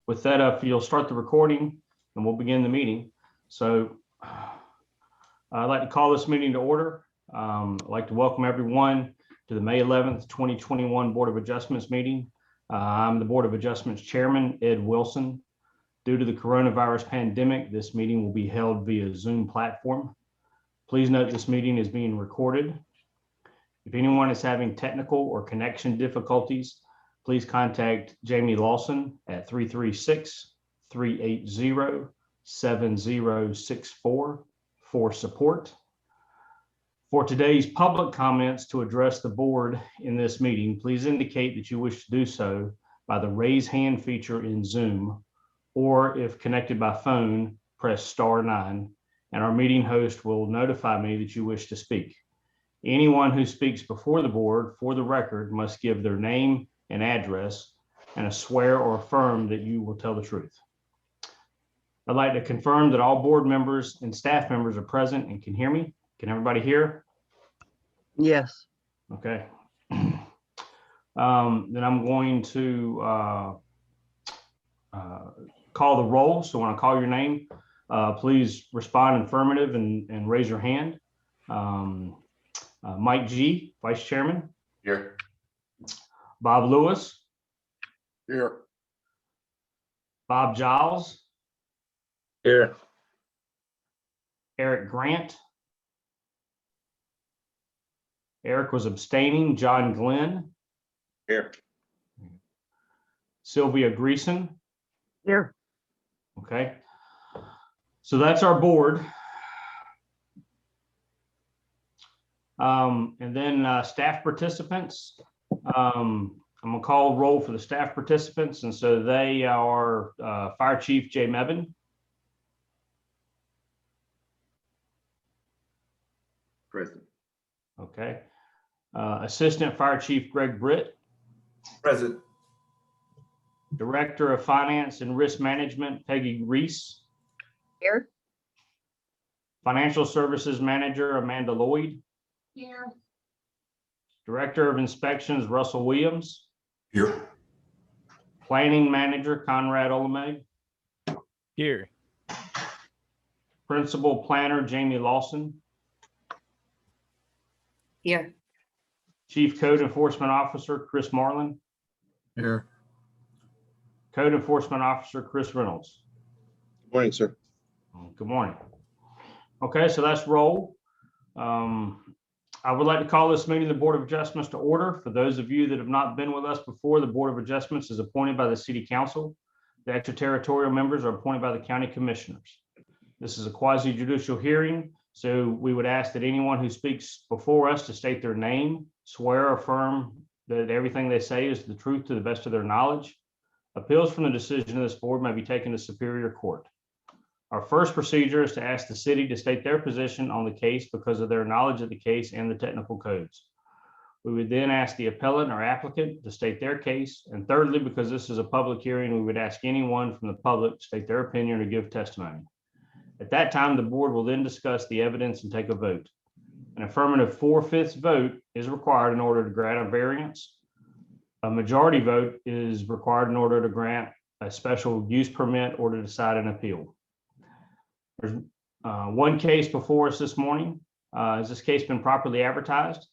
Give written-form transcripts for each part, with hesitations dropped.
With that, if you'll start the recording and we'll begin the meeting. So I'd like to call this meeting to order. I'd like to welcome everyone to the May 11th, 2021 Board of Adjustments meeting. I'm the Board of Adjustments Chairman, Ed Wilson. Due to the coronavirus pandemic, this meeting will be held via Zoom platform. Please note this meeting is being recorded. If anyone is having technical or connection difficulties, please contact Jamie Lawson at 336-380-7064 for support. For today's public comments to address the board in this meeting, please indicate that you wish to do so by the raise hand feature in Zoom, or if connected by phone, press *9, and our meeting host will notify me that you wish to speak. Anyone who speaks before the board, for the record, must give their name and address and swear or affirm that you will tell the truth. I'd like to confirm that all board members and staff members are present and can hear me. Can everybody hear? Yes. Okay. Then I'm going to call the roll. So when I call your name, please respond affirmative and raise your hand. Mike G., Vice Chairman. Here. Bob Lewis. Here. Bob Giles. Here. Eric Grant. Eric was abstaining. John Glenn. Here. Sylvia Greason. Here. Okay. So that's our board. And then staff participants. I'm gonna call roll for the staff participants, and so they are Fire Chief Jay Mebane. Present. Okay. Assistant Fire Chief Greg Britt. Present. Director of Finance and Risk Management Peggy Reese. Here. Financial Services Manager Amanda Lloyd. Here. Director of Inspections Russell Williams. Here. Planning Manager Conrad Olameg. Here. Principal Planner Jamie Lawson. Here. Chief Code Enforcement Officer Chris Marlin. Here. Code Enforcement Officer Chris Reynolds. Good morning, sir. Good morning. Okay, so that's roll. I would like to call this meeting the Board of Adjustments to order. For those of you that have not been with us before, the Board of Adjustments is appointed by the City Council. The extraterritorial members are appointed by the County Commissioners. This is a quasi-judicial hearing, so we would ask that anyone who speaks before us to state their name, swear or affirm that everything they say is the truth to the best of their knowledge. Appeals from the decision of this board may be taken to Superior Court. Our first procedure is to ask the city to state their position on the case because of their knowledge of the case and the technical codes. We would then ask the appellant or applicant to state their case. And thirdly, because this is a public hearing, we would ask anyone from the public to state their opinion or give testimony. At that time, the board will then discuss the evidence and take a vote. An affirmative 4/5 vote is required in order to grant a variance. A majority vote is required in order to grant a special use permit or to decide an appeal. There's one case before us this morning. Has this case been properly advertised?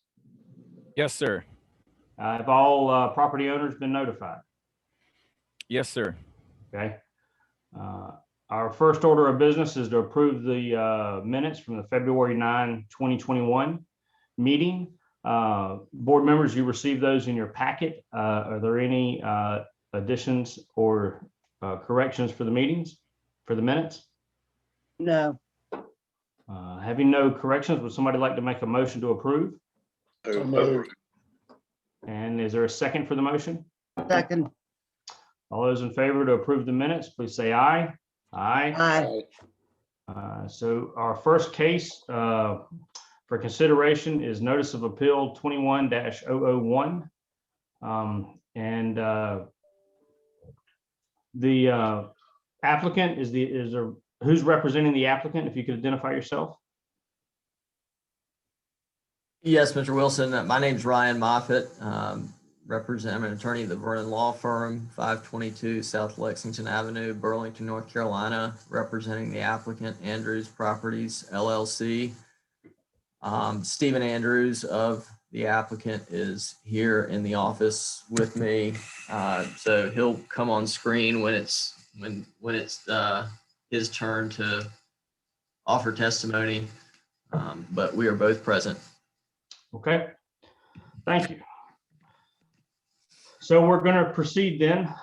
Yes, sir. Have all property owners been notified? Yes, sir. Okay. Our first order of business is to approve the minutes from the February 9, 2021 meeting. Board members, you received those in your packet. Are there any additions or corrections for the minutes? No. Having no corrections, would somebody like to make a motion to approve? So moved. And is there a second for the motion? Second. All those in favor to approve the minutes, please say aye. Aye. Aye. So our first case for consideration is Notice of Appeal 21-001. And the applicant who's representing the applicant? If you could identify yourself. Yes, Mr. Wilson. My name's Ryan Moffitt. I'm an attorney at the Vernon Law Firm, 522 South Lexington Avenue, Burlington, North Carolina, representing the applicant Andrews Properties LLC. Stephen Andrews of the applicant is here in the office with me. So he'll come on screen when it's his turn to offer testimony. But we are both present. Okay, thank you. So we're going to proceed then.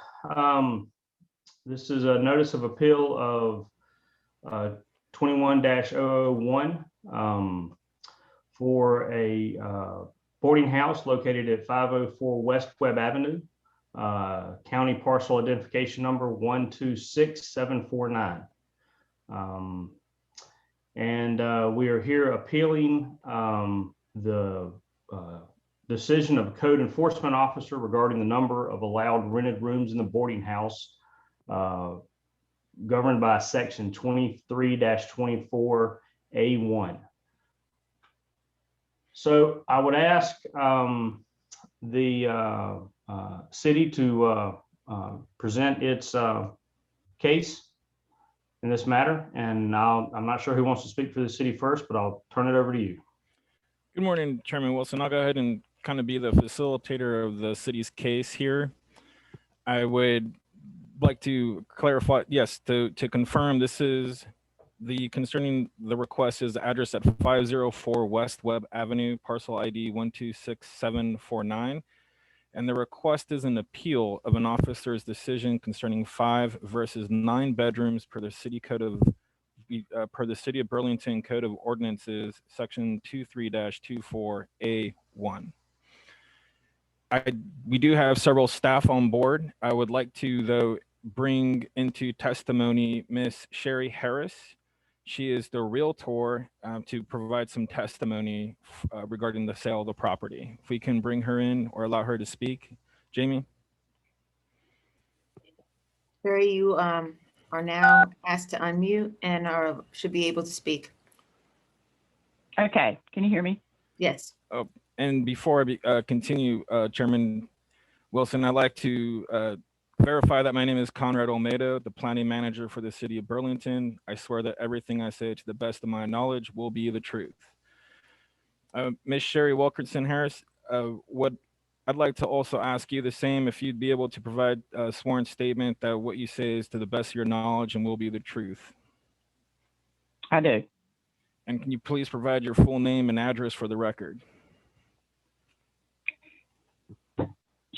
This is a notice of appeal of 21-001 for a boarding house located at 504 West Webb Avenue, county parcel identification number 126749. And we are here appealing the decision of a code enforcement officer regarding the number of allowed rented rooms in the boarding house, governed by section 23-24A1. So I would ask the city to present its case in this matter. And I'm not sure who wants to speak for the city first, but I'll turn it over to you. Good morning, Chairman Wilson. I'll go ahead and kind of be the facilitator of the city's case here. I would like to clarify, yes, to confirm this is concerning the request is address at 504 West Webb Avenue, parcel ID 126749. And the request is an appeal of an officer's decision concerning 5 versus 9 bedrooms per the city code of per the City of Burlington Code of Ordinances, section 23-24A1. We do have several staff on board. I would like to, though, bring into testimony Miss Sherry Harris. She is the realtor to provide some testimony regarding the sale of the property. If we can bring her in or allow her to speak. Jamie? Sherry, you are now asked to unmute and should be able to speak. Okay, can you hear me? Yes. Oh, and before I continue, Chairman Wilson, I'd like to verify that my name is Conrad Olmedo, the planning manager for the City of Burlington. I swear that everything I say to the best of my knowledge will be the truth. Ms. Sherry Wilkerson Harris, what I'd like to also ask you the same, if you'd be able to provide a sworn statement that what you say is to the best of your knowledge and will be the truth. I do. And can you please provide your full name and address for the record?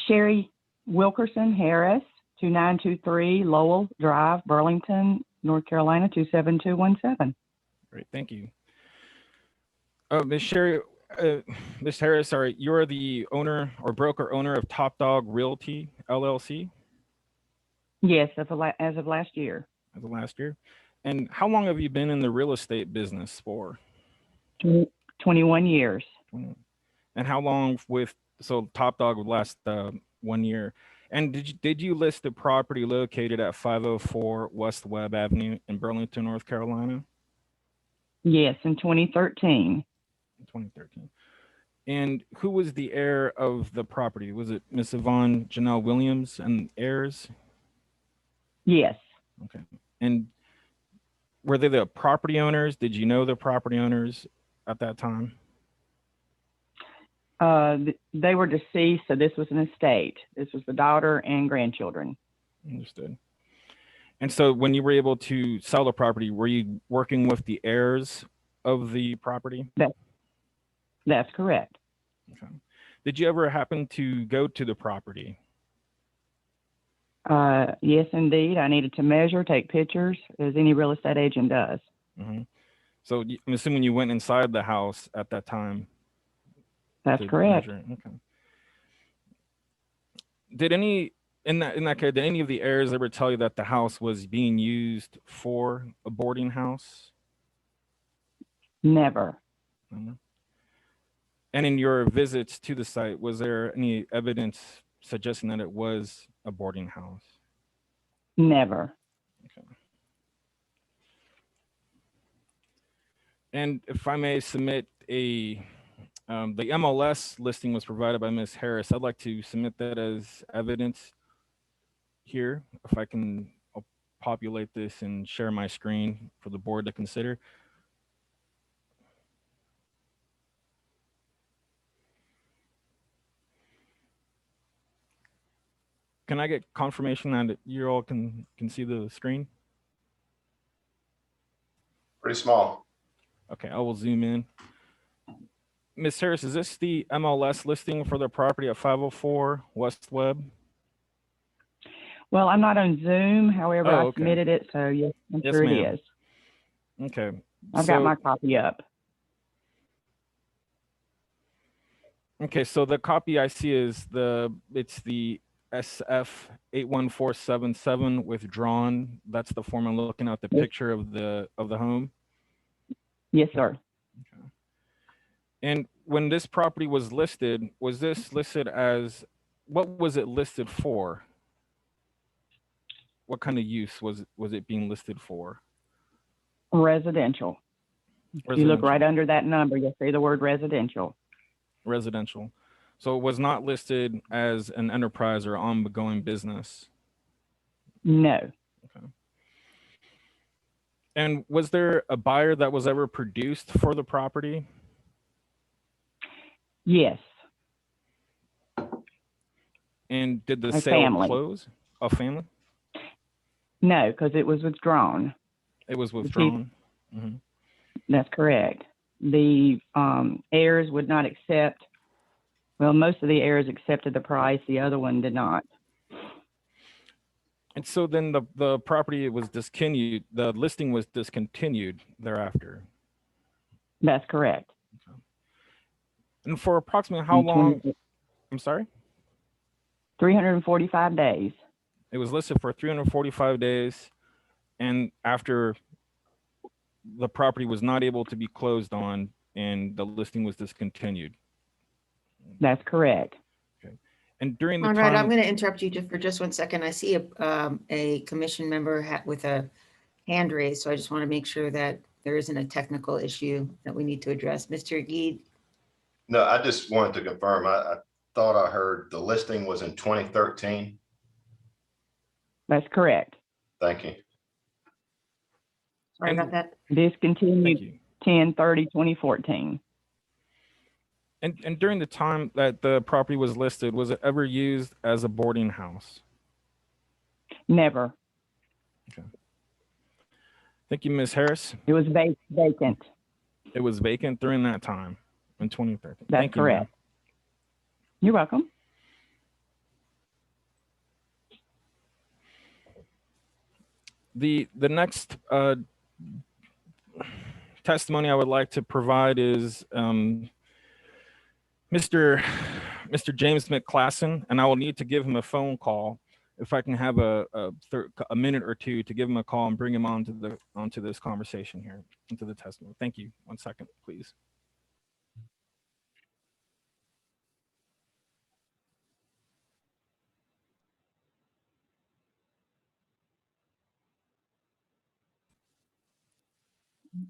Sherry Wilkerson Harris, 2923 Lowell Drive, Burlington, North Carolina, 27217. Great, thank you. Ms. Sherry, Ms. Harris, sorry, you're the owner or broker owner of Top Dog Realty LLC? Yes, as of last year. As of last year. And how long have you been in the real estate business for? 21 years. And how long so Top Dog would last 1 year. And did you list the property located at 504 West Webb Avenue in Burlington, North Carolina? Yes, in 2013. 2013. And who was the heir of the property? Was it Miss Yvonne Janelle Williams and heirs? Yes. Okay. And were they the property owners? Did you know the property owners at that time? They were deceased, so this was an estate. This was the daughter and grandchildren. Understood. And so when you were able to sell the property, were you working with the heirs of the property? That's correct. Okay. Did you ever happen to go to the property? Yes, indeed. I needed to measure, take pictures, as any real estate agent does. Mm-hmm. So I'm assuming you went inside the house at that time. That's correct. Measure. Okay. Did any in that case, did any of the heirs ever tell you that the house was being used for a boarding house? Never. Mm-hmm. And in your visits to the site, was there any evidence suggesting that it was a boarding house? Never. Okay. And if I may submit a The MLS listing was provided by Ms. Harris. I'd like to submit that as evidence here. If I can, I'll populate this and share my screen for the board to consider. Can I get confirmation that you all can see the screen? Pretty small. Okay, I will zoom in. Ms. Harris, is this the MLS listing for the property at 504 West Webb? Well, I'm not on Zoom, however, Oh, I okay. submitted it, so yes, I'm Yes, sure it ma'am. is. Okay. I've got my copy up. Okay, so the copy I see is it's the SF 81477 withdrawn. That's the form I'm looking at, the Yes. picture of the home. Yes, sir. And when this property was listed, was this listed as, what was it listed for? What kind of use was it being listed for? Residential. If you look right under that number, you'll see the word residential. Residential. So it was not listed as an enterprise or ongoing business. No. Okay. And was there a buyer that was ever produced for the property? Yes. And did the A sale family. close? A family? No, because it was withdrawn. It was withdrawn. Mm-hmm. That's correct. The heirs would not accept, well, most of the heirs accepted the price, the other one did not. And so then the property was discontinued, the listing was discontinued thereafter. That's correct. And for approximately how long? I'm sorry? 345 days. It was listed for 345 days. And after the property was not able to be closed on and the listing was discontinued. That's correct. Okay. And during the Conrad, I'm time, going to interrupt you for just 1 second. I see a commission member with a hand raised, so I just want to make sure that there isn't a technical issue that we need to address. Mr. Geed? No, I just wanted to confirm. I thought I heard the listing was in 2013. That's correct. Thank you. Sorry about that. Discontinued thank you. 10/30/2014. And during the time that the property was listed, was it ever used as a boarding house? Never. Thank you, Ms. Harris. It was vacant. It was vacant during that time in 2013. That's Thank you, ma'am. correct. You're welcome. The next testimony I would like to provide is Mr. James McClassen, and I will need to give him a phone call. If I can have a minute or two to give him a call and bring him onto this conversation here, into the testimony. Thank you. 1 second, please.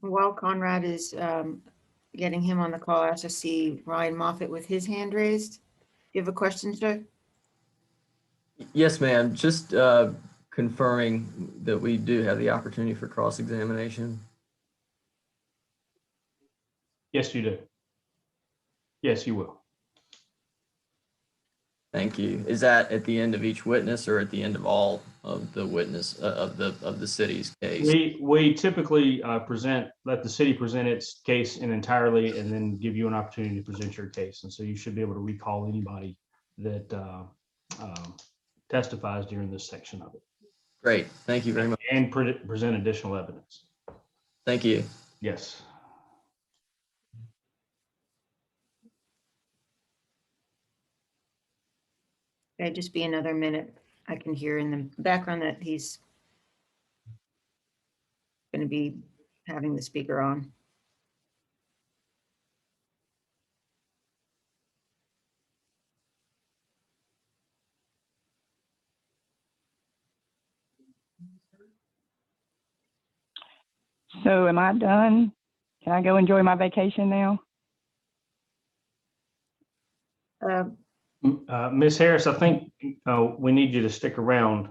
While Conrad is getting him on the call, I also see Ryan Moffett with his hand raised. Do you have a question, sir? Yes, ma'am. Just confirming that we do have the opportunity for cross-examination. Yes, you do. Yes, you will. Thank you. Is that at the end of each witness or at the end of all of the witness of the city's case? We typically let the city present its case in entirely and then give you an opportunity to present your case. And so you should be able to recall anybody that testifies during this section of it. Great. Thank you very much. And present additional evidence. Thank you. Yes. Okay, just be another minute. I can hear in the background that he's going to be having the speaker on. So am I done? Can I go enjoy my vacation now? Ms. Harris, I think we need you to stick around.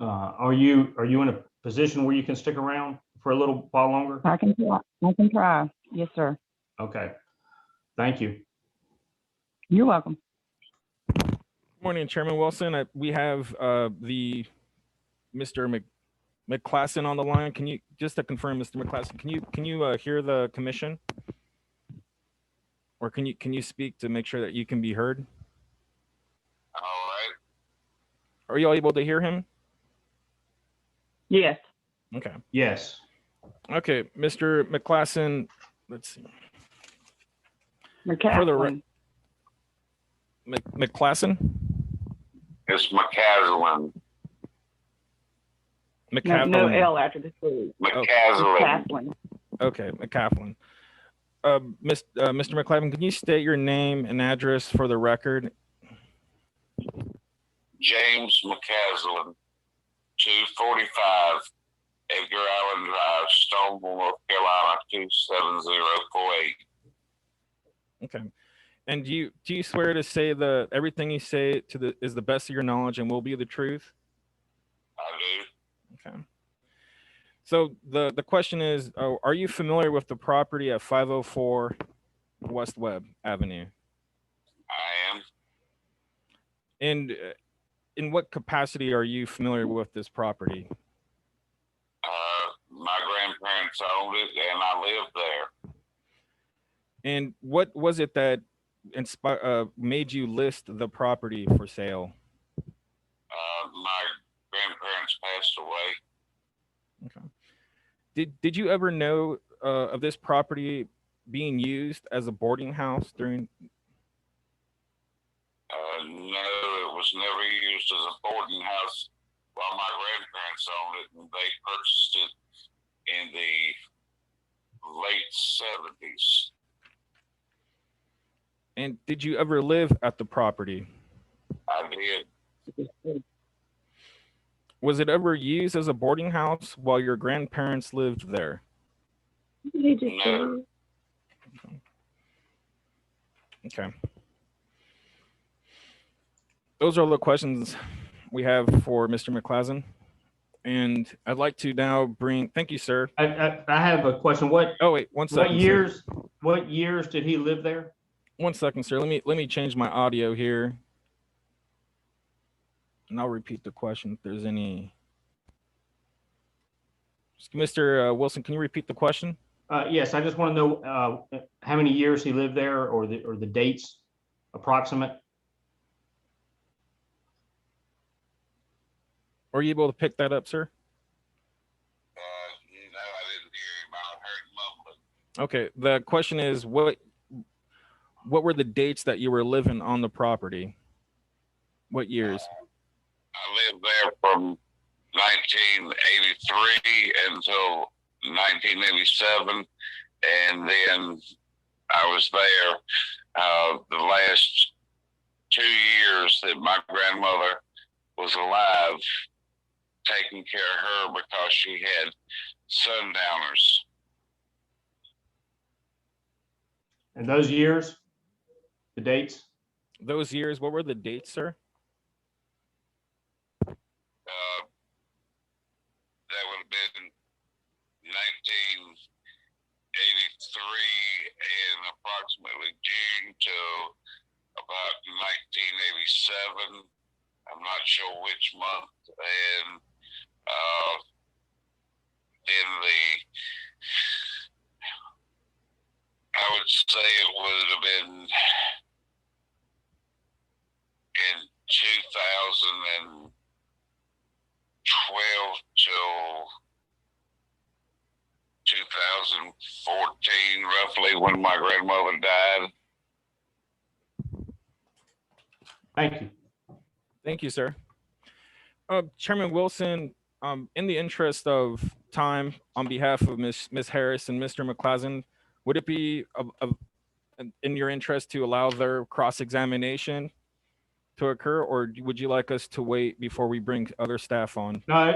Are you in a position where you can stick around for a little while longer? I can try. I can try. Yes, sir. Okay, thank you. You're welcome. Morning, Chairman Wilson. We have the Mr. McClassen on the line. Can you, just to confirm, Mr. McClassen, can you hear the commission? Or can you speak to make sure that you can be heard? All right. Are you all able to hear him? Yes. Okay. Yes. Okay, Mr. McClassen, let's see. McCaffrey. McClassen? It's McCaslin. No McCafflin. L after the C. McCaslin. McCaffrey. Okay, McCafflin. Mr. McClafflin, can you state your name and address for the record? James McCaslin, 245 Edgar Allen Drive, Stonewall, North Carolina, 27048. Okay. And do you swear to say everything you say is the best of your knowledge and will be the truth? I do. Okay. So the question is, are you familiar with the property at 504 West Webb Avenue? I am. And in what capacity are you familiar with this property? My grandparents owned it and I lived there. And what was it that made you list the property for sale? My grandparents passed away. Okay. Did you ever know of this property being used as a boarding house during? No, it was never used as a boarding house while my grandparents owned it, and they purchased it in the late 70s. And did you ever live at the property? I did. Was it ever used as a boarding house while your grandparents lived there? No. Okay. Those are all the questions we have for Mr. McClassen. And I'd like to now thank you, sir. I have a question. Oh, wait, one second. What years did he live there? 1 second, sir. Let me change my audio here. And I'll repeat the question if there's any. Mr. Wilson, can you repeat the question? Yes, I just want to know how many years he lived there, or the dates approximate. Are you able to pick that up, sir? I didn't hear him. I heard mumbling. Okay. The question is, what were the dates that you were living on the property? What years? I lived there from 1983 until 1987, and then I was there the last 2 years that my grandmother was alive, taking care of her because she had sundowners. And those years, the dates? Those years, what were the dates, sir? That would have been 1983 and approximately June to about 1987. I'm not sure which month. And then I would say it would have been in 2012 till 2014, roughly, when my grandmother died. Thank you. Thank you, sir. Chairman Wilson, in the interest of time, on behalf of Ms. Harris and Mr. McClassen, would it be in your interest to allow their cross-examination to occur, or would you like us to wait before we bring other staff on? No,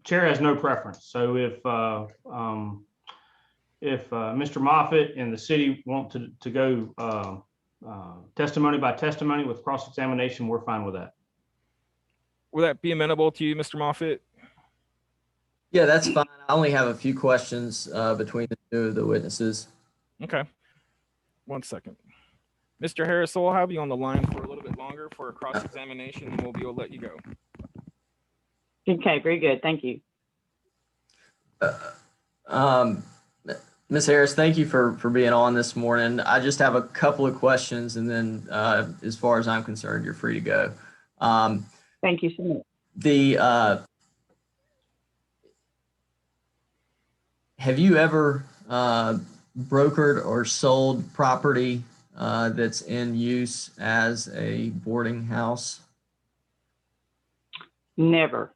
Chair has no preference. So Mr. Moffett and the city want to go testimony by testimony with cross-examination, we're fine with that. Will that be amenable to you, Mr. Moffett? Yeah, that's fine. I only have a few questions between the two of the witnesses. Okay. 1 second. Mr. Harris, so we'll have you on the line for a little bit longer for a cross-examination, and we'll be able to let you go. Okay, very good. Thank you. Ms. Harris, thank you for being on this morning. I just have a couple of questions, and then as far as I'm concerned, you're free to go. Thank you so much. Have you ever brokered or sold property that's in use as a boarding house? Never.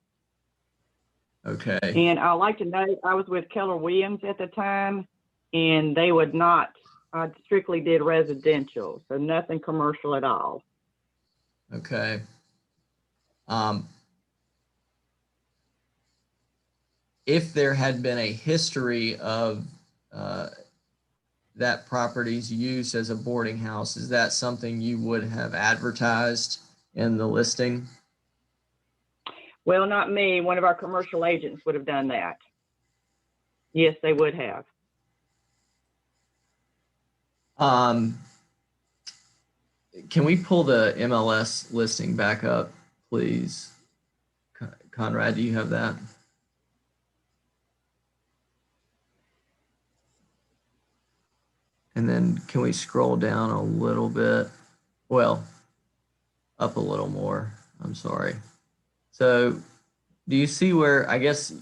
Okay. And I'd like to note, I was with Keller Williams at the time, and they would not, strictly did residential, so nothing commercial at all. Okay. If there had been a history of that property's use as a boarding house, is that something you would have advertised in the listing? Well, not me. One of our commercial agents would have done that. Yes, they would have. Can we pull the MLS listing back up, please? Conrad, do you have that? And then can we scroll down a little bit? Well, up a little more. I'm sorry. So do you see where, I guess,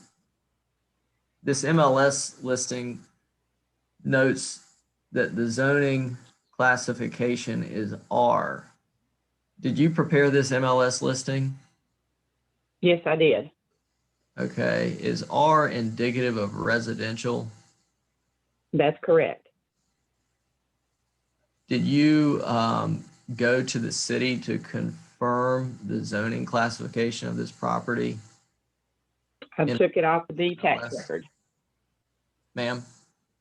this MLS listing notes that the zoning classification is R. Did you prepare this MLS listing? Yes, I did. Okay. Is R indicative of residential? That's correct. Did you go to the city to confirm the zoning classification of this property? I took it off the tax record. Ma'am,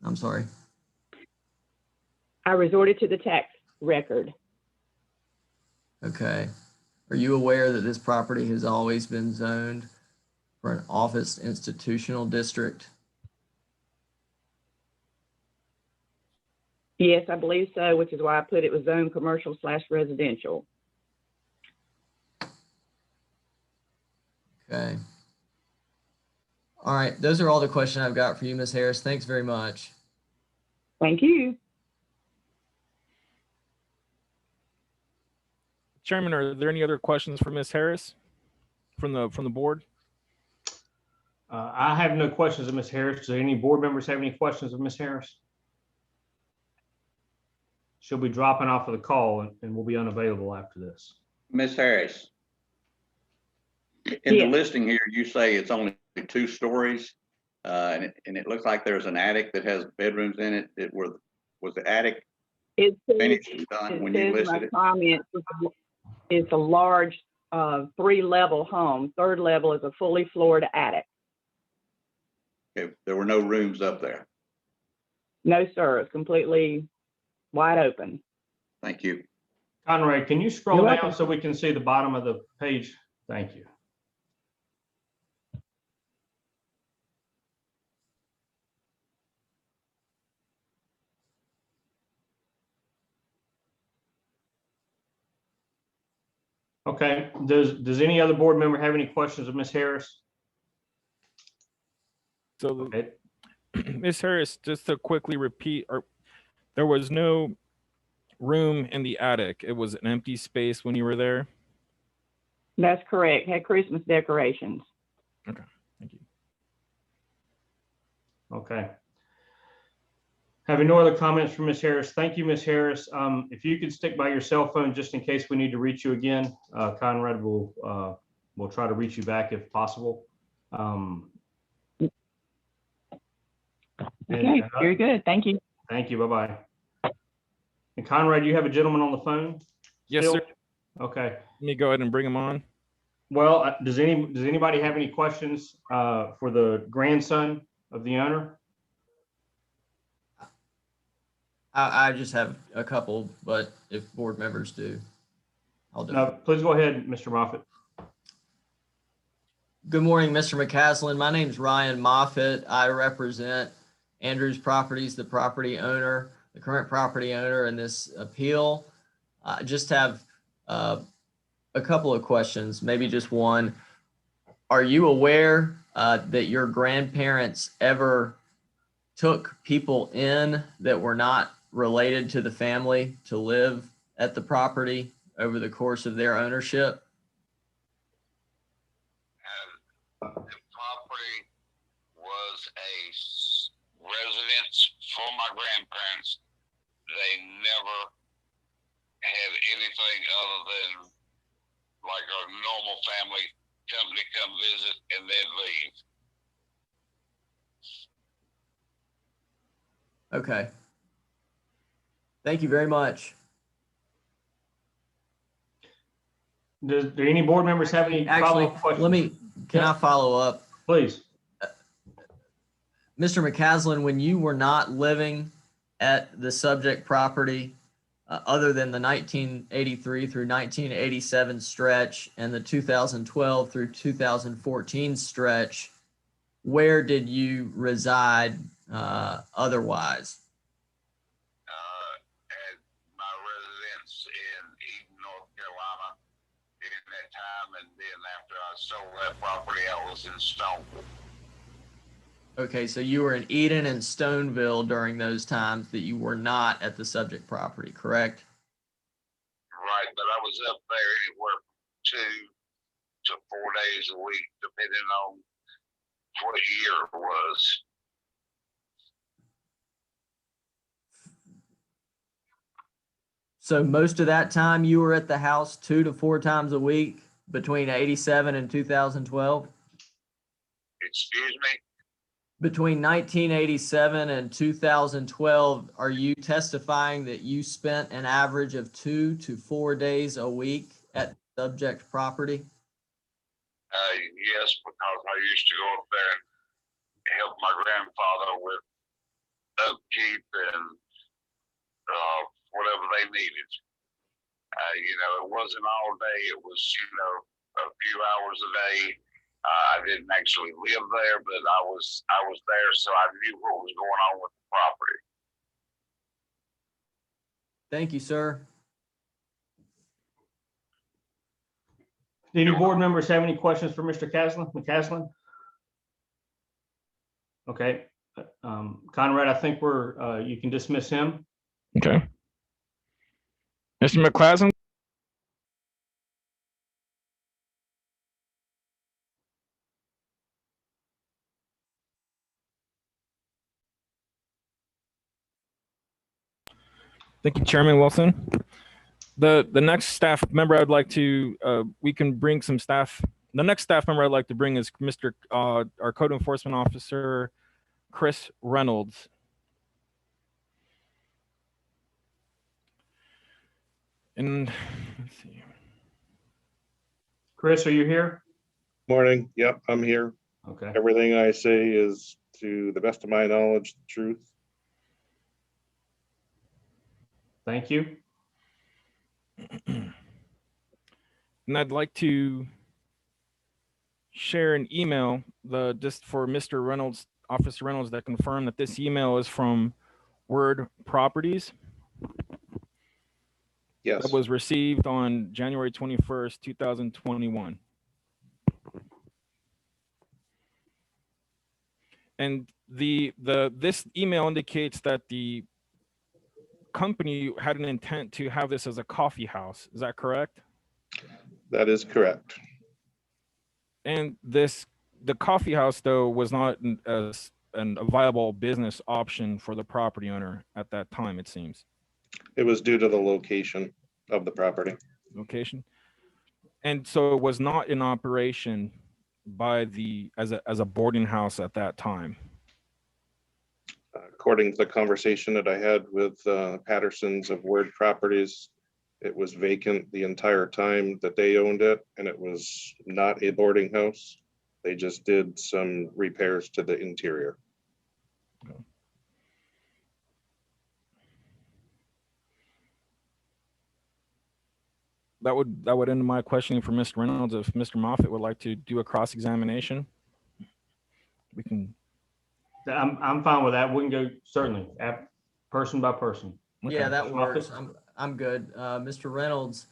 I'm sorry. I resorted to the tax record. Okay. Are you aware that this property has always been zoned for an office institutional district? Yes, I believe so, which is why I put it was zone commercial / residential. Okay. All right. Those are all the questions I've got for you, Ms. Harris. Thanks very much. Thank you. Chairman, are there any other questions for Ms. Harris from the board? I have no questions of Ms. Harris. Do any board members have any questions of Ms. Harris? She'll be dropping off of the call and will be unavailable after this. Ms. Harris, in the Yes. listing here, you say it's only 2 stories, and it looks like there's an attic that has bedrooms in it. Was the attic It finished and done when you says in my listed it? comments, it's a large 3-level home. 3rd level is a fully floored attic. Okay, there were no rooms up there. No, sir, it's completely wide open. Thank you. Conrad, can you scroll You're down welcome. so we can see the bottom of the page? Thank you. Okay, does any other board member have any questions of Ms. Harris? So, Okay. Ms. Harris, just to quickly repeat, there was no room in the attic. It was an empty space when you were there. That's correct. Had Christmas decorations. Okay, thank you. Okay. Having no other comments from Ms. Harris, thank you, Ms. Harris. If you could stick by your cell phone just in case we need to reach you again, Conrad will try to reach you back if possible. Okay, very good. Thank you. Thank you. Bye-bye. And Conrad, you have a gentleman on the phone? Yes, still? sir. Okay. Let me go ahead and bring him on. Well, does anybody have any questions for the grandson of the owner? I just have a couple, but if board members do, I'll do. No, please go ahead, Mr. Moffett. Good morning, Mr. McCaslin. My name's Ryan Moffett. I represent Andrews Properties, the property owner, the current property owner in this appeal. I just have a couple of questions, maybe just one. Are you aware that your grandparents ever took people in that were not related to the family to live at the property over the course of their ownership? The property was a residence for my grandparents. They never had anything other than like a normal family company come visit and then leave. Okay. Thank you very much. Do any board members have any Actually, follow-up questions? can I follow up? Please. Mr. McCaslin, when you were not living at the subject property, other than the 1983 through 1987 stretch and the 2012 through 2014 stretch, where did you reside otherwise? At my residence in Eden, North Carolina in that time, and then after I sold that property, I was in Stoneville. Okay, so you were in Eden and Stoneville during those times that you were not at the subject property, correct? Right, but I was up there anywhere from 2 to 4 days a week, depending on what year it was. So most of that time you were at the house 2 to 4 times a week between 87 and 2012? Excuse me? Between 1987 and 2012, are you testifying that you spent an average of 2 to 4 days a week at the subject property? Yes, because I used to go up there and help my grandfather with upkeep and whatever they needed. It wasn't all day. It was, a few hours a day. I didn't actually live there, but I was there, so I knew what was going on with the property. Thank you, sir. Do any board members have any questions for Mr. McCaslin? Okay, Conrad, I think you can dismiss him. Okay. Mr. McCaslin? Thank you, Chairman Wilson. The next staff member I'd like to, we can bring some staff. The next staff member I'd like to bring is Mr. Our Code Enforcement Officer, Chris Reynolds. And let's see. Chris, are you here? Morning. Yep, I'm here. Okay. Everything I say is to the best of my knowledge, the truth. Thank you. And I'd like to share an email just for Mr. Reynolds, Officer Reynolds, that confirmed that this email is from Word Properties. Yes. That was received on January 21st, 2021. And this email indicates that the company had an intent to have this as a coffee house. Is that correct? That is correct. And the coffee house, though, was not a viable business option for the property owner at that time, it seems. It was due to the location of the property. Location. And so it was not in operation as a boarding house at that time. According to the conversation that I had with Pattersons of Word Properties, it was vacant the entire time that they owned it, and it was not a boarding house. They just did some repairs to the interior. that would end my questioning for Mr. Reynolds. If Mr. Moffett would like to do a cross-examination, we can. I'm fine with that. We can go certainly person by person. Yeah, that Mr. works. Moffett? I'm good. Mr. Reynolds,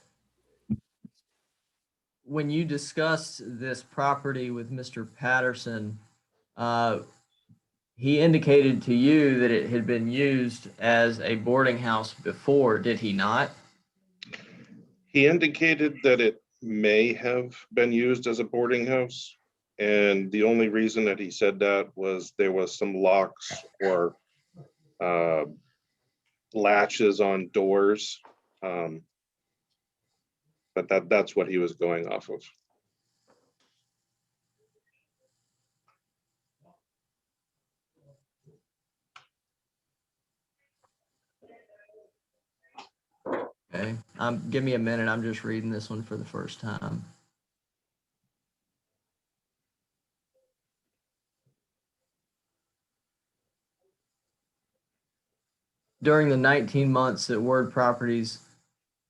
when you discussed this property with Mr. Patterson, he indicated to you that it had been used as a boarding house before, did he not? He indicated that it may have been used as a boarding house. And the only reason that he said that was there was some locks or latches on doors. But that's what he was going off of. Okay, give me a minute. I'm just reading this one for the first time. During the 19 months that Word Properties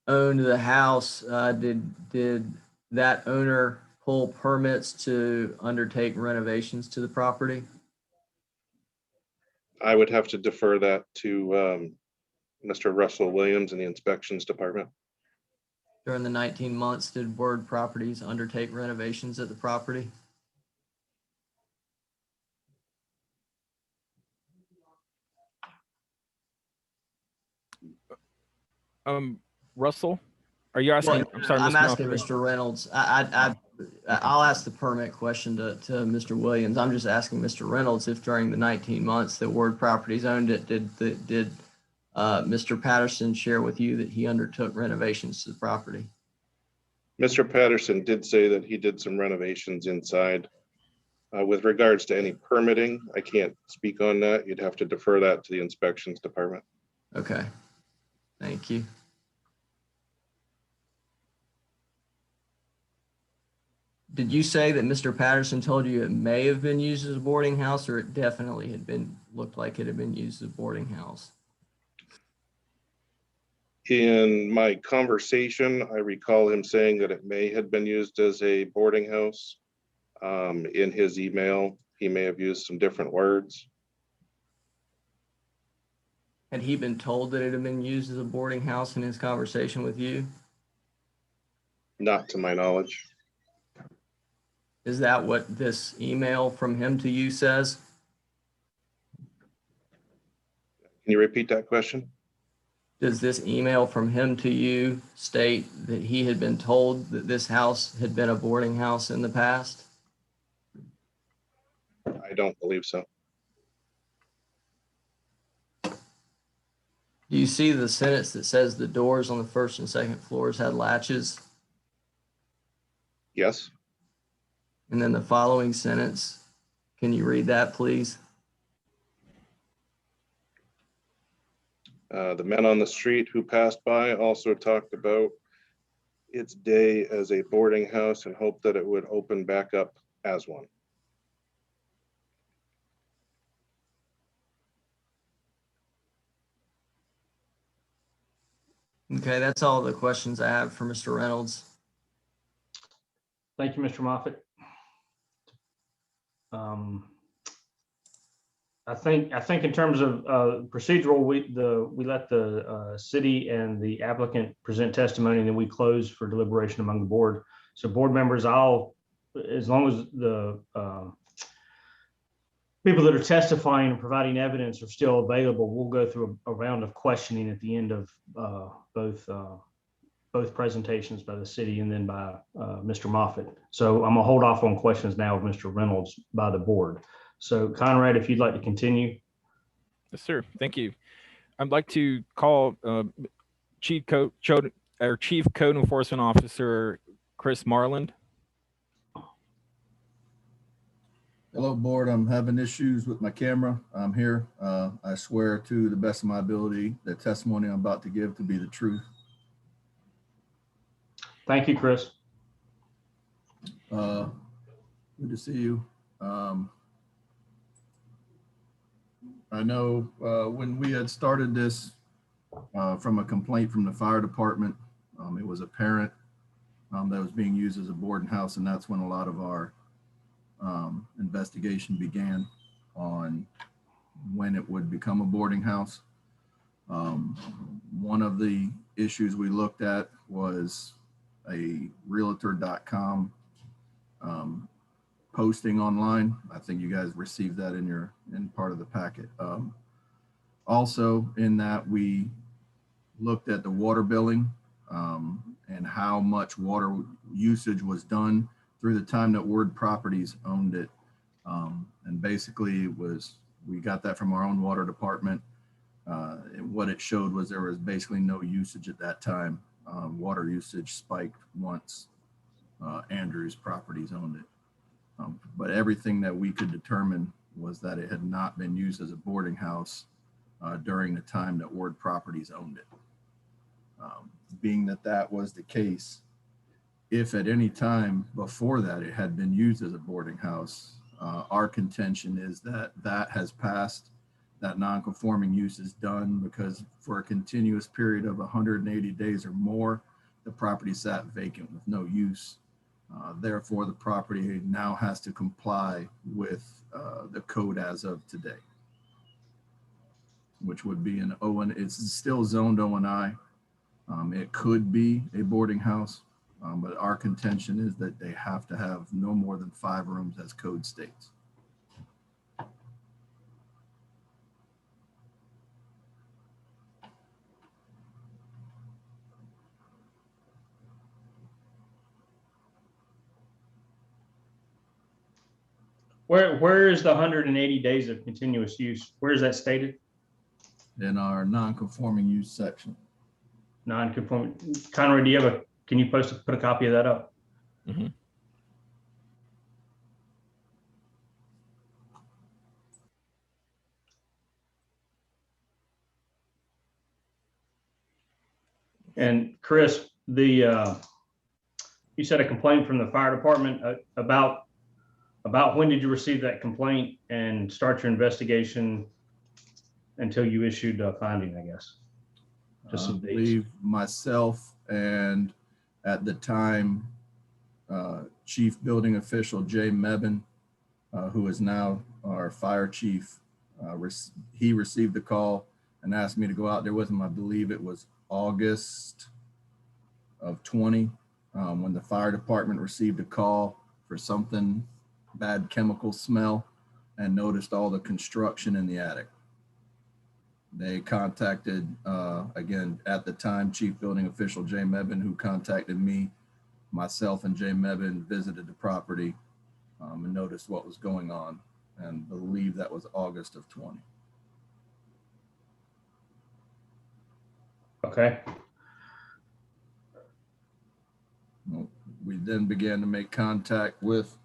owned the house, did that owner pull permits to undertake renovations to the property? I would have to defer that to Mr. Russell Williams in the inspections department. During the 19 months, did Word Properties undertake renovations at the property? Russell, are you asking? Well, I'm sorry, I'm Mr. asking Moffett. Mr. Reynolds. I'll ask the permit question to Mr. Williams. I'm just asking Mr. Reynolds if during the 19 months that Word Properties owned it, did Mr. Patterson share with you that he undertook renovations to the property? Mr. Patterson did say that he did some renovations inside. With regards to any permitting, I can't speak on that. You'd have to defer that to the inspections department. Okay, thank you. Did you say that Mr. Patterson told you it may have been used as a boarding house, or it definitely looked like it had been used as a boarding house? In my conversation, I recall him saying that it may have been used as a boarding house. In his email, he may have used some different words. Had he been told that it had been used as a boarding house in his conversation with you? Not to my knowledge. Is that what this email from him to you says? Can you repeat that question? Does this email from him to you state that he had been told that this house had been a boarding house in the past? I don't believe so. Do you see the sentence that says the doors on the first and second floors had latches? Yes. And then the following sentence, can you read that, please? The men on the street who passed by also talked about its day as a boarding house and hoped that it would open back up as one. Okay, that's all the questions I have for Mr. Reynolds. Thank you, Mr. Moffett. I think in terms of procedural, we let the city and the applicant present testimony, and then we close for deliberation among the board. So board members, as long as the people that are testifying and providing evidence are still available, we'll go through a round of questioning at the end of both presentations by the city and then by Mr. Moffett. So I'm gonna hold off on questions now of Mr. Reynolds by the board. So Conrad, if you'd like to continue. Yes, sir. Thank you. I'd like to call Chief Code Enforcement Officer Chris Marland. Hello, board. I'm having issues with my camera. I'm here. I swear to the best of my ability the testimony I'm about to give to be the truth. Thank you, Chris. Good to see you. I know when we had started this from a complaint from the fire department, it was apparent that was being used as a boarding house, and that's when a lot of our investigation began on when it would become a boarding house. One of the issues we looked at was a Realtor.com posting online. I think you guys received that in part of the packet. Also in that, we looked at the water billing and how much water usage was done through the time that Word Properties owned it. And basically we got that from our own water department. And what it showed was there was basically no usage at that time. Water usage spiked once Andrews Properties owned it. But everything that we could determine was that it had not been used as a boarding house during the time that Word Properties owned it. Being that that was the case, if at any time before that it had been used as a boarding house, our contention is that that has passed, that non-conforming use is done, because for a continuous period of 180 days or more, the property sat vacant with no use. Therefore, the property now has to comply with the code as of today, which would be an O&I. It's still zoned O&I. It could be a boarding house, but our contention is that they have to have no more than 5 rooms as code states. Where is the 180 days of continuous use? Where is that stated? In our non-conforming use section. Non-conforming. Conrad, do you have can you put a copy of that up? Mm-hmm. And Chris, you said a complaint from the fire department about when did you receive that complaint and start your investigation until you issued a finding, I guess? Just I some dates. believe myself and at the time, Chief Building Official Jay Mebin, who is now our fire chief, he received a call and asked me to go out there with him. I believe it was August of 20, when the fire department received a call for something, bad chemical smell, and noticed all the construction in the attic. They contacted, again, at the time, Chief Building Official Jay Mebin, who contacted me. Myself and Jay Mebin visited the property and noticed what was going on, and believe that was August of 20. Okay. We then began to make contact with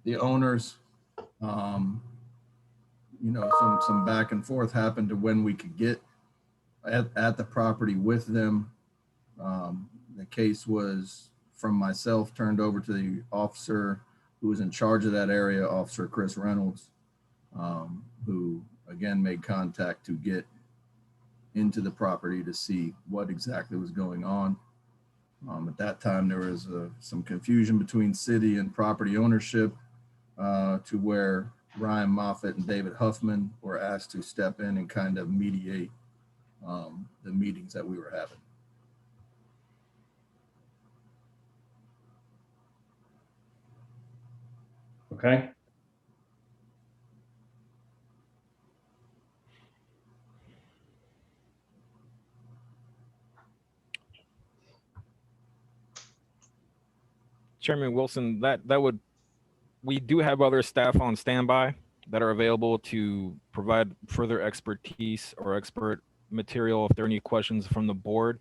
the owners. You know, some back and forth happened to when we could get at the property with them. The case was from myself turned over to the officer who was in charge of that area, Officer Chris Reynolds, who again made contact to get into the property to see what exactly was going on. At that time, there was some confusion between city and property ownership to where Ryan Moffitt and David Huffman were asked to step in and kind of mediate the meetings that we were having. Okay. Chairman Wilson, we do have other staff on standby that are available to provide further expertise or expert material if there are any questions from the board.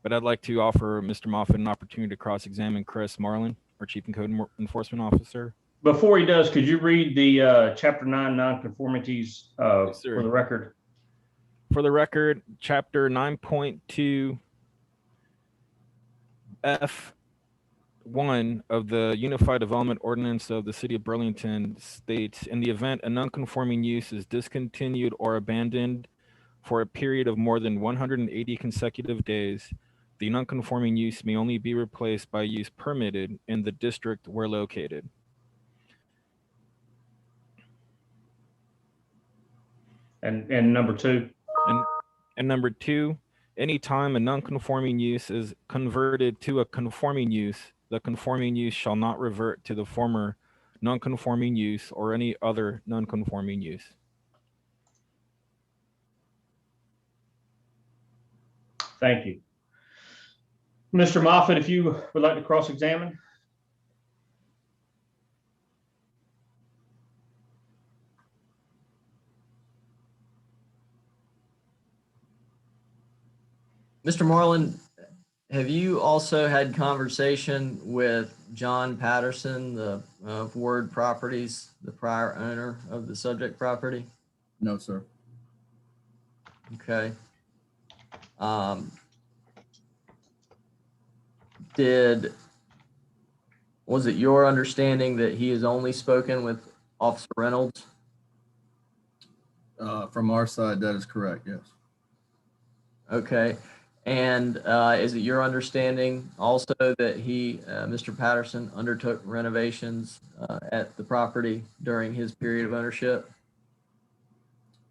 But I'd like to offer Mr. Moffitt an opportunity to cross-examine Chris Marlin, our Chief and Code Enforcement Officer. Before he does, could you read the Chapter 9 nonconformities Yes, sir. for the record? For the record, Chapter 9.2 F1 of the Unified Development Ordinance of the City of Burlington states, in the event a nonconforming use is discontinued or abandoned for a period of more than 180 consecutive days, The nonconforming use may only be replaced by use permitted in the district where located. And number two, And number two, anytime a nonconforming use is converted to a conforming use, the conforming use shall not revert to the former nonconforming use or any other nonconforming use. thank you. Mr. Moffett, if you would like to cross-examine. Mr. Moreland, have you also had conversation with John Patterson, the of Word Properties, the prior owner of the subject property? No, sir. Okay. Was it your understanding that he has only spoken with Officer Reynolds? From our side, that is correct, yes. Okay. And is it your understanding also that he, Mr. Patterson, undertook renovations at the property during his period of ownership?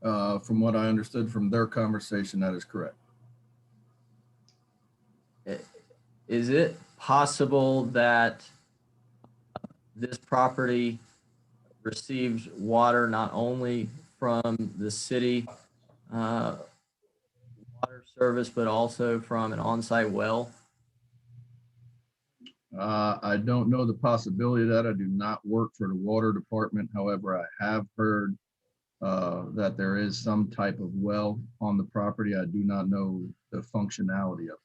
From what I understood from their conversation, that is correct. Is it possible that this property received water not only from the city water service, but also from an on-site well? I don't know the possibility of that. I do not work for the water department. However, I have heard that there is some type of well on the property. I do not know the functionality of that.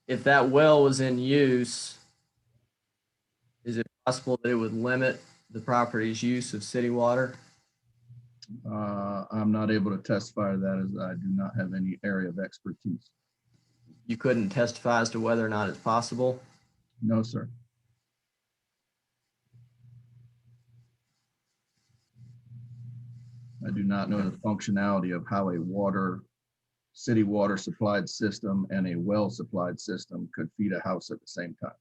If that well was in use, is it possible that it would limit the property's use of city water? I'm not able to testify to that as I do not have any area of expertise. You couldn't testify as to whether or not it's possible? No, sir. I do not know the functionality of how a city water supplied system and a well supplied system could feed a house at the same time.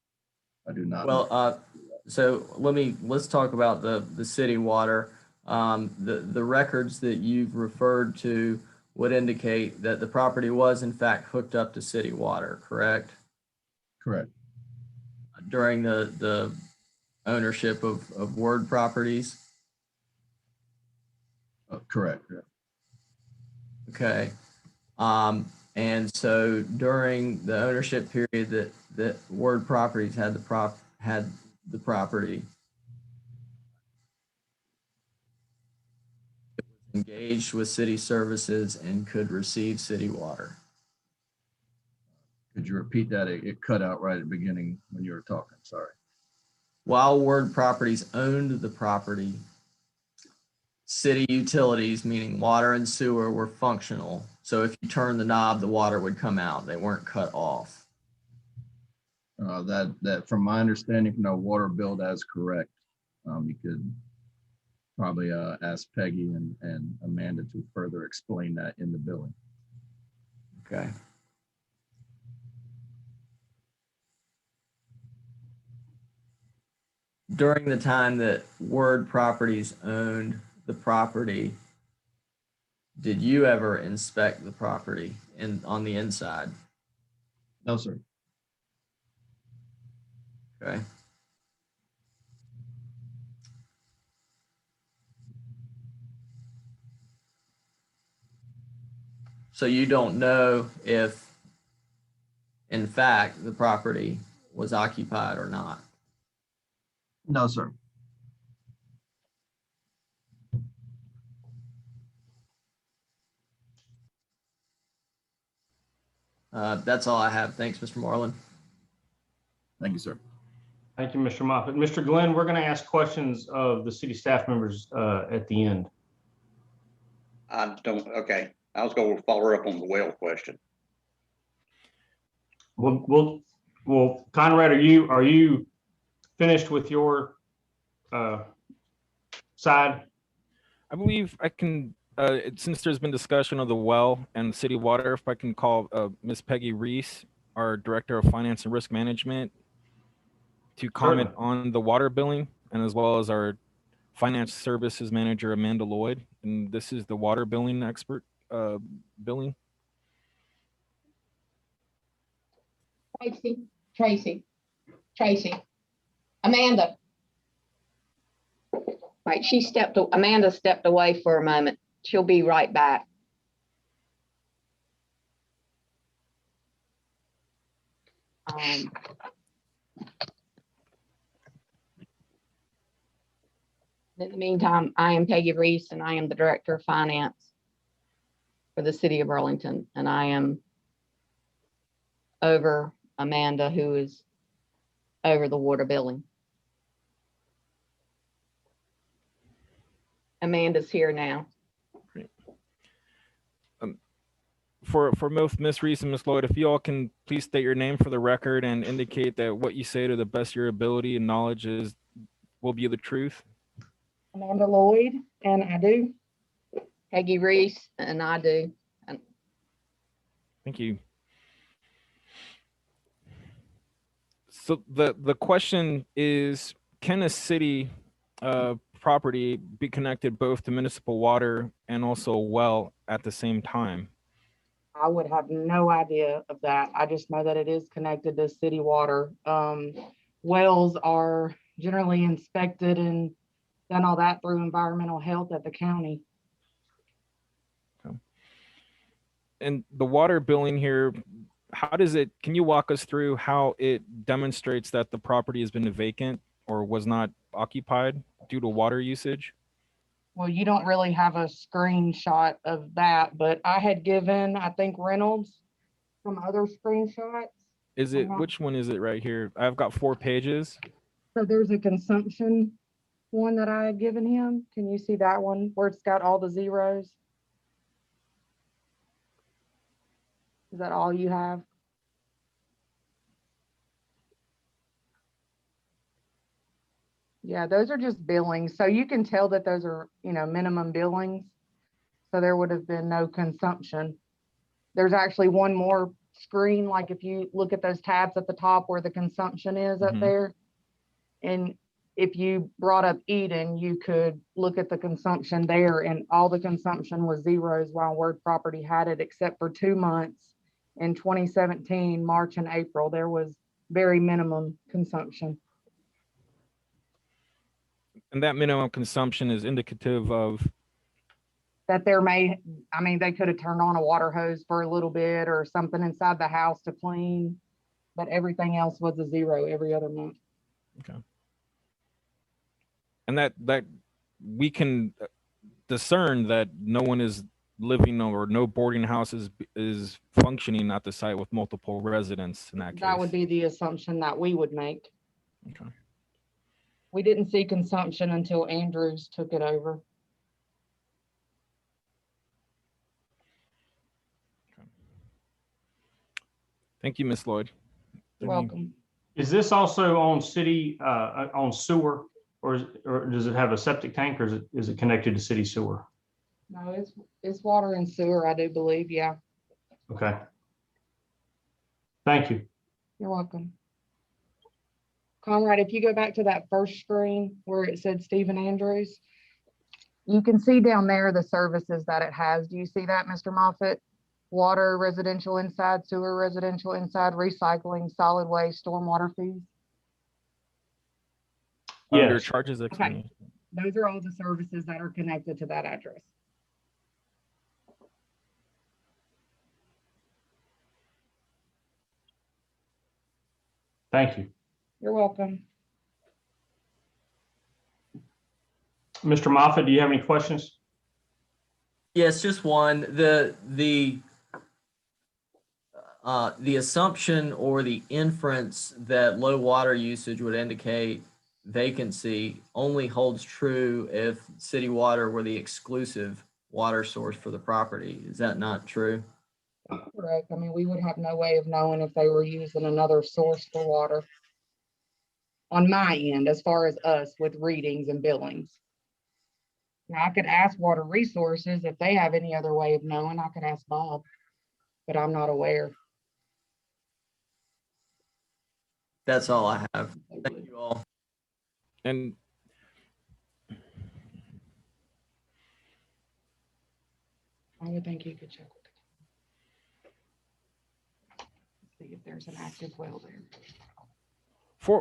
I do not. Well, so let's talk about the city water. The records that you've referred to would indicate that the property was in fact hooked up to city water, correct? Correct. During the ownership of Word Properties? Correct. Yeah. Okay. And so during the ownership period that Word Properties had the property, it was engaged with city services and could receive city water. Could you repeat that? It cut out right at the beginning when you were talking. Sorry. While Word Properties owned the property, city utilities, meaning water and sewer, were functional. So if you turn the knob, the water would come out. They weren't cut off. That from my understanding from the water bill, that's correct. You could probably ask Peggy and Amanda to further explain that in the billing. Okay. During the time that Word Properties owned the property, did you ever inspect the property on the inside? No, sir. Okay. So you don't know if, in fact, the property was occupied or not? No, sir. That's all I have. Thanks, Mr. Moreland. Thank you, sir. Thank you, Mr. Moffett. Mr. Glenn, we're going to ask questions of the city staff members at the end. Okay. I was going to follow up on the well question. Well, Conrad, are you finished with your side? I believe I can Since there's been discussion of the well and city water, if I can call Ms. Peggy Reese, our Director of Finance and Risk Management, to comment on the water billing, and as well as our Finance Services Manager, Amanda Lloyd. And this is the water billing expert, billing. Tracy, Amanda. Right, Amanda stepped away for a moment. She'll be right back. In the meantime, I am Peggy Reese, and I am the Director of Finance for the City of Burlington, and I am over Amanda, who is over the water billing. Amanda's here now. Great. For both Ms. Reese and Ms. Lloyd, if you all can please state your name for the record and indicate that what you say to the best of your ability and knowledge will be the truth. Amanda Lloyd, and I do. Peggy Reese, and I do. Thank you. So the question is, can a city property be connected both to municipal water and also a well at the same time? I would have no idea of that. I just know that it is connected to city water. Wells are generally inspected and done all that through environmental health at the county. Okay. And the water billing here, can you walk us through how it demonstrates that the property has been vacant or was not occupied due to water usage? Well, you don't really have a screenshot of that, but I had given, I think, Reynolds some other screenshots. Which one is it right here? I've got 4 pages. So there's a consumption one that I had given him. Can you see that one where it's got all the zeros? Is that all you have? Yeah, those are just billings. So you can tell that those are, minimum billings. So there would have been no consumption. There's actually one more screen, like if you look at those tabs at the top where the consumption is up there. And if you brought up Eden, you could look at the consumption there, and all the consumption was zeros while Word Property had it, except for 2 months in 2017, March and April. There was very minimum consumption. And that minimum consumption is indicative of that they could have turned on a water hose for a little bit or something inside the house to clean, but everything else was a zero every other month. Okay. And that we can discern that no one is living or no boarding house is functioning at the site with multiple residents in that case. That would be the assumption that we would make. Okay. We didn't see consumption until Andrews took it over. Okay. Thank you, Ms. Lloyd. You're welcome. Is this also on city, on sewer, or does it have a septic tank, or is it connected to city sewer? No, it's water and sewer, I do believe, yeah. Okay. Thank you. You're welcome. Conrad, if you go back to that first screen where it said Stephen Andrews, you can see down there the services that it has. Do you see that, Mr. Moffitt? Water, residential inside, sewer, residential inside, recycling, solid waste, stormwater fees. Under charges explanation. Okay. Those are all the services that are connected to that address. Thank you. You're welcome. Mr. Moffitt, do you have any questions? Yes, just one. The assumption or the inference that low water usage would indicate vacancy only holds true if city water were the exclusive water source for the property. Is that not true? Correct. I mean, we would have no way of knowing if they were using another source for water on my end, as far as us with readings and billings. Now, I could ask Water Resources if they have any other way of knowing. I could ask Bob, but I'm not aware. That's all I have. Thank you all. And I would think you could check with them. See if there's an active well there.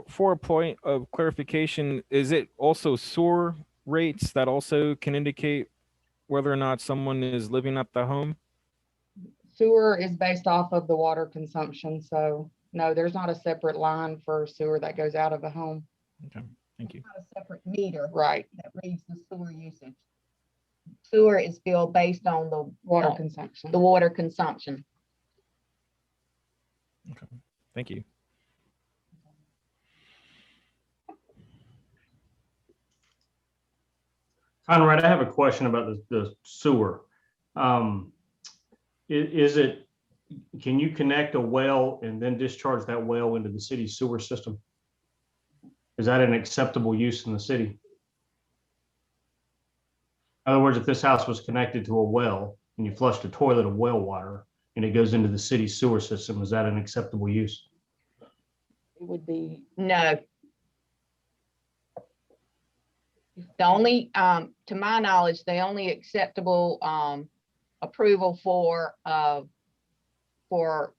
for a point of clarification, is it also sewer rates that also can indicate whether or not someone is living at the home? Sewer is based off of the water consumption, so no, there's not a separate line for sewer that goes out of the home. Okay, thank you. Not a separate meter Right, that reads the sewer usage. Sewer is billed based on the water uh, consumption. the water consumption. Okay, thank you. Conrad, I have a question about the sewer. Is it, can you connect a well and then discharge that well into the city's sewer system? Is that an acceptable use in the city? In other words, if this house was connected to a well and you flushed a toilet of well water and it goes into the city's sewer system, is that an acceptable use? It would be, No. The only, to my knowledge, the only acceptable approval for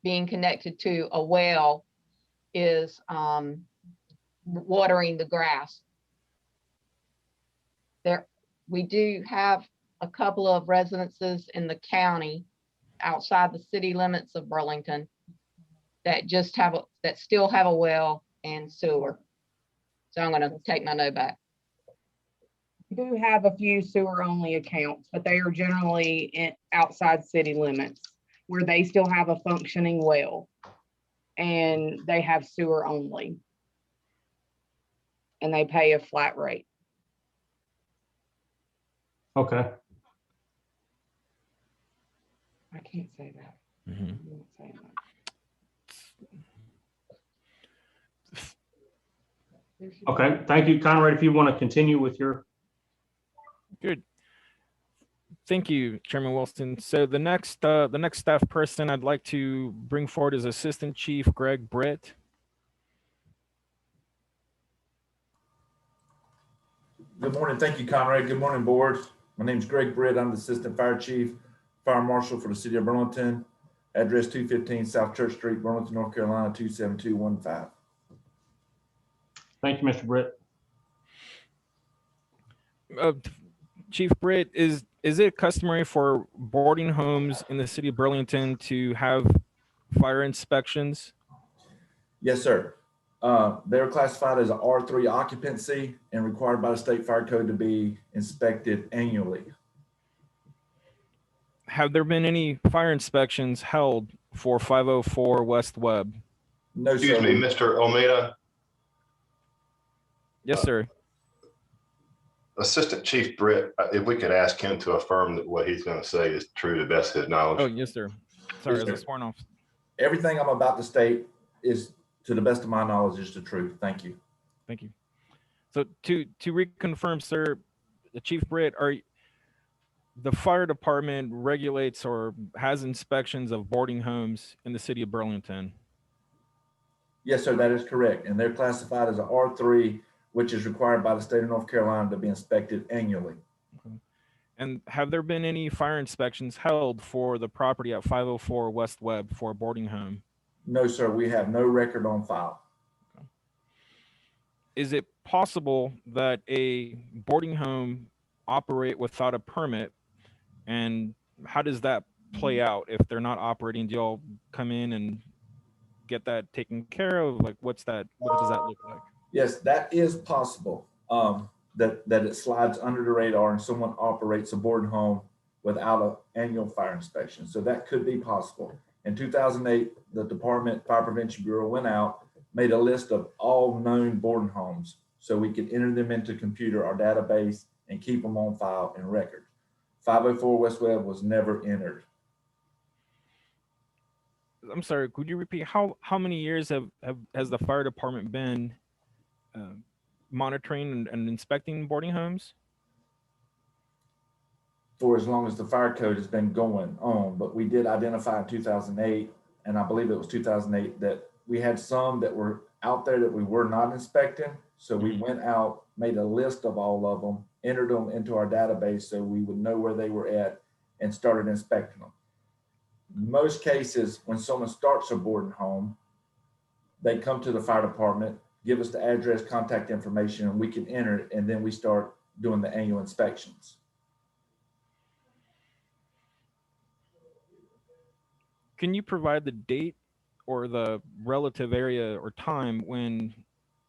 being connected to a well is watering the grass. We do have a couple of residences in the county outside the city limits of Burlington that just have that still have a well and sewer. So I'm going to take my no back. we do have a few sewer only accounts, but they are generally outside city limits where they still have a functioning well and they have sewer only. And they pay a flat rate. Okay. I can't say that. Mhm. I'm not saying that. Okay. Thank you, Conrad. If you want to continue with your. Good. Thank you, Chairman Wilson. So the next staff person I'd like to bring forward is Assistant Chief Greg Britt. Good morning. Thank you, Conrad. Good morning, board. My name is Greg Britt. I'm the Assistant Fire Chief, Fire Marshal for the City of Burlington. Address 215 South Church Street, Burlington, North Carolina, 27215. Thank you, Mr. Britt. Chief Britt, is it customary for boarding homes in the city of Burlington to have fire inspections? Yes, sir. They're classified as an R3 occupancy and required by the state fire code to be inspected annually. Have there been any fire inspections held for 504 West Webb? No, Excuse sir. me, Mr. Almeida. Yes, sir. Assistant Chief Britt, if we could ask him to affirm that what he's going to say is true to the best of his knowledge. Oh, yes, sir. Sorry, Yes, as a sir. sworn off. Everything I'm about to state is, to the best of my knowledge, is the truth. Thank you. Thank you. So to reconfirm, sir, the Chief Britt, the fire department regulates or has inspections of boarding homes in the city of Burlington? Yes, sir, that is correct. And they're classified as an R3, which is required by the state of North Carolina to be inspected annually. Okay. And have there been any fire inspections held for the property at 504 West Webb for a boarding home? No, sir, we have no record on file. Okay. Is it possible that a boarding home operate without a permit? And how does that play out if they're not operating? Do y'all come in and get that taken care of? Like, what does that look like? Yes, that is possible. That it slides under the radar and someone operates a boarding home without an annual fire inspection. So that could be possible. In 2008, the Department Fire Prevention Bureau went out, made a list of all known boarding homes so we could enter them into computer, our database, and keep them on file and record. 504 West Webb was never entered. I'm sorry, could you repeat how many years has the fire department been monitoring and inspecting boarding homes? for as long as the fire code has been going on, but we did identify in 2008, and I believe it was 2008, that we had some that were out there that we were not inspecting. So we went out, made a list of all of them, entered them into our database so we would know where they were at and started inspecting them. Most cases, when someone starts a boarding home, they come to the fire department, give us the address, contact information, and we can enter it, and then we start doing the annual inspections. Can you provide the date or the relative area or time when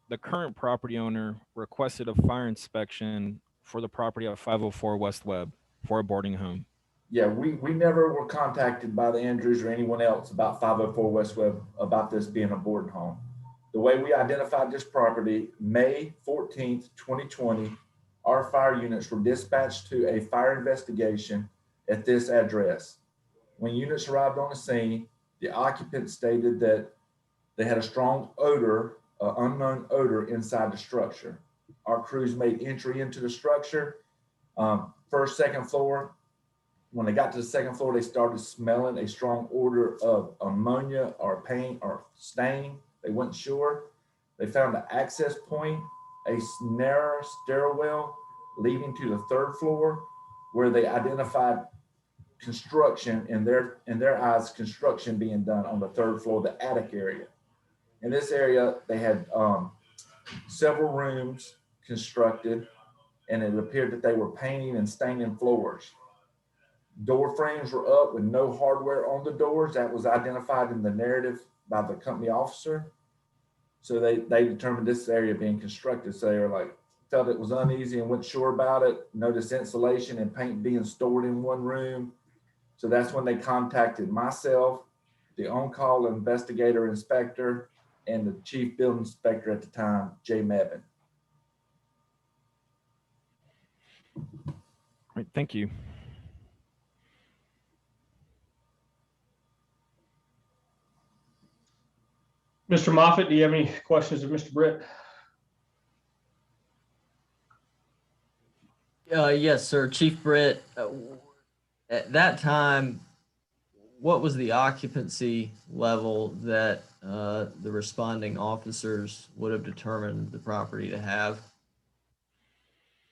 the current property owner requested a fire inspection for the property at 504 West Webb for a boarding home? Yeah, we never were contacted by the Andrews or anyone else about 504 West Webb about this being a boarding home. The way we identified this property, May 14th, 2020, our fire units were dispatched to a fire investigation at this address. When units arrived on the scene, the occupant stated that they had a strong odor, unknown odor inside the structure. Our crews made entry into the structure, first, second floor. When they got to the second floor, they started smelling a strong odor of ammonia or paint or stain. They weren't sure. They found an access point, a narrow stairwell leading to the third floor, where they identified construction in their eyes, construction being done on the third floor, the attic area. In this area, they had several rooms constructed, and it appeared that they were painting and staining floors. Door frames were up with no hardware on the doors. That was identified in the narrative by the company officer. So they determined this area being constructed. So they were like, felt it was uneasy and wasn't sure about it. Noticed insulation and paint being stored in one room. So that's when they contacted myself, the on-call investigator inspector, and the chief building inspector at the time, Jay Mebane. All right, thank you. Mr. Moffett, do you have any questions of Mr. Britt? Yes, sir. Chief Britt, at that time, what was the occupancy level that the responding officers would have determined the property to have?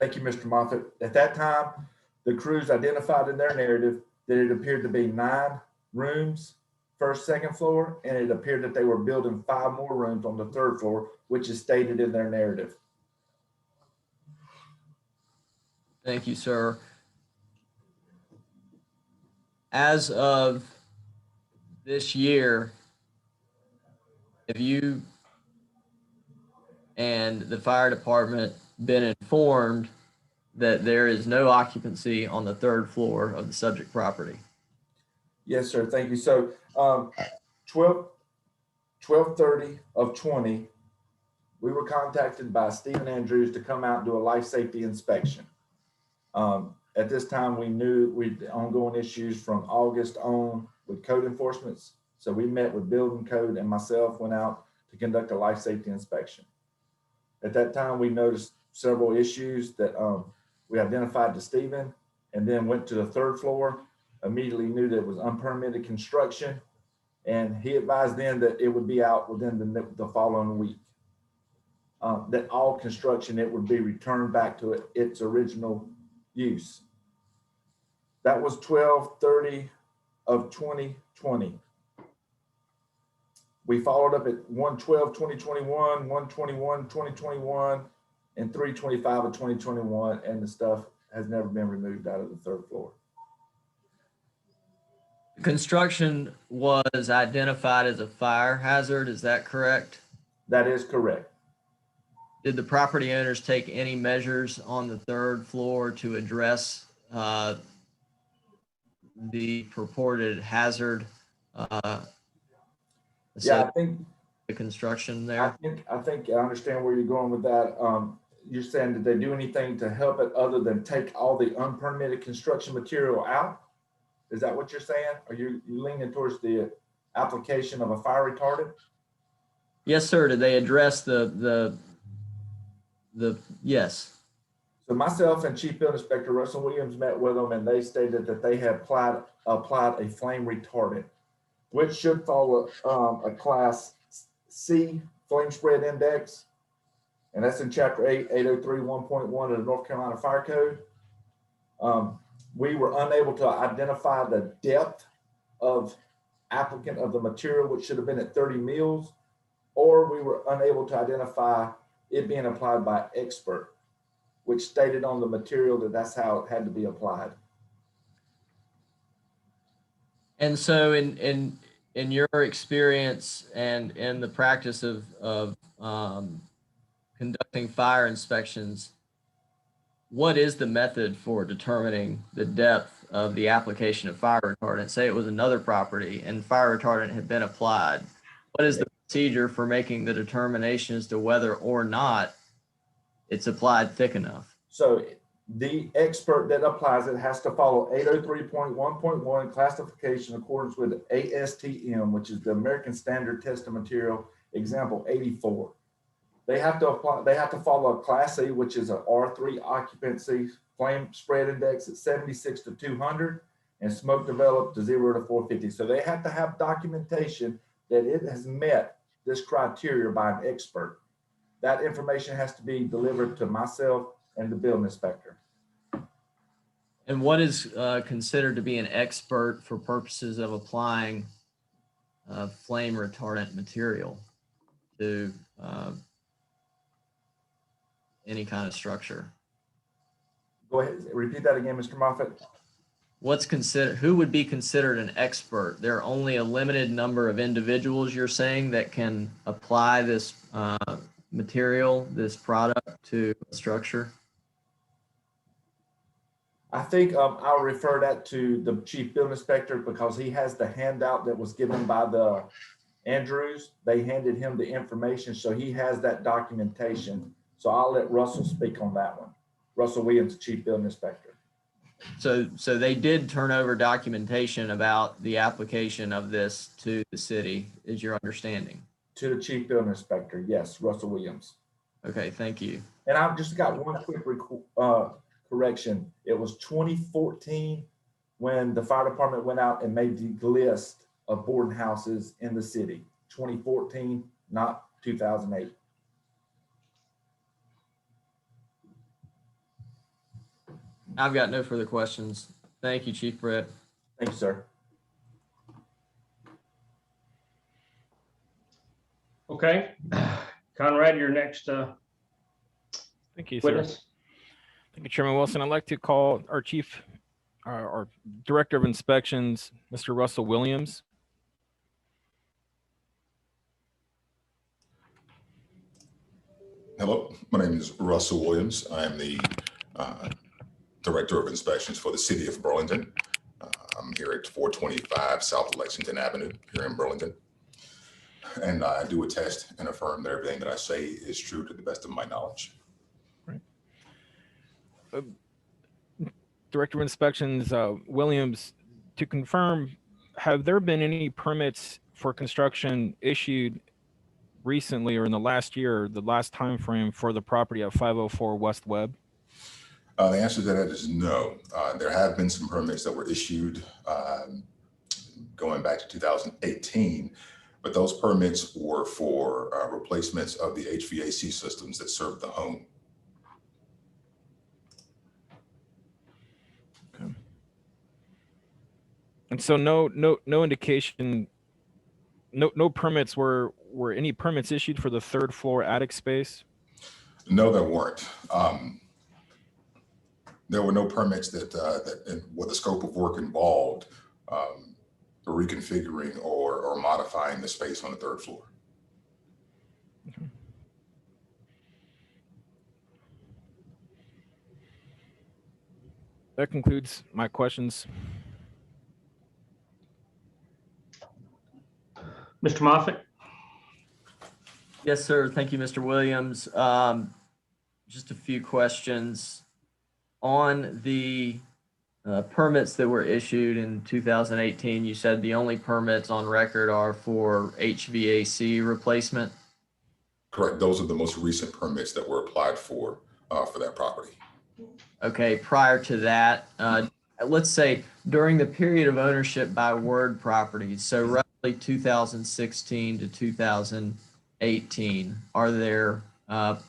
Thank you, Mr. Moffett. At that time, the crews identified in their narrative that it appeared to be 9 rooms, first, second floor, and it appeared that they were building 5 more rooms on the third floor, which is stated in their narrative. Thank you, sir. As of this year, have you and the fire department been informed that there is no occupancy on the third floor of the subject property? Yes, sir. Thank you. So 12/30 of 20, we were contacted by Stephen Andrews to come out and do a life safety inspection. At this time, we knew we had ongoing issues from August on with code enforcements. So we met with building code and myself went out to conduct a life safety inspection. At that time, we noticed several issues that we identified to Stephen, and then went to the third floor, immediately knew that it was unpermitted construction. And he advised then that it would be out within the following week. That all construction, it would be returned back to its original use. That was 12/30 of 2020. We followed up at 1/12/2021, 1/21/2021, and 3/25 of 2021, and the stuff has never been removed out of the third floor. Construction was identified as a fire hazard, is that correct? That is correct. Did the property owners take any measures on the third floor to address the purported hazard? Yeah, I think the construction there. I think I understand where you're going with that. You're saying, did they do anything to help it other than take all the unpermitted construction material out? Is that what you're saying? Are you leaning towards the application of a fire retardant? Yes, sir. Did they address the yes? So myself and Chief Building Inspector Russell Williams met with them, and they stated that they had applied a flame retardant, which should follow a Class C flame spread index. And that's in Chapter 8, 803 1.1 of the North Carolina Fire Code. We were unable to identify the depth of applicant of the material, which should have been at 30 mils, or we were unable to identify it being applied by expert, which stated on the material that that's how it had to be applied. And so in your experience and in the practice of conducting fire inspections, what is the method for determining the depth of the application of fire retardant? Say it was another property and fire retardant had been applied. What is the procedure for making the determination as to whether or not it's applied thick enough? So the expert that applies it has to follow 803.1.1 classification in accordance with ASTM, which is the American Standard Test of Material, example 84. They have to follow a Class C, which is an R3 occupancy flame spread index at 76 to 200 and smoke developed to 0 to 450. So they have to have documentation that it has met this criteria by an expert. That information has to be delivered to myself and the building inspector. And what is considered to be an expert for purposes of applying flame retardant material to any kind of structure? Go ahead, repeat that again, Mr. Moffitt. Who would be considered an expert? There are only a limited number of individuals, you're saying, that can apply this material, this product to a structure? I think I'll refer that to the chief building inspector because he has the handout that was given by the Andrews. They handed him the information, so he has that documentation. So I'll let Russell speak on that one. Russell Williams, chief building inspector. So they did turn over documentation about the application of this to the city, is your understanding? To the chief building inspector, yes, Russell Williams. Okay, thank you. And I've just got one quick correction. It was 2014 when the fire department went out and made the list of boarding houses in the city. 2014, not 2008. I've got no further questions. Thank you, Chief Brett. Thank you, sir. Okay, Conrad, your next Thank you, sir. witness. Thank you, Chairman Wilson. I'd like to call our our Director of Inspections, Mr. Russell Williams. Hello, my name is Russell Williams. I am the Director of Inspections for the City of Burlington. I'm here at 425 South Lexington Avenue here in Burlington. And I do attest and affirm that everything that I say is true to the best of my knowledge. Right. Director of Inspections, Williams, to confirm, have there been any permits for construction issued recently or in the last year, the last time frame for the property at 504 West Webb? The answer to that is no. There have been some permits that were issued going back to 2018, but those permits were for replacements of the HVAC systems that serve the home. Okay. And so no indication, no permits were any permits issued for the third floor attic space? No, there weren't. There were no permits that with the scope of work involved reconfiguring or modifying the space on the third floor. Okay. That concludes my questions. Mr. Moffitt? Yes, sir. Thank you, Mr. Williams. Just a few questions. On the permits that were issued in 2018, you said the only permits on record are for HVAC replacement? Correct. Those are the most recent permits that were applied for that property. Okay, prior to that, let's say during the period of ownership by Word Properties, so roughly 2016 to 2018, are there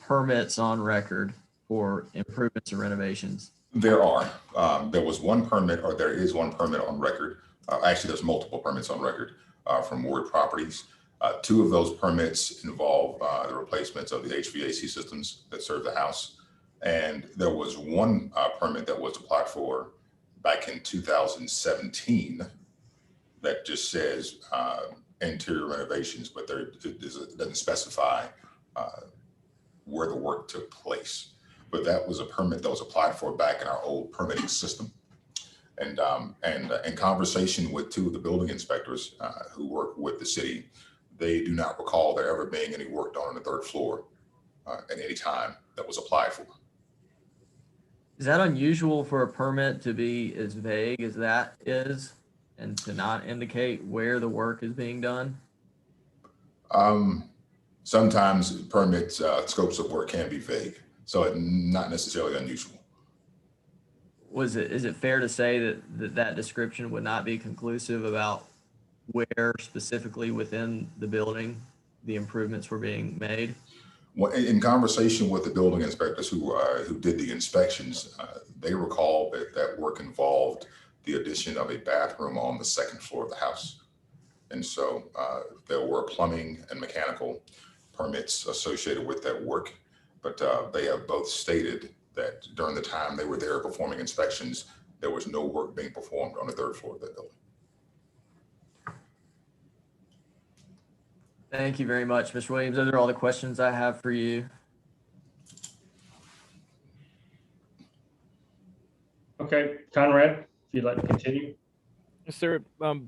permits on record for improvements and renovations? There are. There was one permit, or there is one permit on record. Actually, there's multiple permits on record from Ward Properties. Two of those permits involve the replacements of the HVAC systems that serve the house. And there was one permit that was applied for back in 2017 that just says interior renovations, but it doesn't specify where the work took place. But that was a permit that was applied for back in our old permitting system. And in conversation with two of the building inspectors who work with the city, they do not recall there ever being any work done on the third floor at any time that was applied for. Is that unusual for a permit to be as vague as that is and to not indicate where the work is being done? Sometimes permits, scopes of work can be vague, so not necessarily unusual. Is it fair to say that description would not be conclusive about where specifically within the building the improvements were being made? Well, in conversation with the building inspectors who did the inspections, they recall that work involved the addition of a bathroom on the second floor of the house. And so there were plumbing and mechanical permits associated with that work, but they have both stated that during the time they were there performing inspections, there was no work being performed on the third floor of that building. Thank you very much, Mr. Williams. Those are all the questions I have for you. Okay, Conrad, if you'd like to continue. Yes, sir. I'd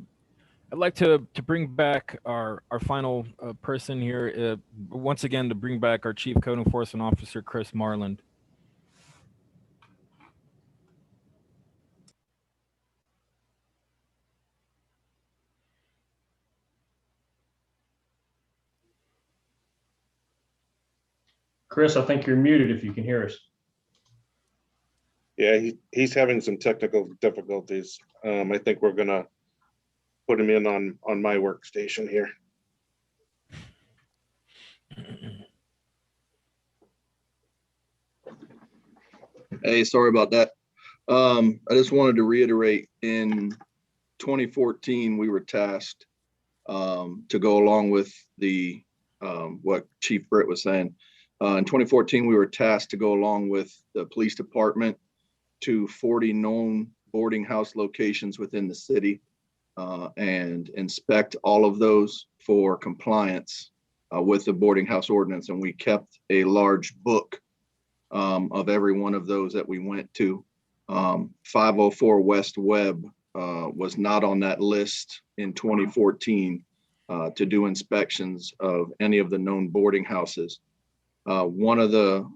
like to bring back our final person here. Once again, to bring back our Chief Code Enforcement Officer, Chris Marland. Chris, I think you're muted if you can hear us. Yeah, he's having some technical difficulties. I think we're gonna put him in on my workstation here. Hey, sorry about that. I just wanted to reiterate, in 2014, we were tasked to go along with the what Chief Britt was saying. In 2014, we were tasked to go along with the police department to 40 known boarding house locations within the city and inspect all of those for compliance with the boarding house ordinance. And we kept a large book of every one of those that we went to. 504 West Webb was not on that list in 2014 to do inspections of any of the known boarding houses. One of the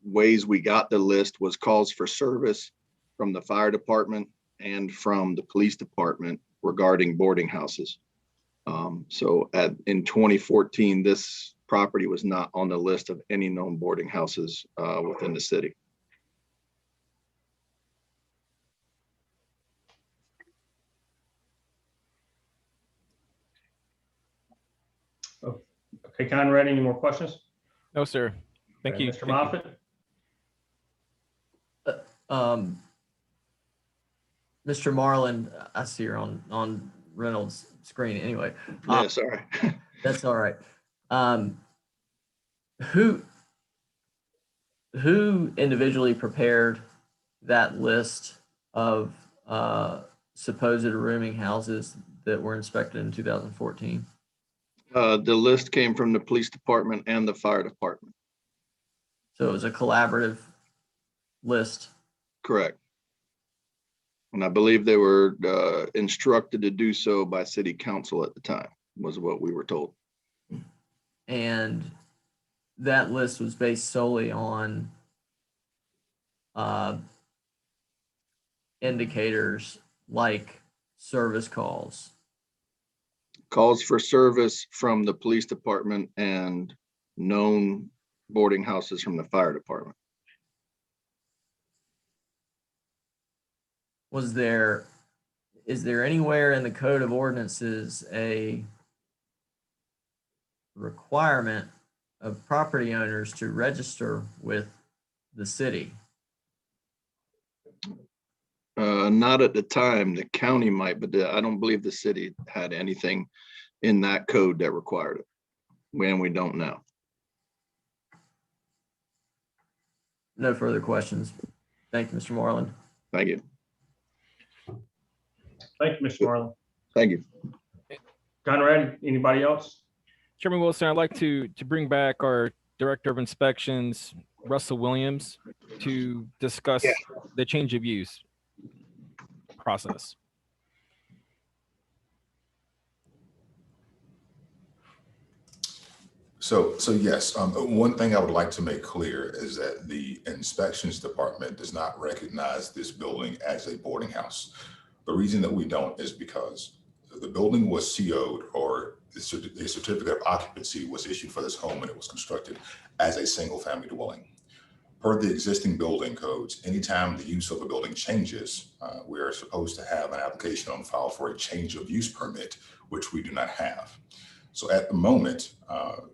ways we got the list was calls for service from the fire department and from the police department regarding boarding houses. So in 2014, this property was not on the list of any known boarding houses within the city. Okay, Conrad, any more questions? No, sir. Thank you. Mr. Moffitt? Mr. Marland, I see you're on Reynolds' screen anyway. Yeah, sorry. That's all right. Who individually prepared that list of supposed rooming houses that were inspected in 2014? The list came from the police department and the fire department. So it was a collaborative list? Correct. And I believe they were instructed to do so by city council at the time, was what we were told. And that list was based solely on indicators like service calls. Calls for service from the police department and known boarding houses from the fire department. is there anywhere in the Code of Ordinances a requirement of property owners to register with the city? Not at the time. The county might, but I don't believe the city had anything in that code that required it. And we don't now. No further questions. Thank you, Mr. Moreland. Thank you. Thank you, Mr. Marlin. Thank you. Conrad, anybody else? Chairman Wilson, I'd like to bring back our Director of Inspections, Russell Williams, to discuss the change of use process. So yes, one thing I would like to make clear is that the inspections department does not recognize this building as a boarding house. The reason that we don't is because the building was CO'd, or the certificate of occupancy was issued for this home when it was constructed as a single family dwelling. Per the existing building codes, anytime the use of a building changes, we are supposed to have an application on file for a change of use permit, which we do not have. So at the moment,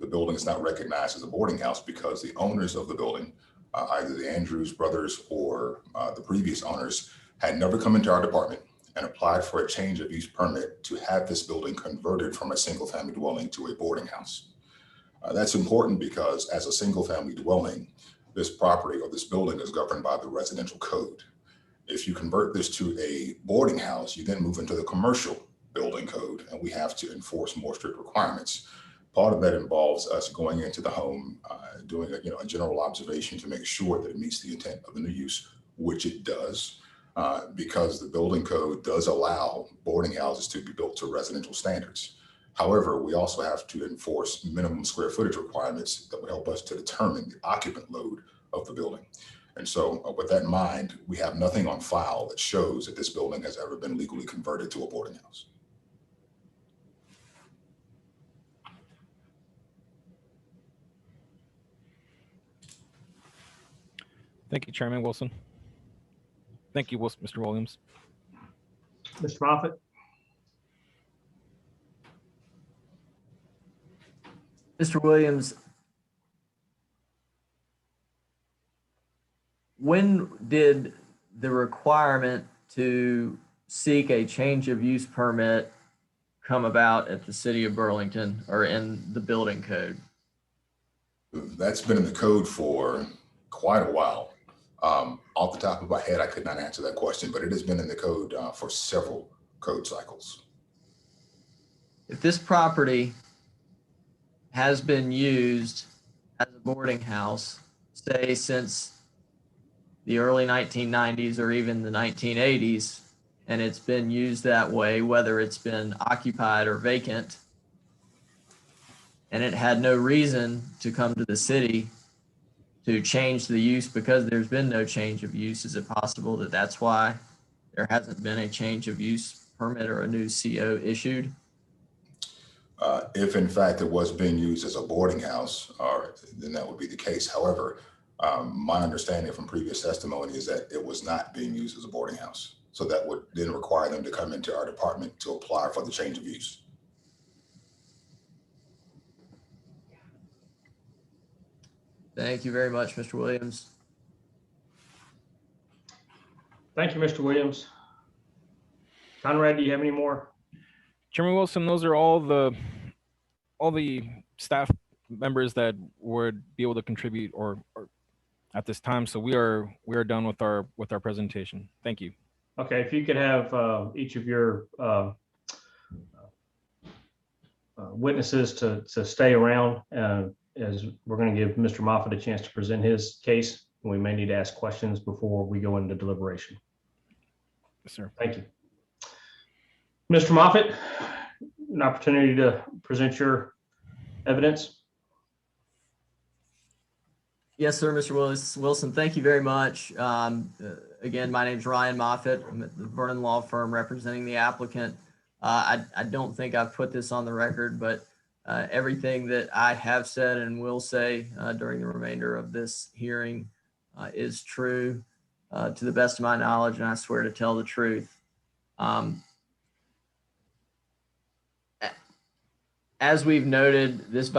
the building is not recognized as a boarding house because the owners of the building, either the Andrews brothers or the previous owners, had never come into our department and applied for a change of use permit to have this building converted from a single family dwelling to a boarding house. That's important because as a single family dwelling, this property or this building is governed by the residential code. If you convert this to a boarding house, you then move into the commercial building code, and we have to enforce more strict requirements. Part of that involves us going into the home, doing a general observation to make sure that it meets the intent of the new use, which it does, because the building code does allow boarding houses to be built to residential standards. However, we also have to enforce minimum square footage requirements that would help us to determine the occupant load of the building. And so with that in mind, we have nothing on file that shows that this building has ever been legally converted to a boarding house. Thank you, Chairman Wilson. Thank you, Mr. Williams. Mr. Moffett? Mr. Williams, when did the requirement to seek a change of use permit come about at the city of Burlington or in the building code? That's been in the code for quite a while. Off the top of my head, I could not answer that question, but it has been in the code for several code cycles. If this property has been used as a boarding house, say since the early 1990s or even the 1980s, and it's been used that way, whether it's been occupied or vacant, and it had no reason to come to the city to change the use because there's been no change of use, is it possible that that's why there hasn't been a change of use permit or a new CO issued? If in fact it was being used as a boarding house, then that would be the case. However, my understanding from previous testimony is that it was not being used as a boarding house. So that would then require them to come into our department to apply for the change of use. Thank you very much, Mr. Williams. Thank you, Mr. Williams. Conrad, do you have any more? Chairman Wilson, those are all the staff members that would be able to contribute or at this time. So we are done with our presentation. Thank you. Okay, if you could have each of your witnesses to stay around, as we're going to give Mr. Moffett a chance to present his case. We may need to ask questions before we go into deliberation. Yes, sir. Thank you. Mr. Moffett, an opportunity to present your evidence. Yes, sir, Mr. Wilson, thank you very much. Again, my name is Ryan Moffett. I'm at the Vernon Law Firm representing the applicant. I don't think I've put this on the record, but everything that I have said and will say during the remainder of this hearing is true. to the best of my knowledge, and I swear to tell the truth. As we've noted, this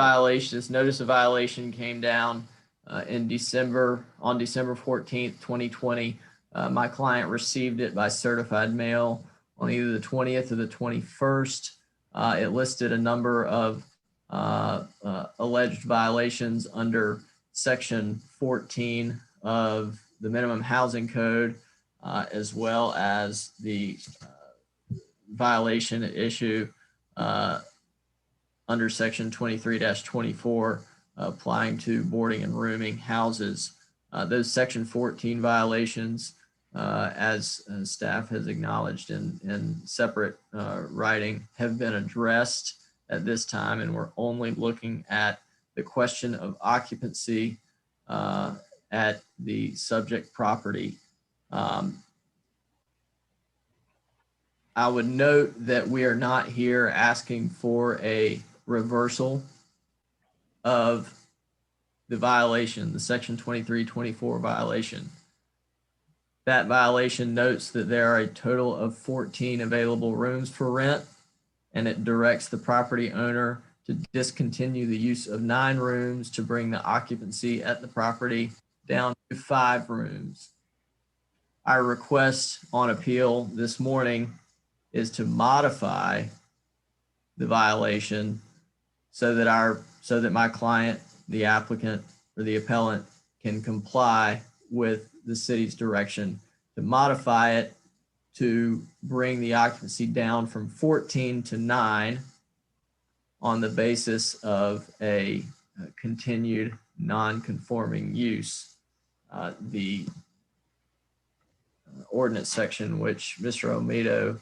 notice of violation came down on December 14th, 2020. My client received it by certified mail on either the 20th or the 21st. It listed a number of alleged violations under Section 14 of the Minimum Housing Code, as well as the violation issue under Section 23-24 applying to boarding and rooming houses. Those Section 14 violations, as staff has acknowledged in separate writing, have been addressed at this time, and we're only looking at the question of occupancy at the subject property. I would note that we are not here asking for a reversal of the violation, the Section 23-24 violation. That violation notes that there are a total of 14 available rooms for rent, and it directs the property owner to discontinue the use of 9 rooms to bring the occupancy at the property down to 5 rooms. Our request on appeal this morning is to modify the violation so that my client, the applicant or the appellant, can comply with the city's direction to modify it to bring the occupancy down from 14 to 9 on the basis of a continued non-conforming use. The ordinance section, which Mr. Omido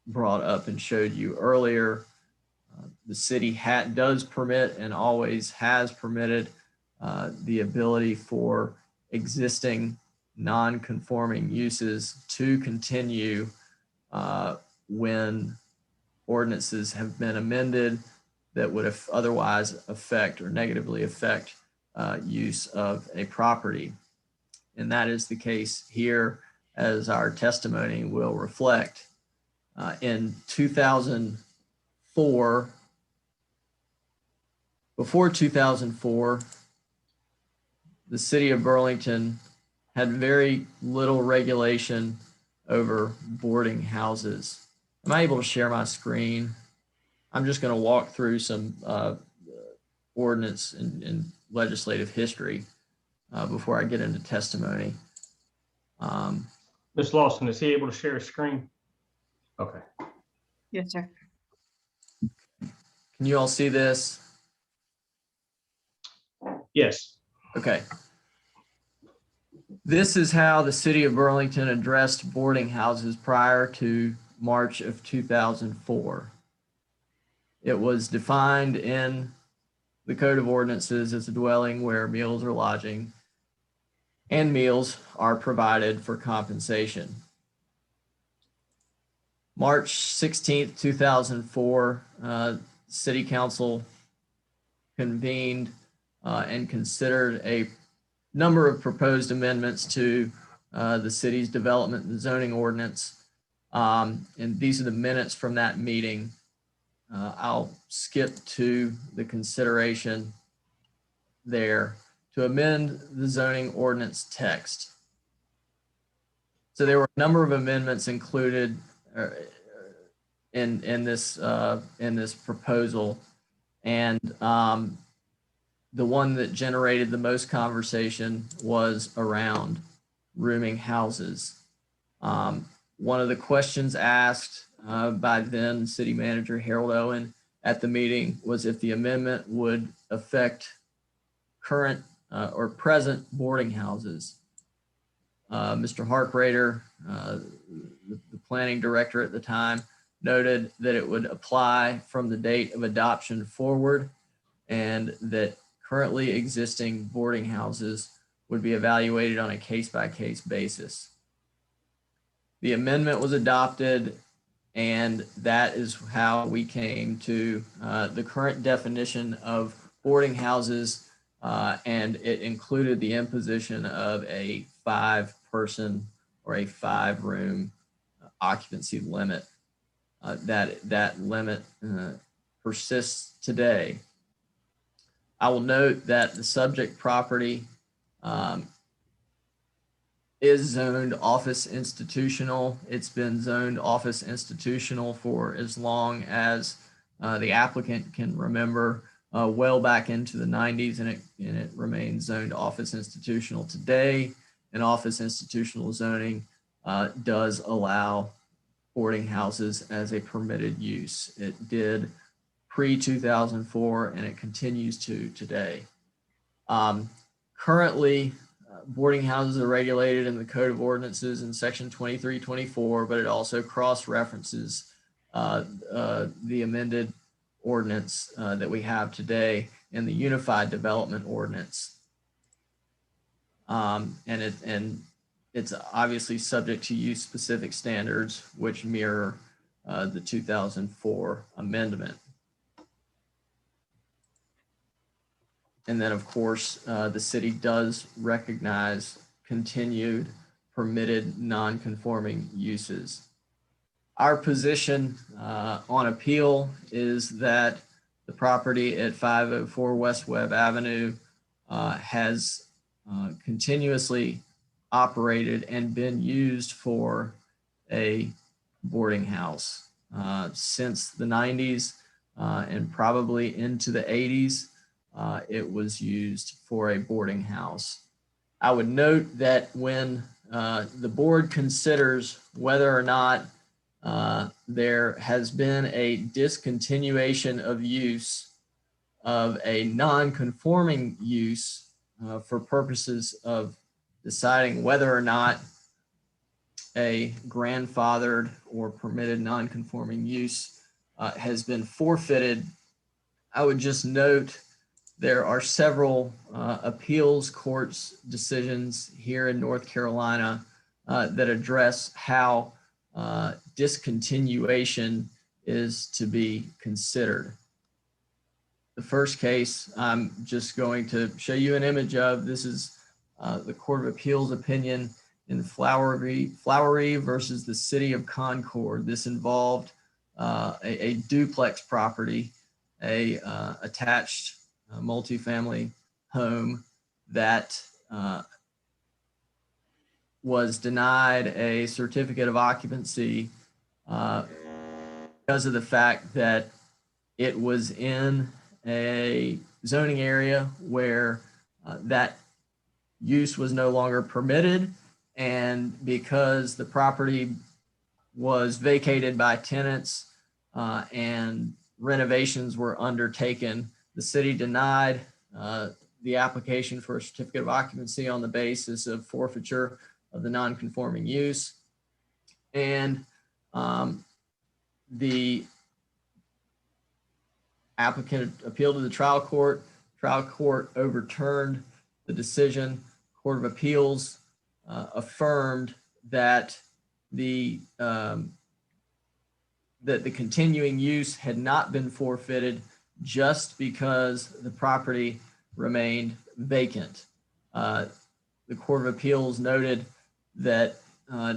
brought up and showed you earlier, the city does permit and always has permitted the ability for existing non-conforming uses to continue when ordinances have been amended that would otherwise affect or negatively affect use of a property. And that is the case here, as our testimony will reflect. In 2004, before 2004, the city of Burlington had very little regulation over boarding houses. Am I able to share my screen? I'm just going to walk through some ordinance and legislative history before I get into testimony. Ms. Lawson, is he able to share his screen? Okay. Yes, sir. Can you all see this? Yes. Okay. This is how the city of Burlington addressed boarding houses prior to March of 2004. It was defined in the Code of Ordinances as a dwelling where meals or lodging and meals are provided for compensation. March 16th, 2004, City Council convened and considered a number of proposed amendments to the city's development and zoning ordinance. And these are the minutes from that meeting. I'll skip to the consideration there to amend the zoning ordinance text. So there were a number of amendments included in this proposal, and the one that generated the most conversation was around rooming houses. One of the questions asked by then City Manager Harold Owen at the meeting was if the amendment would affect current or present boarding houses. Mr. Harkrader, the planning director at the time, noted that it would apply from the date of adoption forward, and that currently existing boarding houses would be evaluated on a case-by-case basis. The amendment was adopted, and that is how we came to the current definition of boarding houses and it included the imposition of a 5-person or a 5-room occupancy limit. That limit persists today. I will note that the subject property is zoned office institutional. It's been zoned office institutional for as long as the applicant can remember, well back into the 90s, and it remains zoned office institutional today. And office institutional zoning does allow boarding houses as a permitted use. It did pre-2004, and it continues to today. Currently, boarding houses are regulated in the Code of Ordinances in section 2324, but it also cross-references the amended ordinance that we have today in the Unified Development Ordinance. And it's obviously subject to use specific standards, which mirror the 2004 amendment. And then, of course, the city does recognize continued permitted non-conforming uses. Our position on appeal is that the property at 504 West Webb Avenue has continuously operated and been used for a boarding house since the 90s and probably into the 80s. It was used for a boarding house. I would note that when the board considers whether or not there has been a discontinuation of use of a non-conforming use for purposes of deciding whether or not a grandfathered or permitted non-conforming use has been forfeited, I would just note there are several appeals courts decisions here in North Carolina that address how discontinuation is to be considered. The first case I'm just going to show you an image of. This is the Court of Appeals opinion in Flowery versus the City of Concord. This involved a duplex property, a attached multifamily home that was denied a certificate of occupancy because of the fact that it was in a zoning area where that use was no longer permitted, and because the property was vacated by tenants and renovations were undertaken, the city denied the application for a certificate of occupancy on the basis of forfeiture of the non-conforming use. And the applicant appealed to the trial court. Trial court overturned the decision. Court of Appeals affirmed that the continuing use had not been forfeited just because the property remained vacant. The Court of Appeals noted that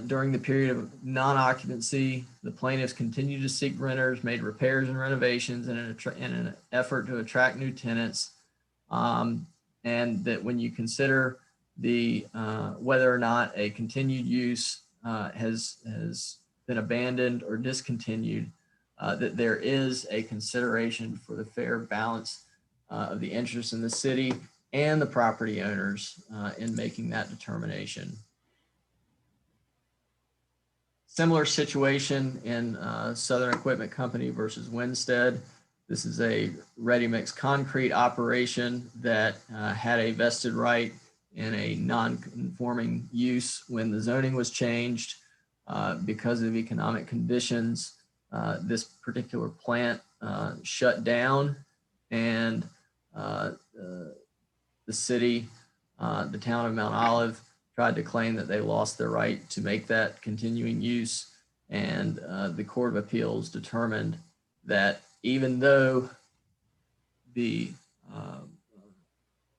during the period of non-occupancy, the plaintiffs continued to seek renters, made repairs and renovations in an effort to attract new tenants, and that when you consider the whether or not a continued use has been abandoned or discontinued, that there is a consideration for the fair balance of the interest in the city and the property owners in making that determination. Similar situation in Southern Equipment Company versus Winstead. This is a ready-mix concrete operation that had a vested right in a non-conforming use when the zoning was changed because of economic conditions. This particular plant shut down, and the city, the town of Mount Olive, tried to claim that they lost their right to make that continuing use. And the Court of Appeals determined that even though the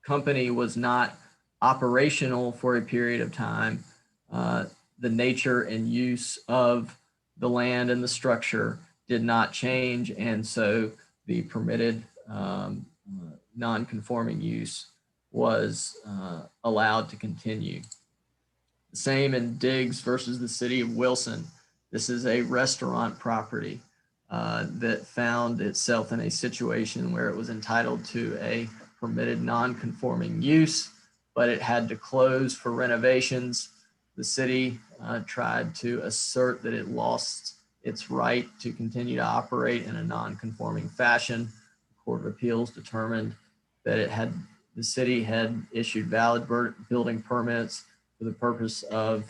company was not operational for a period of time, the nature and use of the land and the structure did not change. And so the permitted non-conforming use was allowed to continue. The same in Diggs versus the city of Wilson. This is a restaurant property that found itself in a situation where it was entitled to a permitted non-conforming use, but it had to close for renovations. The city tried to assert that it lost its right to continue to operate in a non-conforming fashion. The Court of Appeals determined that the city had issued valid building permits for the purpose of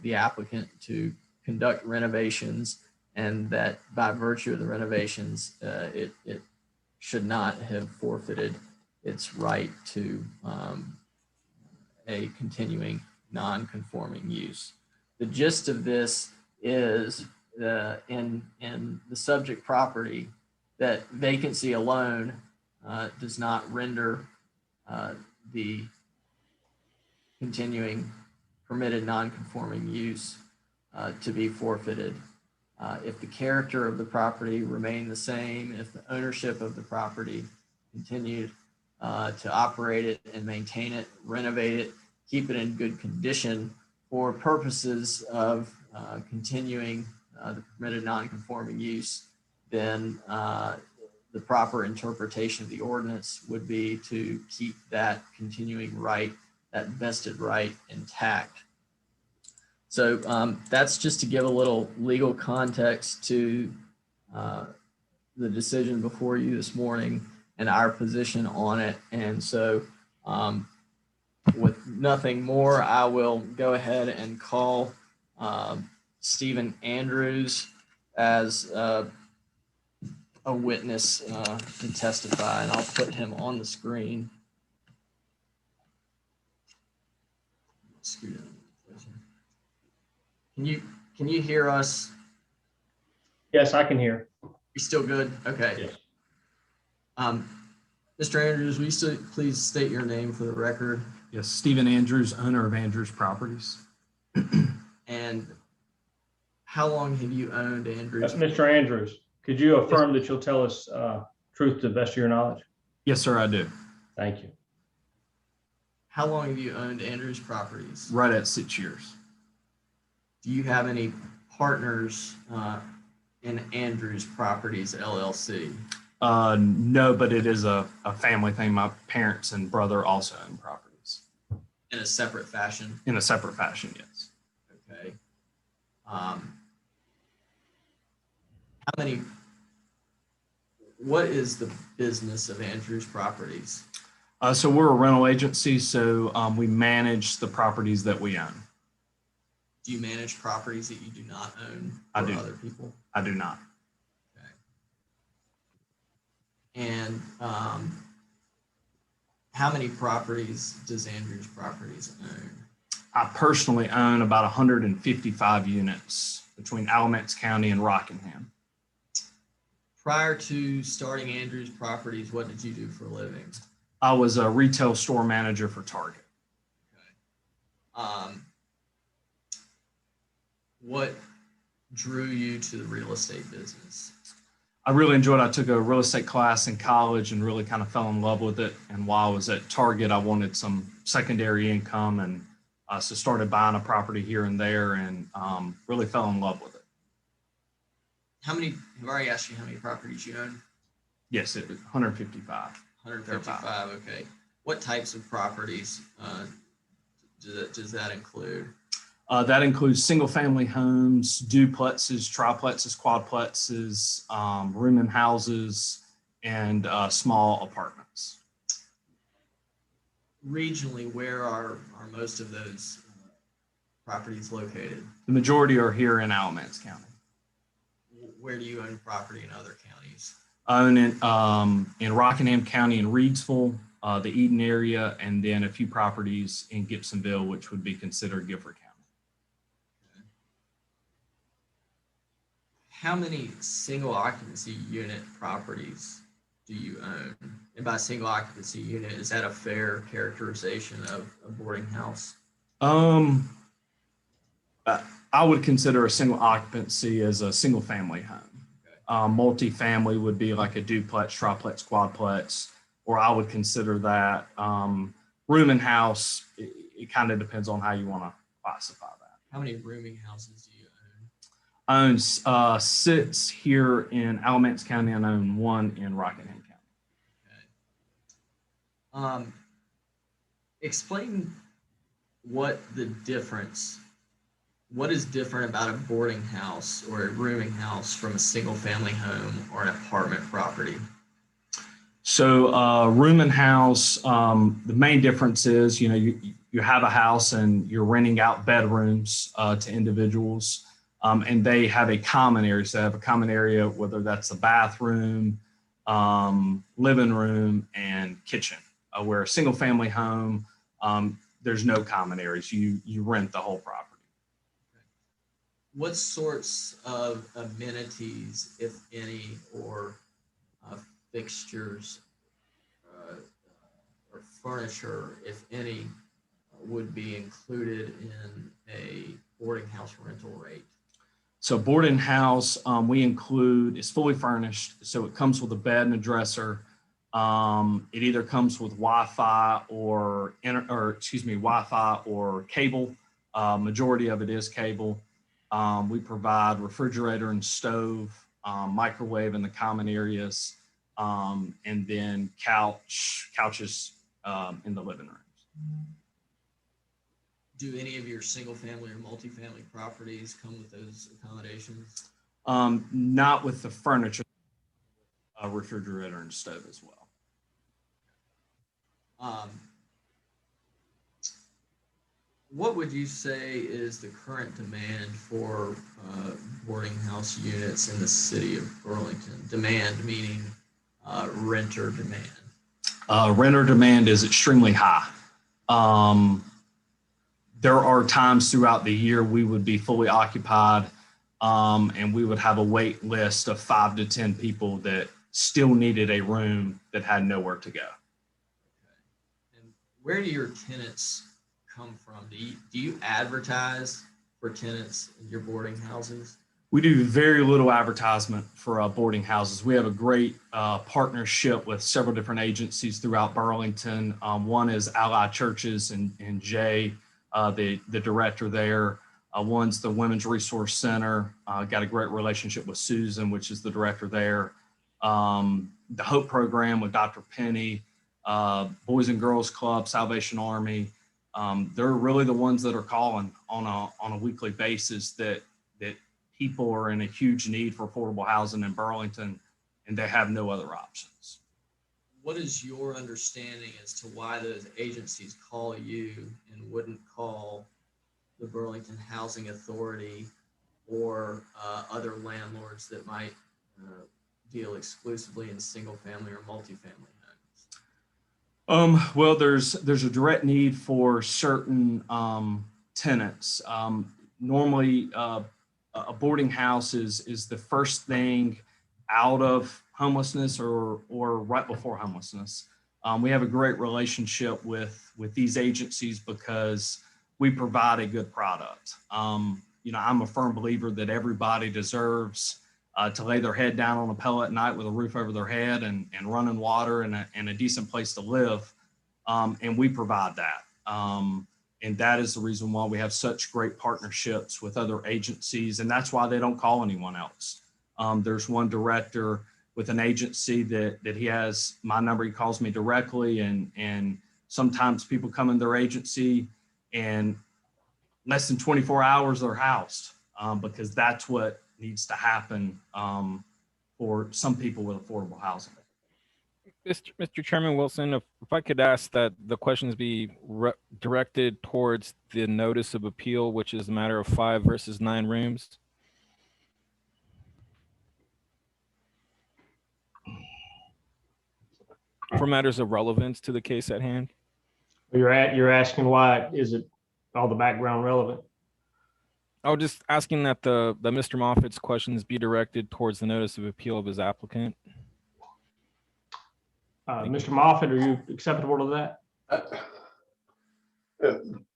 the applicant to conduct renovations, and that by virtue of the renovations, it should not have forfeited its right to a continuing non-conforming use. The gist of this is in the subject property that vacancy alone does not render the continuing permitted non-conforming use to be forfeited. If the character of the property remained the same, if the ownership of the property continued to operate it and maintain it, renovate it, keep it in good condition for purposes of continuing the permitted non-conforming use, then the proper interpretation of the ordinance would be to keep that continuing right, that vested right, intact. So that's just to give a little legal context to the decision before you this morning and our position on it. And so with nothing more, I will go ahead and call Stephen Andrews as a witness to testify, and I'll put him on the screen. Can you hear us? Yes, I can hear. You still good? Okay. Yes. Mr. Andrews, will you please state your name for the record? Yes, Stephen Andrews, owner of Andrews Properties. And how long have you owned Andrews? Mr. Andrews, could you affirm that you'll tell us truth to the best of your knowledge? Yes, sir, I do. Thank you. How long have you owned Andrews Properties? Right at 6 years. Do you have any partners in Andrews Properties LLC? No, but it is a family thing. My parents and brother also own properties. In a separate fashion? In a separate fashion, yes. Okay. What is the business of Andrews Properties? So we're a rental agency, so we manage the properties that we own. Do you manage properties that you do not own I for do. other people? I do not. And how many properties does Andrews Properties own? I personally own about 155 units between Alamance County and Rockingham. Prior to starting Andrews Properties, what did you do for a living? I was a retail store manager for Target. Okay. What drew you to the real estate business? I really enjoyed it. I took a real estate class in college and really kind of fell in love with it. And while I was at Target, I wanted some secondary income, and so started buying a property here and there, and really fell in love with it. I've already asked you how many properties you own? Yes, it was 155. 155, okay. What types of properties does that include? That includes single-family homes, duplexes, triplexes, quadplexes, rooming houses, and small apartments. Regionally, where are most of those properties located? The majority are here in Alamance County. Where do you own property in other counties? I own it in Rockingham County and Reedsville, the Eden area, and then a few properties in Gibsonville, which would be considered Gifford County. How many single occupancy unit properties do you own And by single occupancy unit, is that a fair characterization of a boarding house? I would consider a single occupancy as a single family home. Multifamily would be like a duplex, triplex, quadplex, or I would consider that room and house. It kind of depends on how you want to classify that. How many rooming houses do you Owns 6 here in Alamance County and own 1 in Rockingham County. Explain what is different about a boarding house or a rooming house from a single family home or an apartment property? So room and house, the main difference is, you have a house and you're renting out bedrooms to individuals, and they have a common area. So they have a common area, whether that's a bathroom, living room, and kitchen. Where a single family home, there's no common areas. You rent the whole property. What sorts of amenities, if any, or fixtures or furniture, if any, would be included in a boarding house rental rate? So boarding house, we include, is fully furnished. So it comes with a bed and a dresser. It either comes with Wi-Fi or Wi-Fi or cable. Majority of it is cable. We provide refrigerator and stove, microwave in the common areas, and then couches in the living rooms. Do any of your single family or multifamily properties come with those accommodations? Not with the furniture, refrigerator and stove as well. What would you say is the current demand for boarding house units in the city of Burlington? Demand meaning renter demand. Renter demand is extremely high. There are times throughout the year we would be fully occupied, and we would have a wait list of 5 to 10 people that still needed a room that had nowhere to go. Okay. And where do your tenants come from? Do you advertise for tenants in your boarding houses? We do very little advertisement for boarding houses. We have a great partnership with several different agencies throughout Burlington. One is Allied Churches and Jay, the director there. One's the Women's Resource Center. Got a great relationship with Susan, which is the director there. The Hope Program with Dr. Penny, Boys and Girls Club, Salvation Army. They're really the ones that are calling on a weekly basis that people are in a huge need for affordable housing in Burlington, and they have no other options. What is your understanding as to why those agencies call you and wouldn't call the Burlington Housing Authority or other landlords that might deal exclusively in single family or multifamily homes? Well, there's a direct need for certain tenants. Normally, a boarding house is the first thing out of homelessness or right before homelessness. We have a great relationship with these agencies because we provide a good product. I'm a firm believer that everybody deserves to lay their head down on a pillow at night with a roof over their head and running water and a decent place to live. And we provide that. And that is the reason why we have such great partnerships with other agencies. And that's why they don't call anyone else. There's one director with an agency that he has my number. He calls me directly. And sometimes people come in their agency and less than 24 hours they're housed because that's what needs to happen for some people with affordable housing. Mr. Chairman Wilson, if I could ask that the questions be directed towards the notice of appeal, which is a matter of 5 versus 9 rooms. For matters of relevance to the case at hand. You're asking why is it all the background relevant? I was just asking that the Mr. Moffitt's questions be directed towards the notice of appeal of his applicant. Mr. Moffett, are you acceptable to that?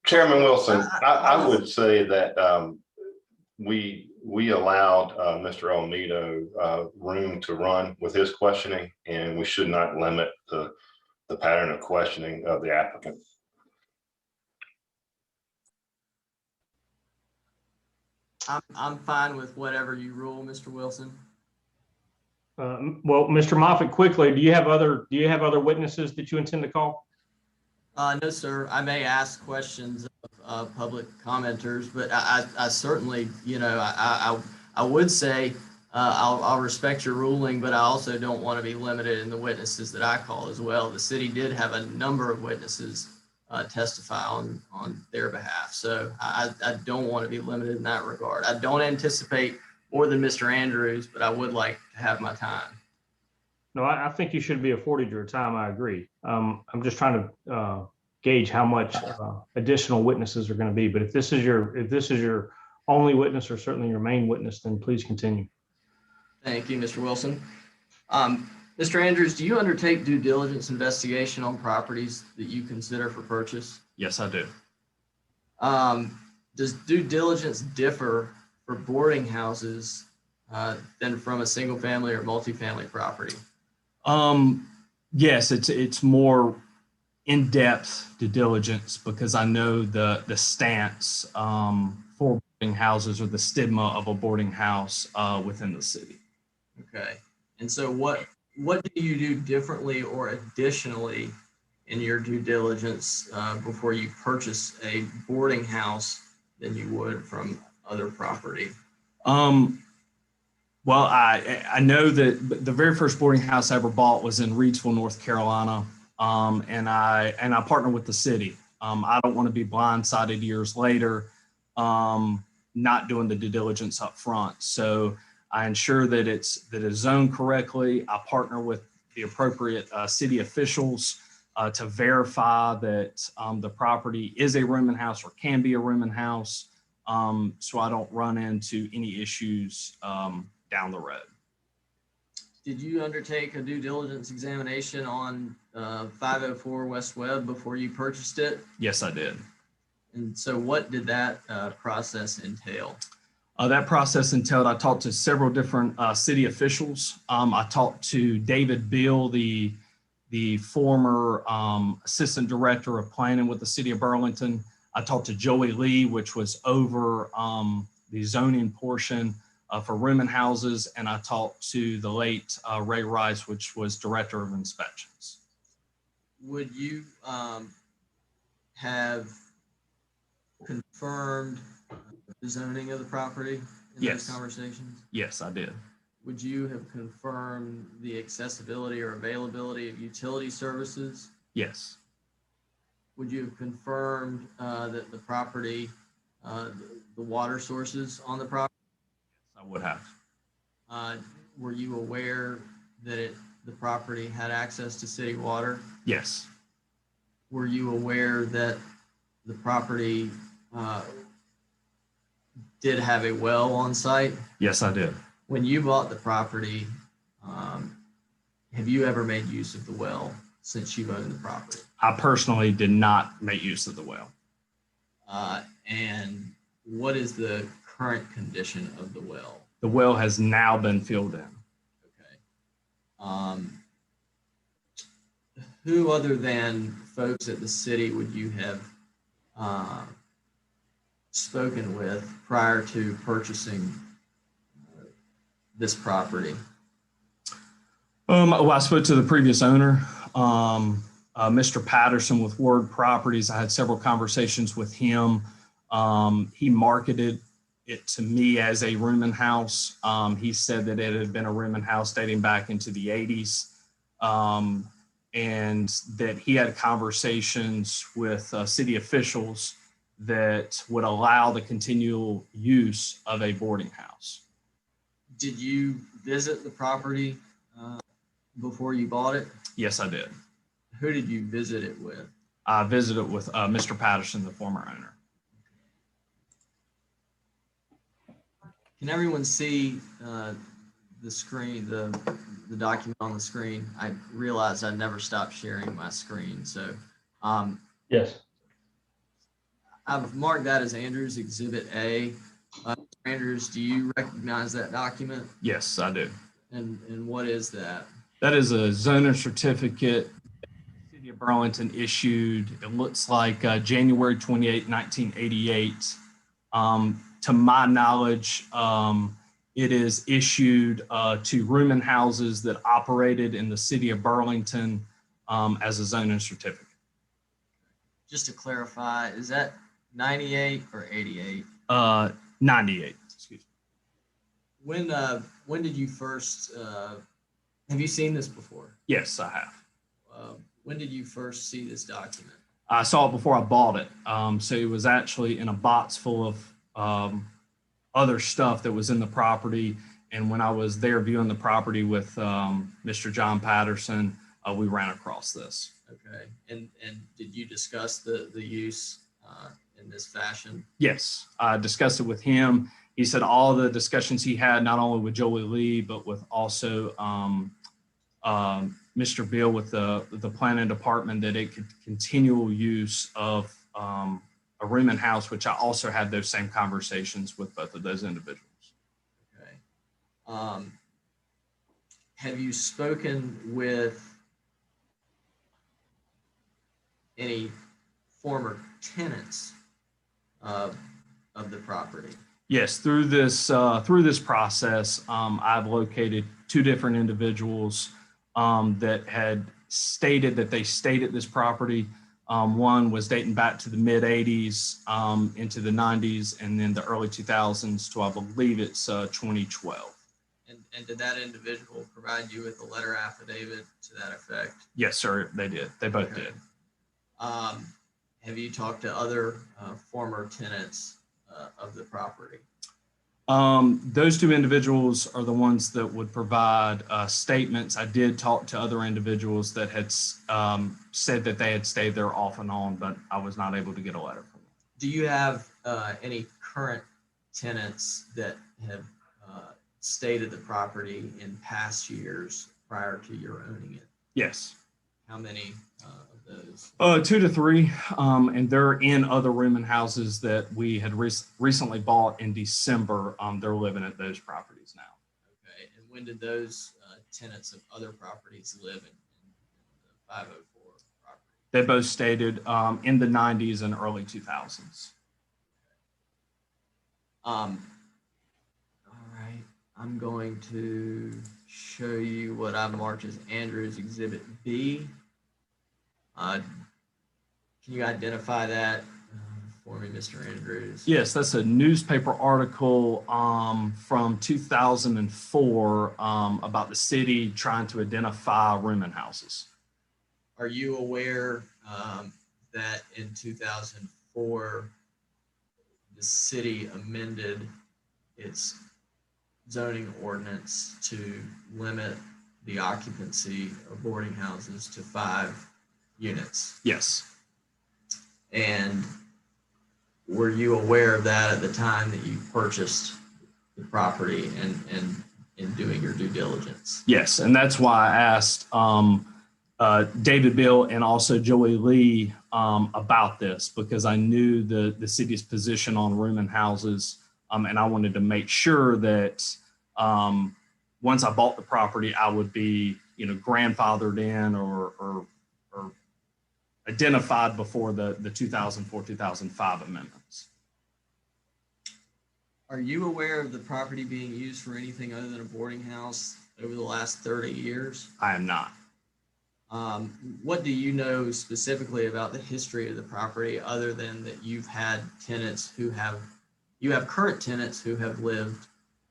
Chairman Wilson, I would say that we allowed Mr. Almeida room to run with his questioning, and we should not limit the pattern of questioning of the applicant. I'm fine with whatever you rule, Mr. Wilson. Well, Mr. Moffett, quickly, do you have other witnesses that you intend to call? No, sir. I may ask questions of public commenters, but I certainly, I would say I'll respect your ruling, but I also don't want to be limited in the witnesses that I call as well. The city did have a number of witnesses testify on their behalf, so I don't want to be limited in that regard. I don't anticipate more than Mr. Andrews, but I would like to have my time. No, I think you should be afforded your time. I agree. I'm just trying to gauge how much additional witnesses are going to be. But if this is your only witness, or certainly your main witness, then please continue. Thank you, Mr. Wilson. Mr. Andrews, do you undertake due diligence investigation on properties that you consider for purchase? Yes, I do. Does due diligence differ for boarding houses than from a single family or multifamily property? Yes, it's more in-depth due diligence because I know the stance for boarding houses or the stigma of a boarding house within the city. Okay. And so what do you do differently or additionally in your due diligence before you purchase a boarding house than you would from other property? Well, I know that the very first boarding house I ever bought was in Reidsville, North Carolina, and I partner with the city. I don't want to be blindsided years later, not doing the due diligence up front. So I ensure that it's zoned correctly. I partner with the appropriate city officials to verify that the property is a rooming house or can be a rooming house, so I don't run into any issues down the road. Did you undertake a due diligence examination on 504 West Webb before you purchased it? Yes, I did. And so what did that process entail? That process entailed, I talked to several different city officials. I talked to David Beal, the former assistant director of planning with the city of Burlington. I talked to Joey Lee, which was over the zoning portion for rooming houses. And I talked to the late Ray Rice, which was director of inspections. Would you have confirmed the zoning of the property in those conversations? Yes, I did. Would you have confirmed the accessibility or availability of utility services? Yes. Would you have confirmed that the property, the water sources on the property? I would have. Were you aware that the property had access to city water? Yes. Were you aware that the property did have a well on site? Yes, I did. When you bought the property, have you ever made use of the well since you've owned the property? I personally did not make use of the well. And what is the current condition of the well? The well has now been filled in. Okay. Who other than folks at the city would you have spoken with prior to purchasing this property? Well, I spoke to the previous owner, Mr. Patterson with Word Properties. I had several conversations with him. He marketed it to me as a rooming house. He said that it had been a rooming house dating back into the 80s, and that he had conversations with city officials that would allow the continual use of a boarding house. Did you visit the property before you bought it? Yes, I did. Who did you visit it with? I visited with Mr. Patterson, the former owner. Can everyone see the screen, the document on the screen, I realized I never stopped sharing my screen. So Yes. I've marked that as Andrew's Exhibit A. Andrews, do you recognize that document? Yes, I do. And what is that? That is a zoning certificate the City of Burlington issued. It looks like January 28, 1988. To my knowledge, it is issued to rooming houses that operated in the City of Burlington as a zoning certificate. Just to clarify, is that 98 or 88? 98. Excuse me. When did you first, have you seen this before? Yes, I have. When did you first see this document? I saw it before I bought it. So it was actually in a box full of other stuff that was in the property. And when I was there viewing the property with Mr. John Patterson, we ran across this. Okay. And did you discuss the use in this fashion? Yes, I discussed it with him. He said all the discussions he had, not only with Joey Lee, but with also Mr. Bill with the planning department, that it could continual use of a rooming house, which I also had those same conversations with both of those individuals. Okay. Have you spoken with any former tenants of the property? Yes, through this process, I've located two different individuals that had stated that they stayed at this property. One was dating back to the mid 80s into the 90s, and then the early 2000s to, I believe it's 2012. And did that individual provide you with a letter affidavit to that effect? Yes, sir, they did. They both did. Have you talked to other former tenants of the property? Those two individuals are the ones that would provide statements. I did talk to other individuals that had said that they had stayed there off and on, but I was not able to get a letter from them. Do you have any current tenants that have stayed at the property in past years prior to your owning it? Yes. How many of those? 2 to 3, and they're in other rooming houses that we had recently bought in December. They're living at those properties now. Okay, and when did those tenants of other properties live in the 504 property? They both stayed in the 90s and early 2000s. All right, I'm going to show you what I marked as Andrew's Exhibit B. Can you identify that for me, Mr. Andrews? Yes, that's a newspaper article from 2004 about the city trying to identify rooming houses. Are you aware that in 2004, the city amended its zoning ordinance to limit the occupancy of boarding houses to 5 units? Yes. And were you aware of that at the time that you purchased the property and in doing your due diligence? Yes, and that's why I asked David Bill and also Joey Lee about this, because I knew the city's position on rooming houses, and I wanted to make sure that once I bought the property, I would be, grandfathered in or identified before the 2004-2005 amendments. Are you aware of the property being used for anything other than a boarding house over the last 30 years? I am not. What do you know specifically about the history of the property, other than that you've had tenants you have current tenants who have lived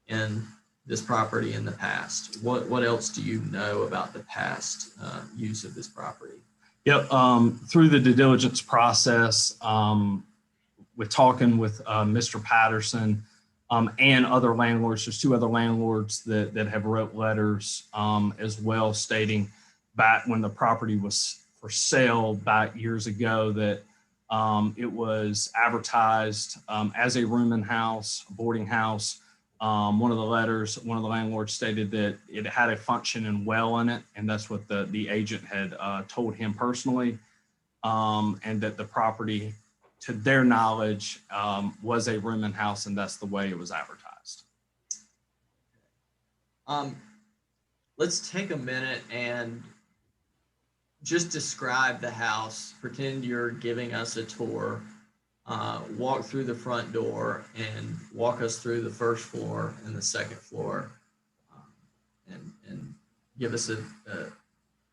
in this property in the past? What else do you know about the past use of this property? Yep, through the due diligence process, with talking with Mr. Patterson and other landlords, there's 2 other landlords that have wrote letters as well, stating back when the property was for sale back years ago that it was advertised as a rooming house, a boarding house, One of the letters, one of the landlords stated that it had a functioning well in it, and that's what the agent had told him personally, and that the property, to their knowledge, was a rooming house, and that's the way it was advertised. Let's take a minute and just describe the house. Pretend you're giving us a tour. Walk through the front door and walk us through the first floor and the second floor, and give us an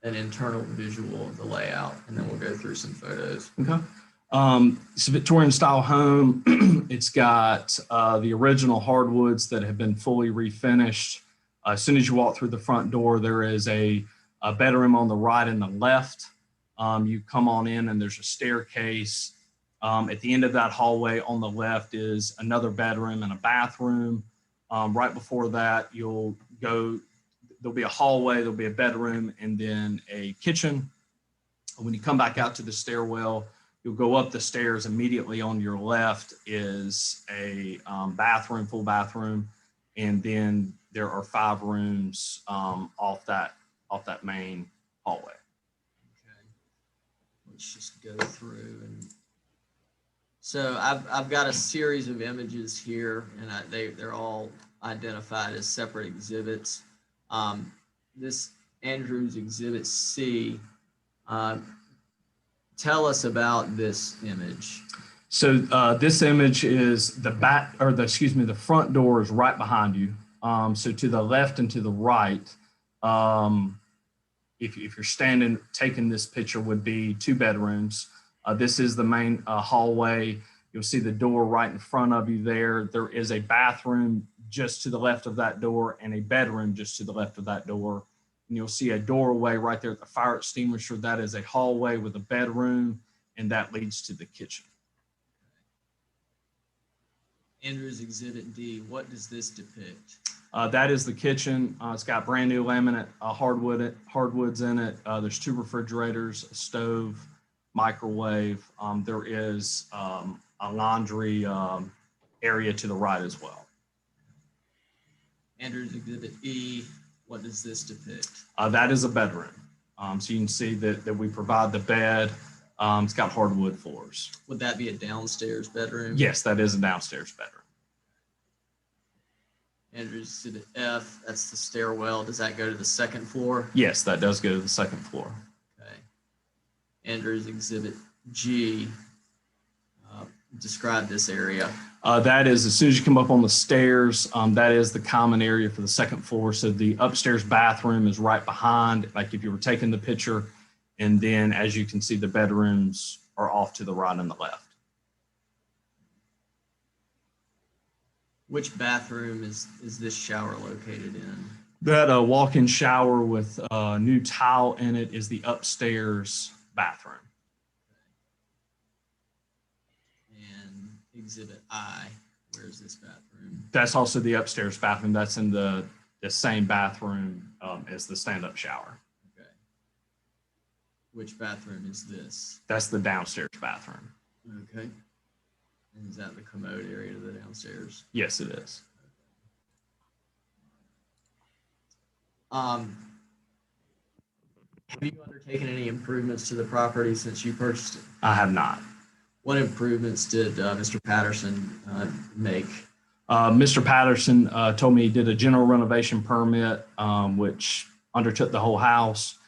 internal visual of the layout, and then we'll go through some photos. Okay. It's a Victorian style home. It's got the original hardwoods that have been fully refinished. As soon as you walk through the front door, there is a bedroom on the right and the left. You come on in and there's a staircase. At the end of that hallway on the left is another bedroom and a bathroom. Right before that, there'll be a hallway, there'll be a bedroom, and then a kitchen. When you come back out to the stairwell, you'll go up the stairs. Immediately on your left is a bathroom, full bathroom, and then there are 5 rooms off that main hallway. Okay. Let's just go through and. So I've got a series of images here, and they're all identified as separate exhibits. This Andrews Exhibit C. Tell us about this image. So this image is the front door is right behind you. So to the left and to the right, if you're standing, taking this picture, would be 2 bedrooms. This is the main hallway. You'll see the door right in front of you there. There is a bathroom just to the left of that door and a bedroom just to the left of that door. And you'll see a doorway right there at the fire extinguisher. That is a hallway with a bedroom, and that leads to the kitchen. Andrews Exhibit D, what does this depict? That is the kitchen. It's got brand new laminate hardwoods in it. There's 2 refrigerators, a stove, microwave. There is a laundry area to the right as well. Andrews Exhibit E, what does this depict? That is a bedroom. So you can see that we provide the bed. It's got hardwood floors. Would that be a downstairs bedroom? Yes, that is a downstairs bedroom. Andrews Exhibit F, that's the stairwell. Does that go to the second floor? Yes, that does go to the second floor. Okay. Andrews Exhibit G, describe this area. That is, as soon as you come up on the stairs, that is the common area for the second floor. So the upstairs bathroom is right behind, like if you were taking the picture. And then as you can see, the bedrooms are off to the right and the left. Which bathroom is this shower located in? That walk-in shower with new tile in it is the upstairs bathroom. And Exhibit I, where's this bathroom? That's also the upstairs bathroom. That's in the same bathroom as the stand-up shower. Okay. Which bathroom is this? That's the downstairs bathroom. Okay. And is that the commode area to the downstairs? Yes, it is. Have you undertaken any improvements to the property since you purchased it? I have not. What improvements did Mr. Patterson make? Mr. Patterson told me he did a general renovation permit, which undertook the whole house.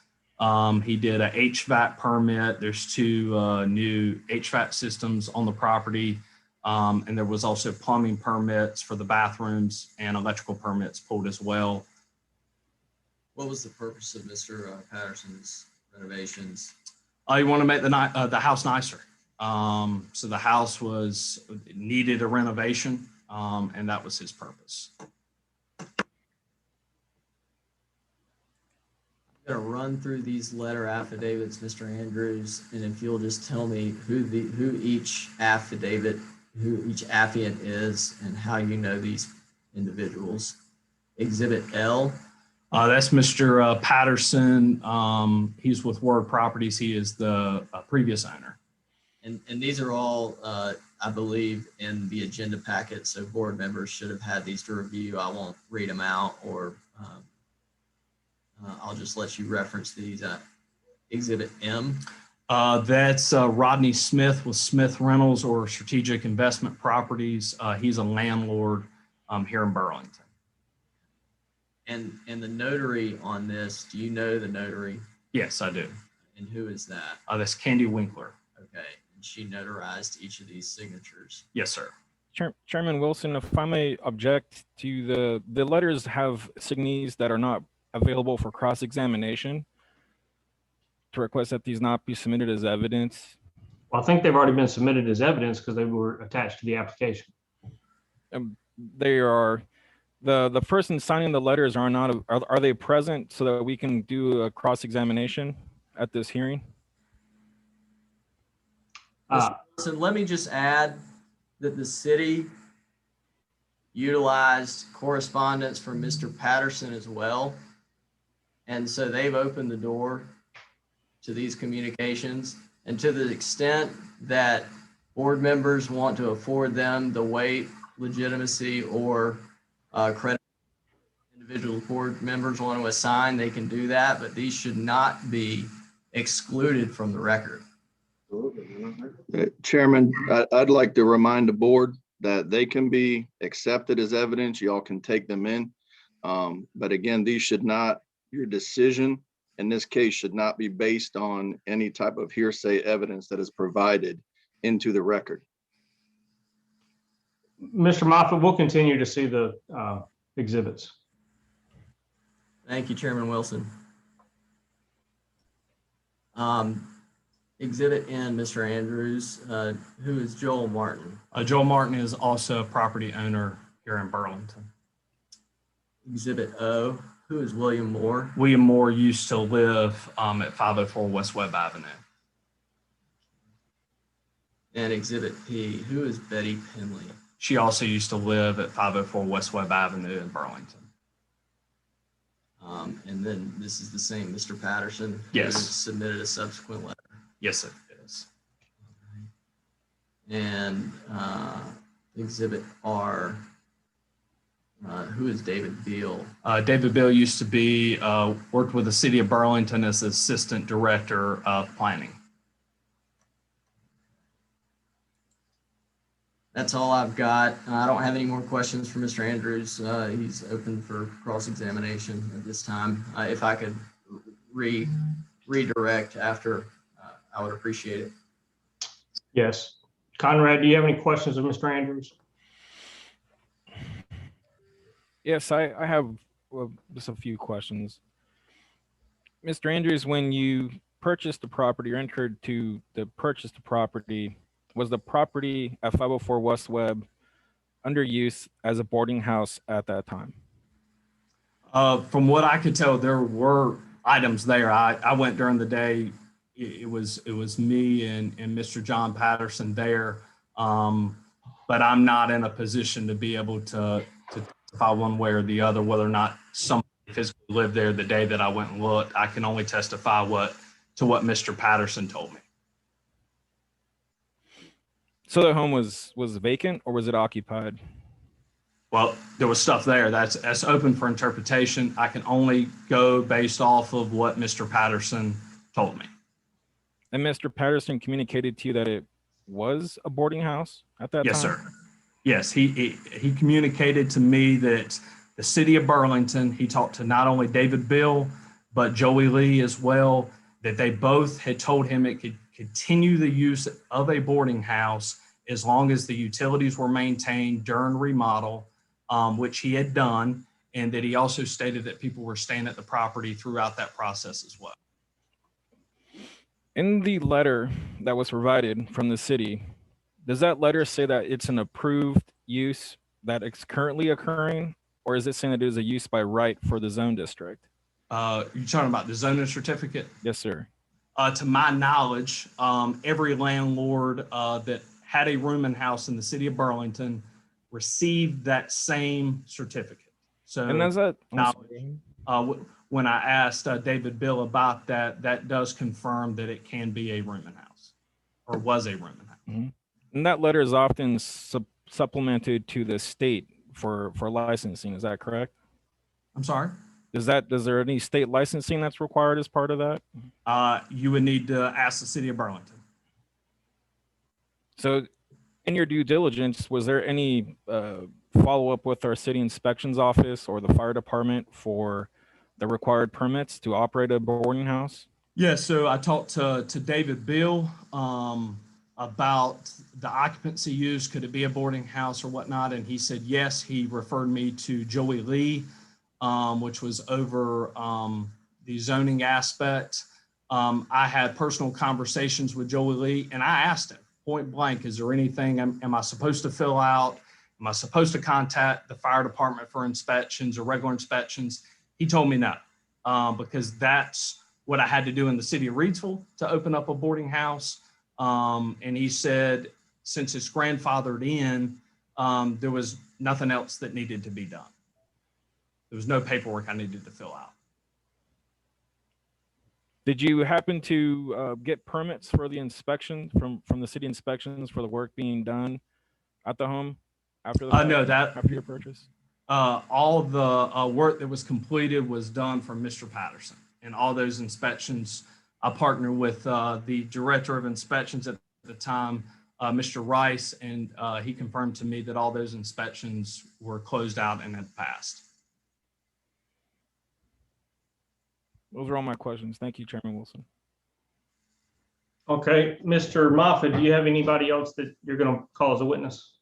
He did a HVAC permit. There's 2 new HVAC systems on the property. And there was also plumbing permits for the bathrooms and electrical permits pulled as well. What was the purpose of Mr. Patterson's renovations? You want to make the house nicer. So the house needed a renovation, and that was his purpose. I'm going to run through these letter affidavits, Mr. Andrews, and if you'll just tell me who each affiant is and how you know these individuals. Exhibit L. That's Mr. Patterson. He's with Word Properties. He is the previous owner. And these are all I believe, in the agenda packet, so board members should have had these to review. I won't read them out, or I'll just let you reference these. Exhibit M. That's Rodney Smith with Smith Reynolds or Strategic Investment Properties. He's a landlord here in Burlington. And the notary on this, do you know the notary? Yes, I do. And who is that? That's Candy Winkler. Okay, and she notarized each of these signatures. Yes, sir. Chairman Wilson, if I may object to the letters have signees that are not available for cross-examination, to request that these not be submitted as evidence. Well, I think they've already been submitted as evidence because they were attached to the application. They are, the person signing the letters are not, are they present so that we can do a cross-examination at this hearing? So let me just add that the city utilized correspondence from Mr. Patterson as well. And so they've opened the door to these communications. And to the extent that board members want to afford them the weight, legitimacy, or credit individual board members want to assign, they can do that, but these should not be excluded from the record. Chairman, I'd like to remind the board that they can be accepted as evidence. Y'all can take them in. But again, these should not, your decision in this case should not be based on any type of hearsay evidence that is provided into the record. Mr. Moffitt, we'll continue to see the exhibits. Thank you, Chairman Wilson. Exhibit N, Mr. Andrews, who is Joel Martin? Joel Martin is also a property owner here in Burlington. Exhibit O, who is William Moore? William Moore used to live at 504 West Webb Avenue. And Exhibit P, who is Betty Penley? She also used to live at 504 West Webb Avenue in Burlington. And then this is the same Mr. Patterson? Yes. Who submitted a subsequent letter? Yes, it is. And Exhibit R, who is David Beal? David Beal used to be, worked with the city of Burlington as Assistant Director of Planning. That's all I've got. I don't have any more questions for Mr. Andrews. He's open for cross-examination at this time. If I could redirect after, I would appreciate it. Yes. Conrad, do you have any questions of Mr. Andrews? Yes, I have just a few questions. Mr. Andrews, when you purchased the property or entered to purchase the property, was the property at 504 West Webb under use as a boarding house at that time? From what I could tell, there were items there. I went during the day. It was me and Mr. John Patterson there, but I'm not in a position to be able to testify one way or the other whether or not somebody physically lived there the day that I went and looked. I can only testify to what Mr. Patterson told me. So the home was vacant or was it occupied? Well, there was stuff there that's open for interpretation. I can only go based off of what Mr. Patterson told me. And Mr. Patterson communicated to you that it was a boarding house at that time? Yes, sir. Yes, he communicated to me that the city of Burlington, he talked to not only David Bill, but Joey Lee as well, that they both had told him it could continue the use of a boarding house as long as the utilities were maintained during remodel, which he had done, and that he also stated that people were staying at the property throughout that process as well. In the letter that was provided from the city, does that letter say that it's an approved use that is currently occurring, or is it saying that it is a use by right for the zone district? You're talking about the zoning certificate? Yes, sir. To my knowledge, every landlord that had a rooming house in the city of Burlington received that same certificate. So, and that's that. When I asked David Bill about that, that does confirm that it can be a rooming house or was a rooming house. Mm-hmm. And that letter is often supplemented to the state for licensing. Is that correct? I'm sorry? Is there any state licensing that's required as part of that? You would need to ask the city of Burlington. So in your due diligence, was there any follow-up with our city inspections office or the fire department for the required permits to operate a boarding house? Yeah, so I talked to David Bill about the occupancy use. Could it be a boarding house or whatnot? And he said yes. He referred me to Joey Lee, which was over the zoning aspect. I had personal conversations with Joey Lee, and I asked him point blank, is there anything am I supposed to fill out? Am I supposed to contact the fire department for inspections or regular inspections? He told me no, because that's what I had to do in the city of Reidsville to open up a boarding house. And he said, since it's grandfathered in, there was nothing else that needed to be done. There was no paperwork I needed to fill out. Did you happen to get permits for the inspection from the city inspections for the work being done at the home after the No, that after your purchase? All of the work that was completed was done from Mr. Patterson, and all those inspections. I partnered with the director of inspections at the time, Mr. Rice, and he confirmed to me that all those inspections were closed out and had passed. Those are all my questions. Thank you, Chairman Wilson. Okay, Mr. Moffett, do you have anybody else that you're going to call as a witness?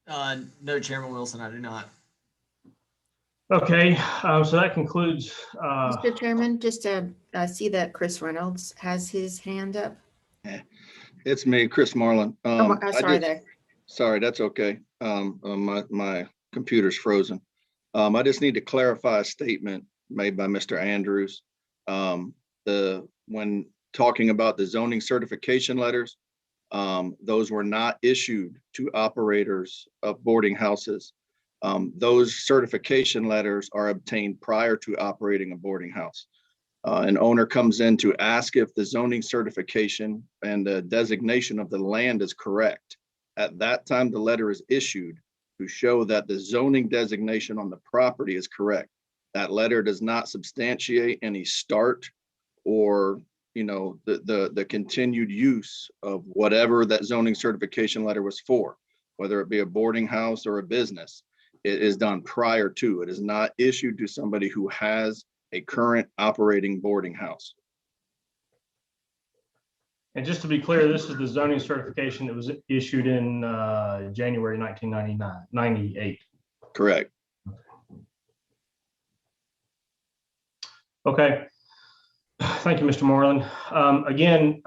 No, Chairman Wilson, I do not. Okay, so that concludes. Mr. Chairman, just I see that Chris Reynolds has his hand up. It's me, Chris Marlin. Sorry. Sorry, that's okay. My computer's frozen. I just need to clarify a statement made by Mr. Andrews. When talking about the zoning certification letters, those were not issued to operators of boarding houses. Those certification letters are obtained prior to operating a boarding house. An owner comes in to ask if the zoning certification and the designation of the land is correct. At that time, the letter is issued to show that the zoning designation on the property is correct. That letter does not substantiate any start or the continued use of whatever that zoning certification letter was for, whether it be a boarding house or a business. It is done prior to. It is not issued to somebody who has a current operating boarding house. And just to be clear, this is the zoning certification that was issued in January 1998. Correct. Okay. Thank you, Mr. Moreland. Again,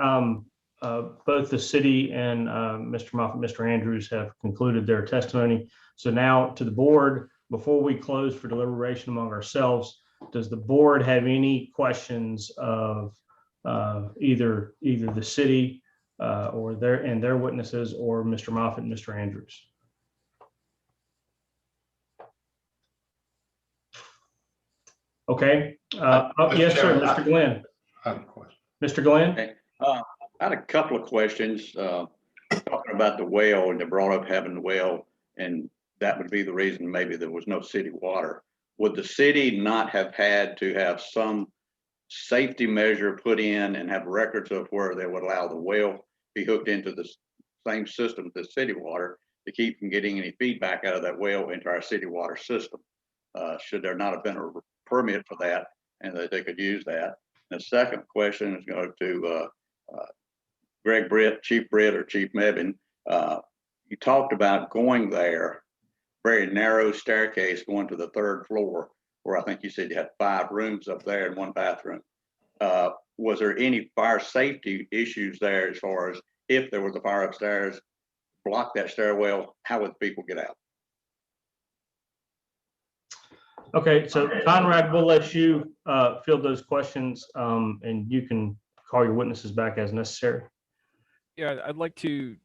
both the city and Mr. Moffett, Mr. Andrews have concluded their testimony. So now to the board, before we close for deliberation among ourselves, does the board have any questions of either the city or their witnesses, or Mr. Moffett and Mr. Andrews? Okay. Yes, sir, Mr. Glenn. I have a question. Mr. Glenn? Okay. I had a couple of questions talking about the well, and they brought up having the well, and that would be the reason maybe there was no city water. Would the city not have had to have some safety measure put in and have records of where they would allow the well be hooked into the same system as city water to keep from getting any feedback out of that well into our city water system? Should there not have been a permit for that and that they could use that? And the second question is going to Greg Britt, Chief Britt or Chief Mebane. You talked about going there, very narrow staircase going to the third floor, where I think you said you had 5 rooms up there and 1 bathroom. Was there any fire safety issues there as far as if there was a fire upstairs, block that stairwell, how would people get out? Okay, so Conrad, we'll let you field those questions, and you can call your witnesses back as necessary. Yeah, I'd like to,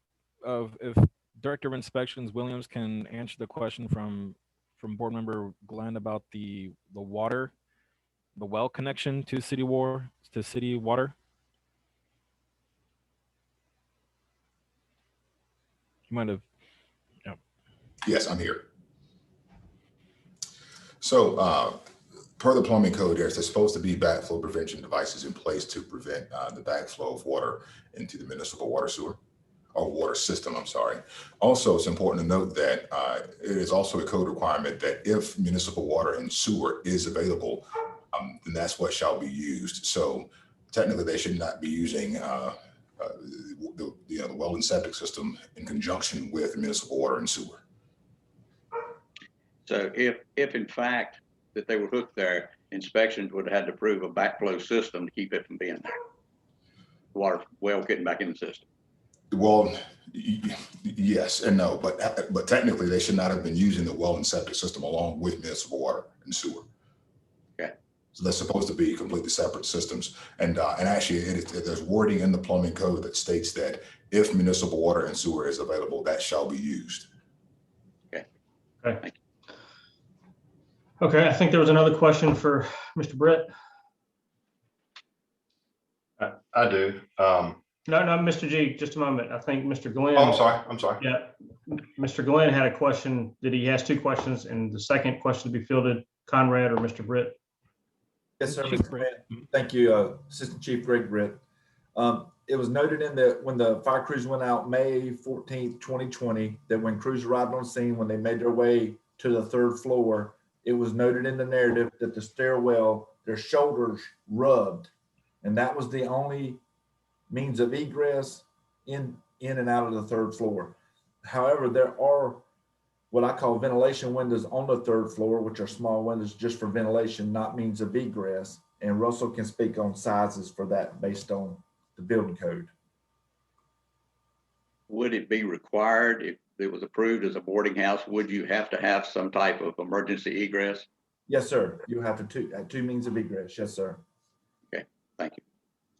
if Director of Inspections Williams can answer the question from Board Member Glenn about the water, the well connection to city water. might have. Yes, I'm here. So per the plumbing code, there's supposed to be backflow prevention devices in place to prevent the backflow of water into the municipal water sewer or water system, I'm sorry. Also, it's important to note that it is also a code requirement that if municipal water and sewer is available, then that's what shall be used. So technically, they should not be using the well and septic system in conjunction with municipal water and sewer. So if in fact that they were hooked there, inspections would have had to prove a backflow system to keep it from being there. Water well getting back in the system. Well, yes and no, but technically they should not have been using the well and septic system along with municipal water and sewer. Okay. So they're supposed to be completely separate systems. And actually there's wording in the plumbing code that states that if municipal water and sewer is available, that shall be used. Okay. Okay. Okay, I think there was another question for Mr. Britt. I do. No, Mr. G, just a moment. I think Mr. Glenn. Oh, I'm sorry. Yeah, Mr. Glenn had a question that he has two questions, and the second question to be fielded, Conrad or Mr. Britt. Yes, sir. Mr. Britt. Thank you, Assistant Chief Greg Britt. It was noted in when the fire crews went out May 14th, 2020, that when crews arrived on scene, when they made their way to the third floor, it was noted in the narrative that the stairwell, their shoulders rubbed, and that was the only means of egress in and out of the third floor. However, there are what I call ventilation windows on the third floor, which are small windows just for ventilation, not means of egress. And Russell can speak on sizes for that based on the building code. Would it be required if it was approved as a boarding house? Would you have to have some type of emergency egress? Yes, sir. You have two means of egress. Yes, sir. Okay, thank you.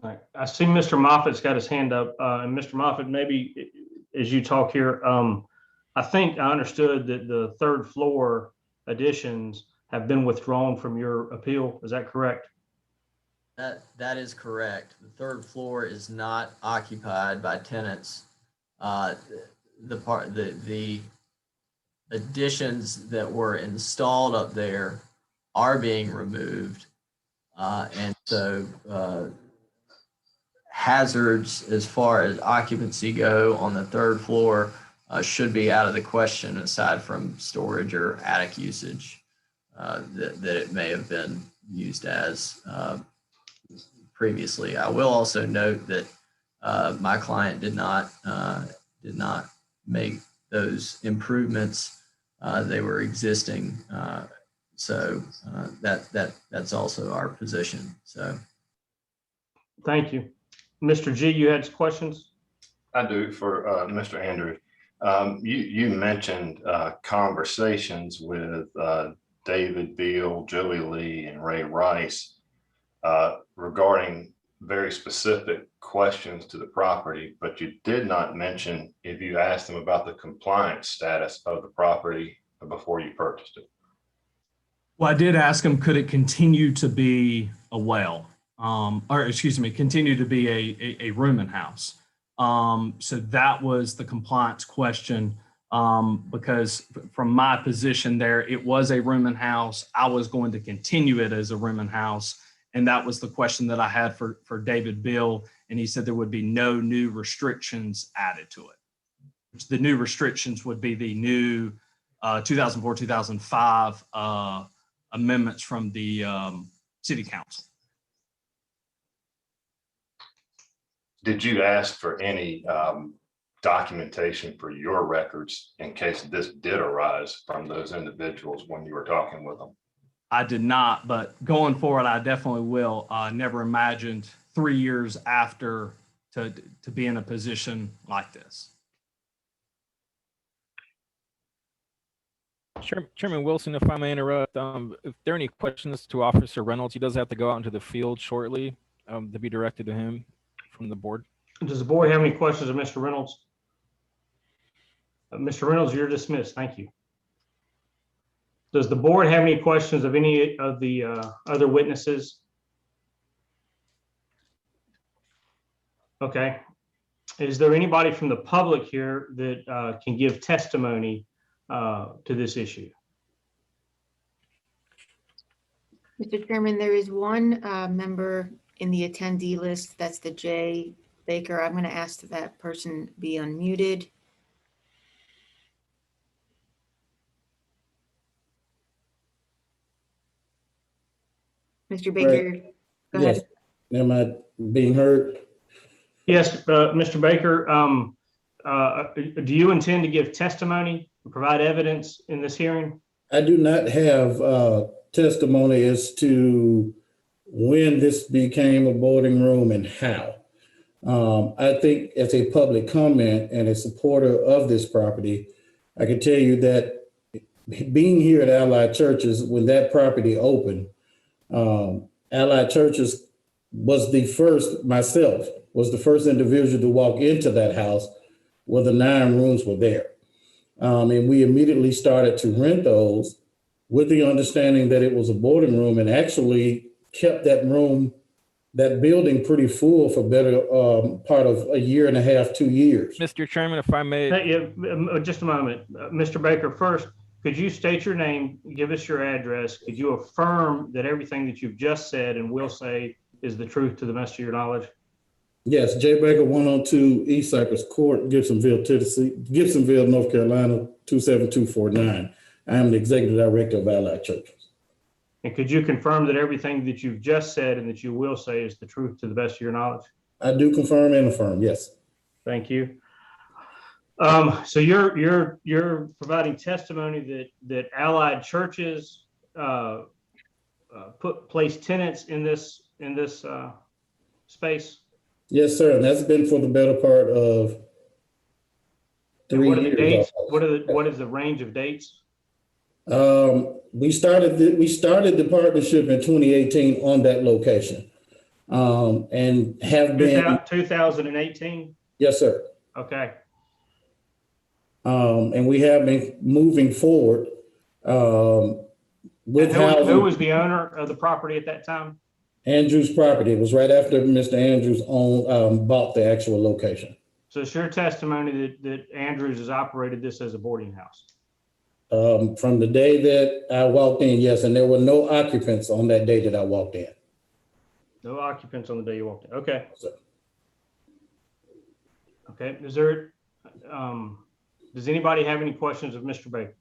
All right. I see Mr. Moffat's got his hand up, and Mr. Moffat, maybe as you talk here, I think I understood that the third floor additions have been withdrawn from your appeal. Is that correct? That is correct. The third floor is not occupied by tenants. The additions that were installed up there are being removed, and so hazards as far as occupancy go on the third floor should be out of the question, aside from storage or attic usage that it may have been used as previously. I will also note that my client did not make those improvements. They were existing, so that's also our position. So, thank you. Mr. G, you had questions? I do for Mr. Andrews. You mentioned conversations with David Beal, Joey Lee, and Ray Rice regarding very specific questions to the property, but you did not mention if you asked them about the compliance status of the property before you purchased it. Well, I did ask him, could it continue to be a well? Or excuse me, continue to be a rooming house. So that was the compliance question, because from my position there, it was a rooming house. I was going to continue it as a rooming house. And that was the question that I had for David Bill. And he said there would be no new restrictions added to it. The new restrictions would be the new 2004, 2005 amendments from the city council. Did you ask for any documentation for your records in case this did arise from those individuals when you were talking with them? I did not, but going forward, I definitely will. Never imagined 3 years after to be in a position like this. Chairman Wilson, if I may interrupt, if there are any questions to Officer Reynolds, he does have to go out into the field shortly to be directed to him from the board. Does the board have any questions of Mr. Reynolds? Mr. Reynolds, you're dismissed. Thank you. Does the board have any questions of any of the other witnesses? Okay. Is there anybody from the public here that can give testimony to this issue? Mr. Chairman, there is one member in the attendee list. That's the Jay Baker. I'm going to ask that that person be unmuted. Mr. Baker, go Yes. ahead. Am I being heard? Yes, Mr. Baker, do you intend to give testimony, provide evidence in this hearing? I do not have testimony as to when this became a boarding room and how. I think as a public comment and a supporter of this property, I can tell you that being here at Allied Churches, when that property opened, Allied Churches was the first, myself, was the first individual to walk into that house where the 9 rooms were there. And we immediately started to rent those with the understanding that it was a boarding room, and actually kept that room, that building pretty full for better part of a year and a half, 2 years. Mr. Chairman, if I may. Just a moment. Mr. Baker, first, could you state your name, give us your address? Could you affirm that everything that you've just said and will say is the truth to the best of your knowledge? Yes, Jay Baker, 102 East Cypress Court, Gibsonville, Tennessee, Gibsonville, North Carolina, 27249. I am the executive director of Allied Churches. And could you confirm that everything that you've just said and that you will say is the truth to the best of your knowledge? I do confirm and affirm, yes. Thank you. So you're providing testimony that Allied Churches place tenants in this space? Yes, sir. And that's been for the better part of 3 what are the years. dates? What is the range of dates? We started the partnership in 2018 on that location, and have been 2018. Yes, sir. Okay. And we have been moving forward with housing. Who was the owner of the property at that time? Andrews property. It was right after Mr. Andrews bought the actual location. So it's your testimony that Andrews has operated this as a boarding house? From the day that I walked in, yes, and there were no occupants on that day that I walked in. No occupants on the day you walked in. Okay. Sir. Okay. Is there, does anybody have any questions of Mr. Baker?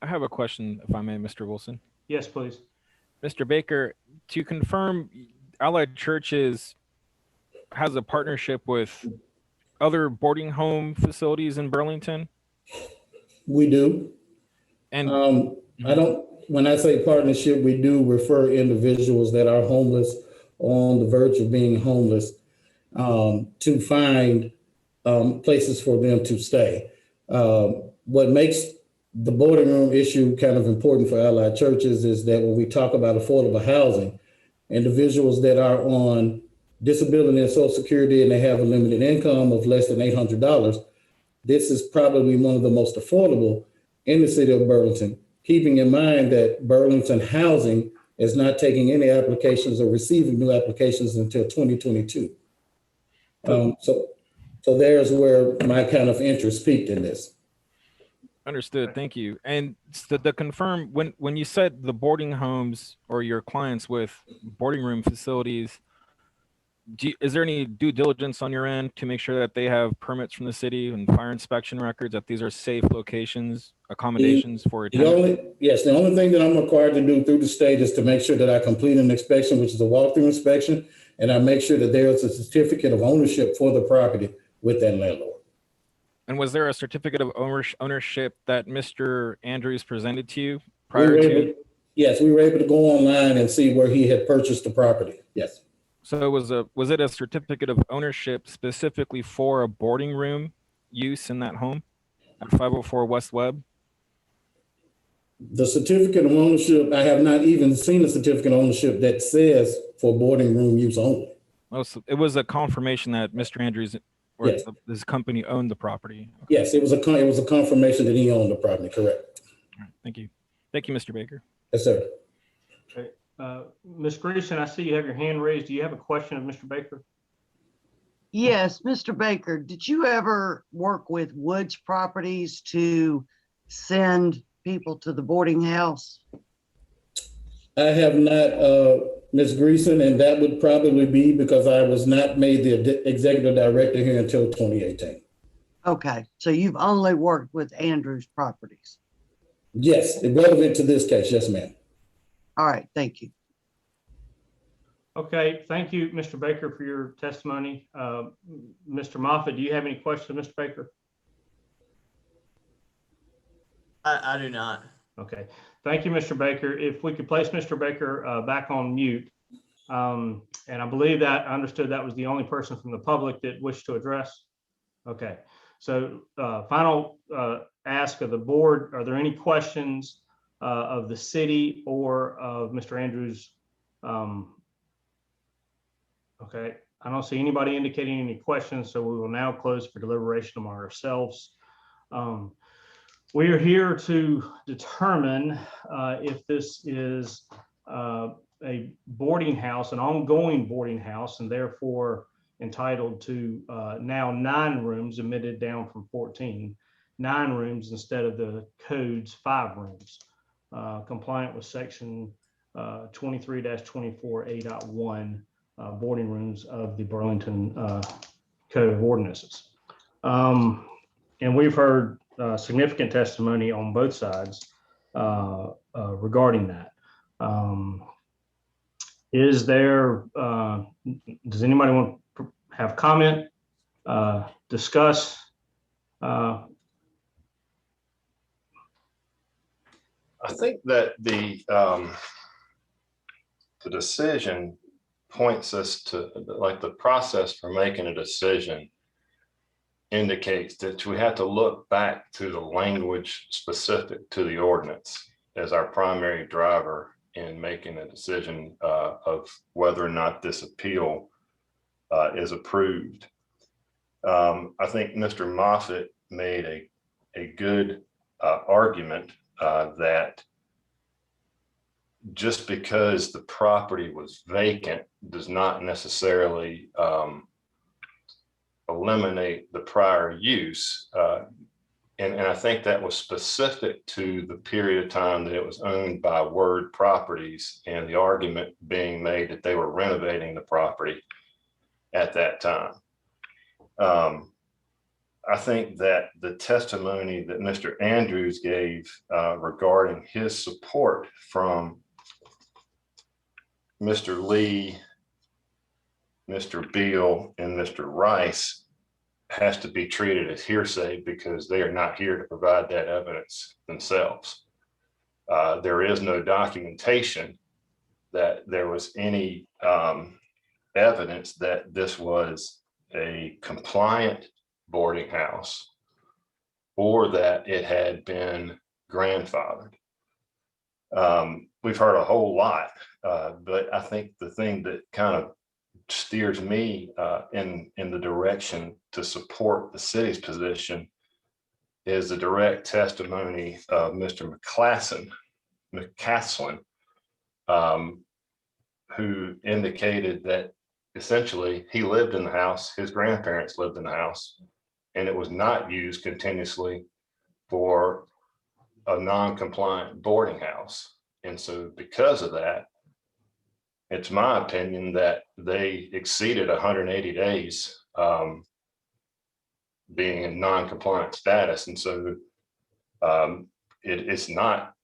I have a question, if I may, Mr. Wilson. Yes, please. Mr. Baker, to confirm, Allied Churches has a partnership with other boarding home facilities in Burlington? We do. And when I say partnership, we do refer individuals that are homeless, on the verge of being homeless, to find places for them to stay. What makes the boarding room issue kind of important for Allied Churches is that when we talk about affordable housing, individuals that are on disability and Social Security and they have a limited income of less than $800, this is probably one of the most affordable in the city of Burlington, keeping in mind that Burlington Housing is not taking any applications or receiving new applications until 2022. So there's where my kind of interest peaked in this. Understood. Thank you. And to confirm, when you said the boarding homes or your clients with boarding room facilities, is there any due diligence on your end to make sure that they have permits from the city and fire inspection records, that these are safe locations, accommodations for tenants? Yes, the only thing that I'm required to do through the state is to make sure that I complete an inspection, which is a walkthrough inspection, and I make sure that there is a certificate of ownership for the property with that landlord. And was there a certificate of ownership that Mr. Andrews presented to you prior to? Yes, we were able to go online and see where he had purchased the property. Yes. So was it a certificate of ownership specifically for a boarding room use in that home at 504 West Webb? The certificate of ownership, I have not even seen a certificate of ownership that says for boarding room use only. Oh, so it was a confirmation that Mr. Andrews or Yes. his company owned the property. Okay. Yes, it was a confirmation that he owned the property, correct. All right, thank you. Thank you, Mr. Baker. Yes, sir. Okay. Ms. Greason, I see you have your hand raised. Do you have a question of Mr. Baker? Yes, Mr. Baker, did you ever work with Woods Properties to send people to the boarding house? I have not, Ms. Greason, and that would probably be because I was not made the executive director here until 2018. Okay, so you've only worked with Andrews Properties. Yes, relevant to this case, yes, ma'am. All right, thank you. Okay, thank you, Mr. Baker, for your testimony. Mr. Moffett, do you have any questions, Mr. Baker? I do not. Okay, thank you, Mr. Baker. If we could place Mr. Baker back on mute. And I believe that I understood that was the only person from the public that wished to address. Okay, so final ask of the board, are there any questions of the city or of Mr. Andrews? Okay, I don't see anybody indicating any questions, so we will now close for deliberation among ourselves. We are here to determine if this is a boarding house, an ongoing boarding house, and therefore entitled to now 9 rooms, omitted down from 14, 9 rooms instead of the code's 5 rooms, compliant with section 23-24A.1 boarding rooms of the Burlington Code of Ordinances. And we've heard significant testimony on both sides regarding that. Is there, does anybody want to have comment, discuss? I think that the decision points us to, like, the process for making a decision indicates that we have to look back to the language specific to the ordinance as our primary driver in making a decision of whether or not this appeal is approved. I think Mr. Moffett made a good argument that just because the property was vacant does not necessarily eliminate the prior use. And I think that was specific to the period of time that it was owned by Word Properties, and the argument being made that they were renovating the property at that time. I think that the testimony that Mr. Andrews gave regarding his support from Mr. Lee, Mr. Beal, and Mr. Rice has to be treated as hearsay because they are not here to provide that evidence themselves. There is no documentation that there was any evidence that this was a compliant boarding house or that it had been grandfathered. We've heard a whole lot, but I think the thing that kind of steers me in the direction to support the city's position is the direct testimony of Mr. McCaslin, who indicated that essentially he lived in the house, his grandparents lived in the house, and it was not used continuously for a non-compliant boarding house. And so because of that, it's my opinion that they exceeded 180 days being in non-compliant status. And so it's not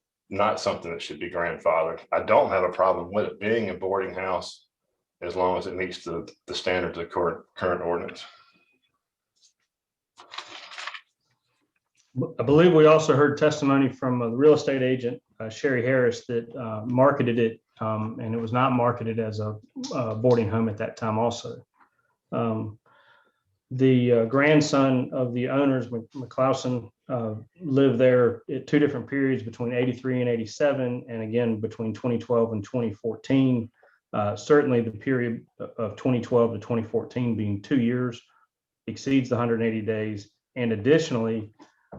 something that should be grandfathered. I don't have a problem with it being a boarding house as long as it meets the standards of current ordinance. I believe we also heard testimony from the real estate agent, Sherry Harris, that marketed it, and it was not marketed as a boarding home at that time also. The grandson of the owners, McClauson, lived there at 2 different periods between 83 and 87, and again between 2012 and 2014. Certainly the period of 2012 to 2014 being 2 years exceeds the 180 days. And additionally,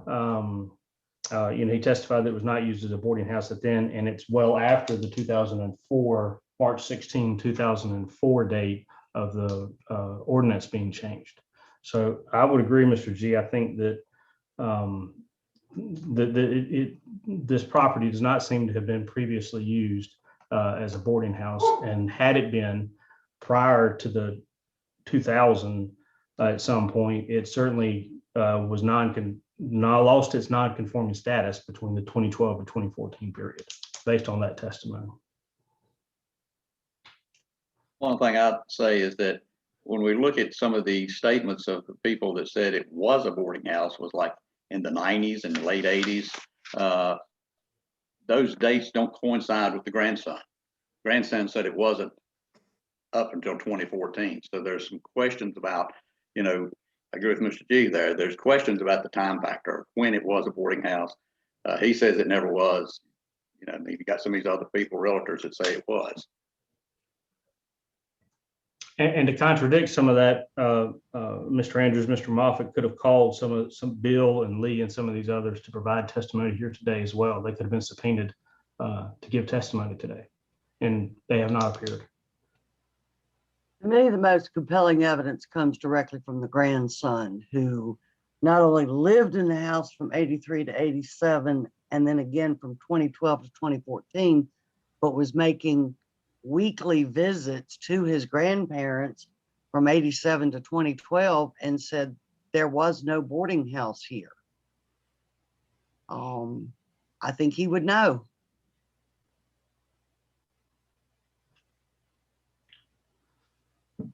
he testified that it was not used as a boarding house at then, and it's well after the 2004, March 16, 2004 date the ordinance being changed. So I would agree, Mr. G. I think that this property does not seem to have been previously used as a boarding house, and had it been prior to the 2000 at some point, it certainly was lost its non-conforming status between the 2012 and 2014 period, based on that testimony. One thing I'd say is that when we look at some of the statements of the people that said it was a boarding house, was like in the 90s and the late 80s, those dates don't coincide with the grandson. Grandson said it wasn't up until 2014. So there's some questions about, I agree with Mr. G there. There's questions about the time factor, when it was a boarding house. He says it never was. You got some of these other people, realtors, that say it was. And to contradict some of that, Mr. Andrews, Mr. Moffett could have called some Bill and Lee and some of these others to provide testimony here today as well. They could have been subpoenaed to give testimony today, and they have not appeared. To me, the most compelling evidence comes directly from the grandson, who not only lived in the house from 83 to 87, and then again from 2012 to 2014, but was making weekly visits to his grandparents from 87 to 2012 and said there was no boarding house here. I think he would know.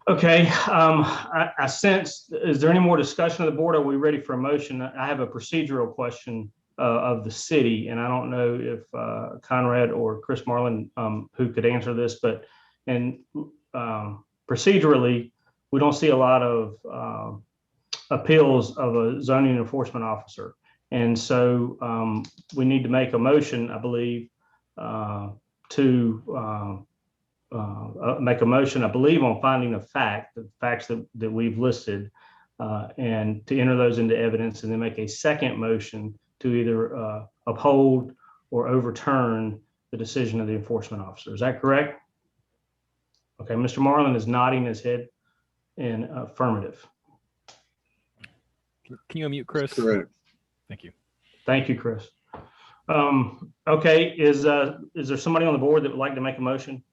Okay, I sense, is there any more discussion of the board? Are we ready for a motion? I have a procedural question of the city, and I don't know if Conrad or Chris Marlin who could answer this, but procedurally, we don't see a lot of appeals of a zoning enforcement officer. And so we need to make a motion, I believe, to make a motion, I believe, on finding of fact, the facts that we've listed, and to enter those into evidence, and then make a second motion to either uphold or overturn the decision of the enforcement officer. Is that correct? Okay, Mr. Marlin is nodding his head in affirmative. Can you unmute Chris? Correct. Thank you. Thank you, Chris. Okay, is there somebody on the board that would like to make a motion?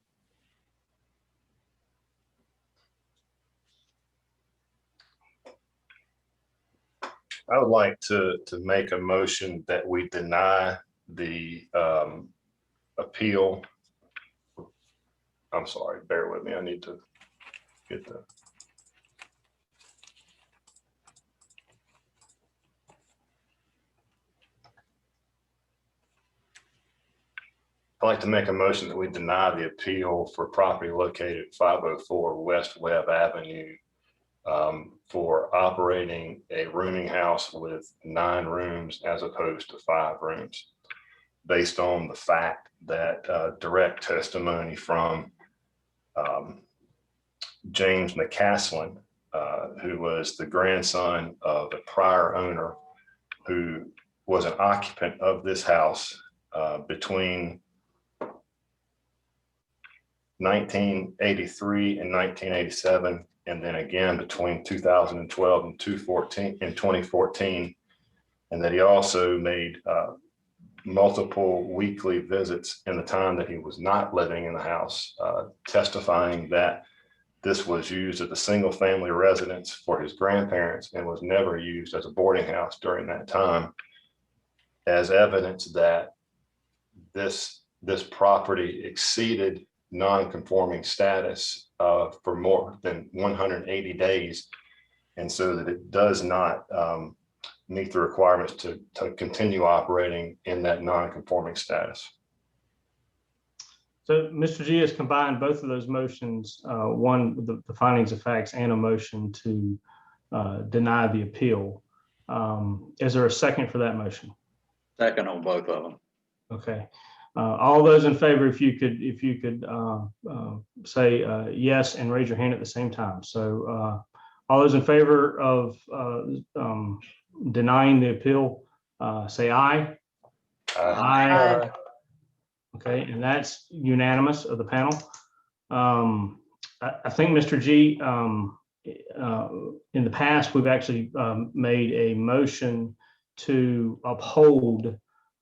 I would like to make a motion that we deny the appeal. I'm sorry, bear with me. I need to get the. I'd like to make a motion that we deny the appeal for property located at 504 West Webb Avenue for operating a rooming house with 9 rooms as opposed to 5 rooms, based on the fact that direct testimony from James McCaslin, who was the grandson of a prior owner who was an occupant of this house between 1983 and 1987, and then again between 2012 and 2014, and that he also made multiple weekly visits in the time that he was not living in the house, testifying that this was used as a single family residence for his grandparents and was never used as a boarding house during that time, as evidence that this property exceeded non-conforming status for more than 180 days, and so that it does not meet the requirements to continue operating in that non-conforming status. So Mr. G has combined both of those motions, one with the findings of facts and a motion to deny the appeal. Is there a second for that motion? Second on both of them. Okay. All those in favor, if you could say yes and raise your hand at the same time. So all those in favor of denying the appeal, say aye. Aye. Okay, and that's unanimous of the panel. I think, Mr. G, in the past, we've actually made a motion to uphold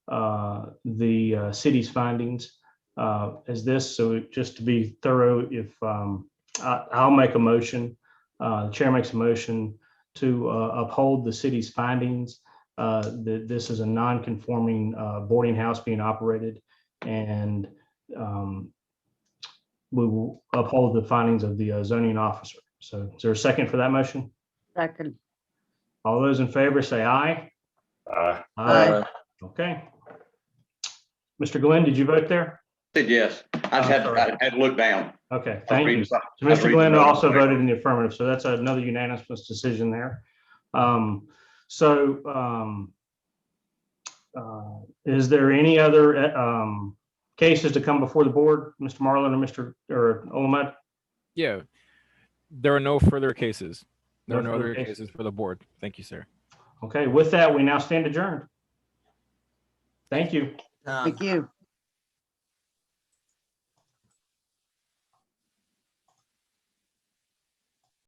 the city's findings as this. So just to be thorough, if I'll make a motion, the chair makes a motion to uphold the city's findings, that this is a non-conforming boarding house being operated, and we will uphold the findings of the zoning officer. So is there a second for that motion? Second. All those in favor say aye. Aye. Aye. Okay. Mr. Glenn, did you vote there? Said yes. I just I had to look down. Okay, I was thank you. reading So some- I was Mr. reading Glenn some also notes. voted in the affirmative, so that's another unanimous decision there. Is there any other cases to come before the board, Mr. Marlin or Mr. or Olamed? Yeah, there are no further cases. There are No no further other cases. cases for the board. Thank you, sir. Okay, with that, we now stand adjourned. Thank you. Thank you.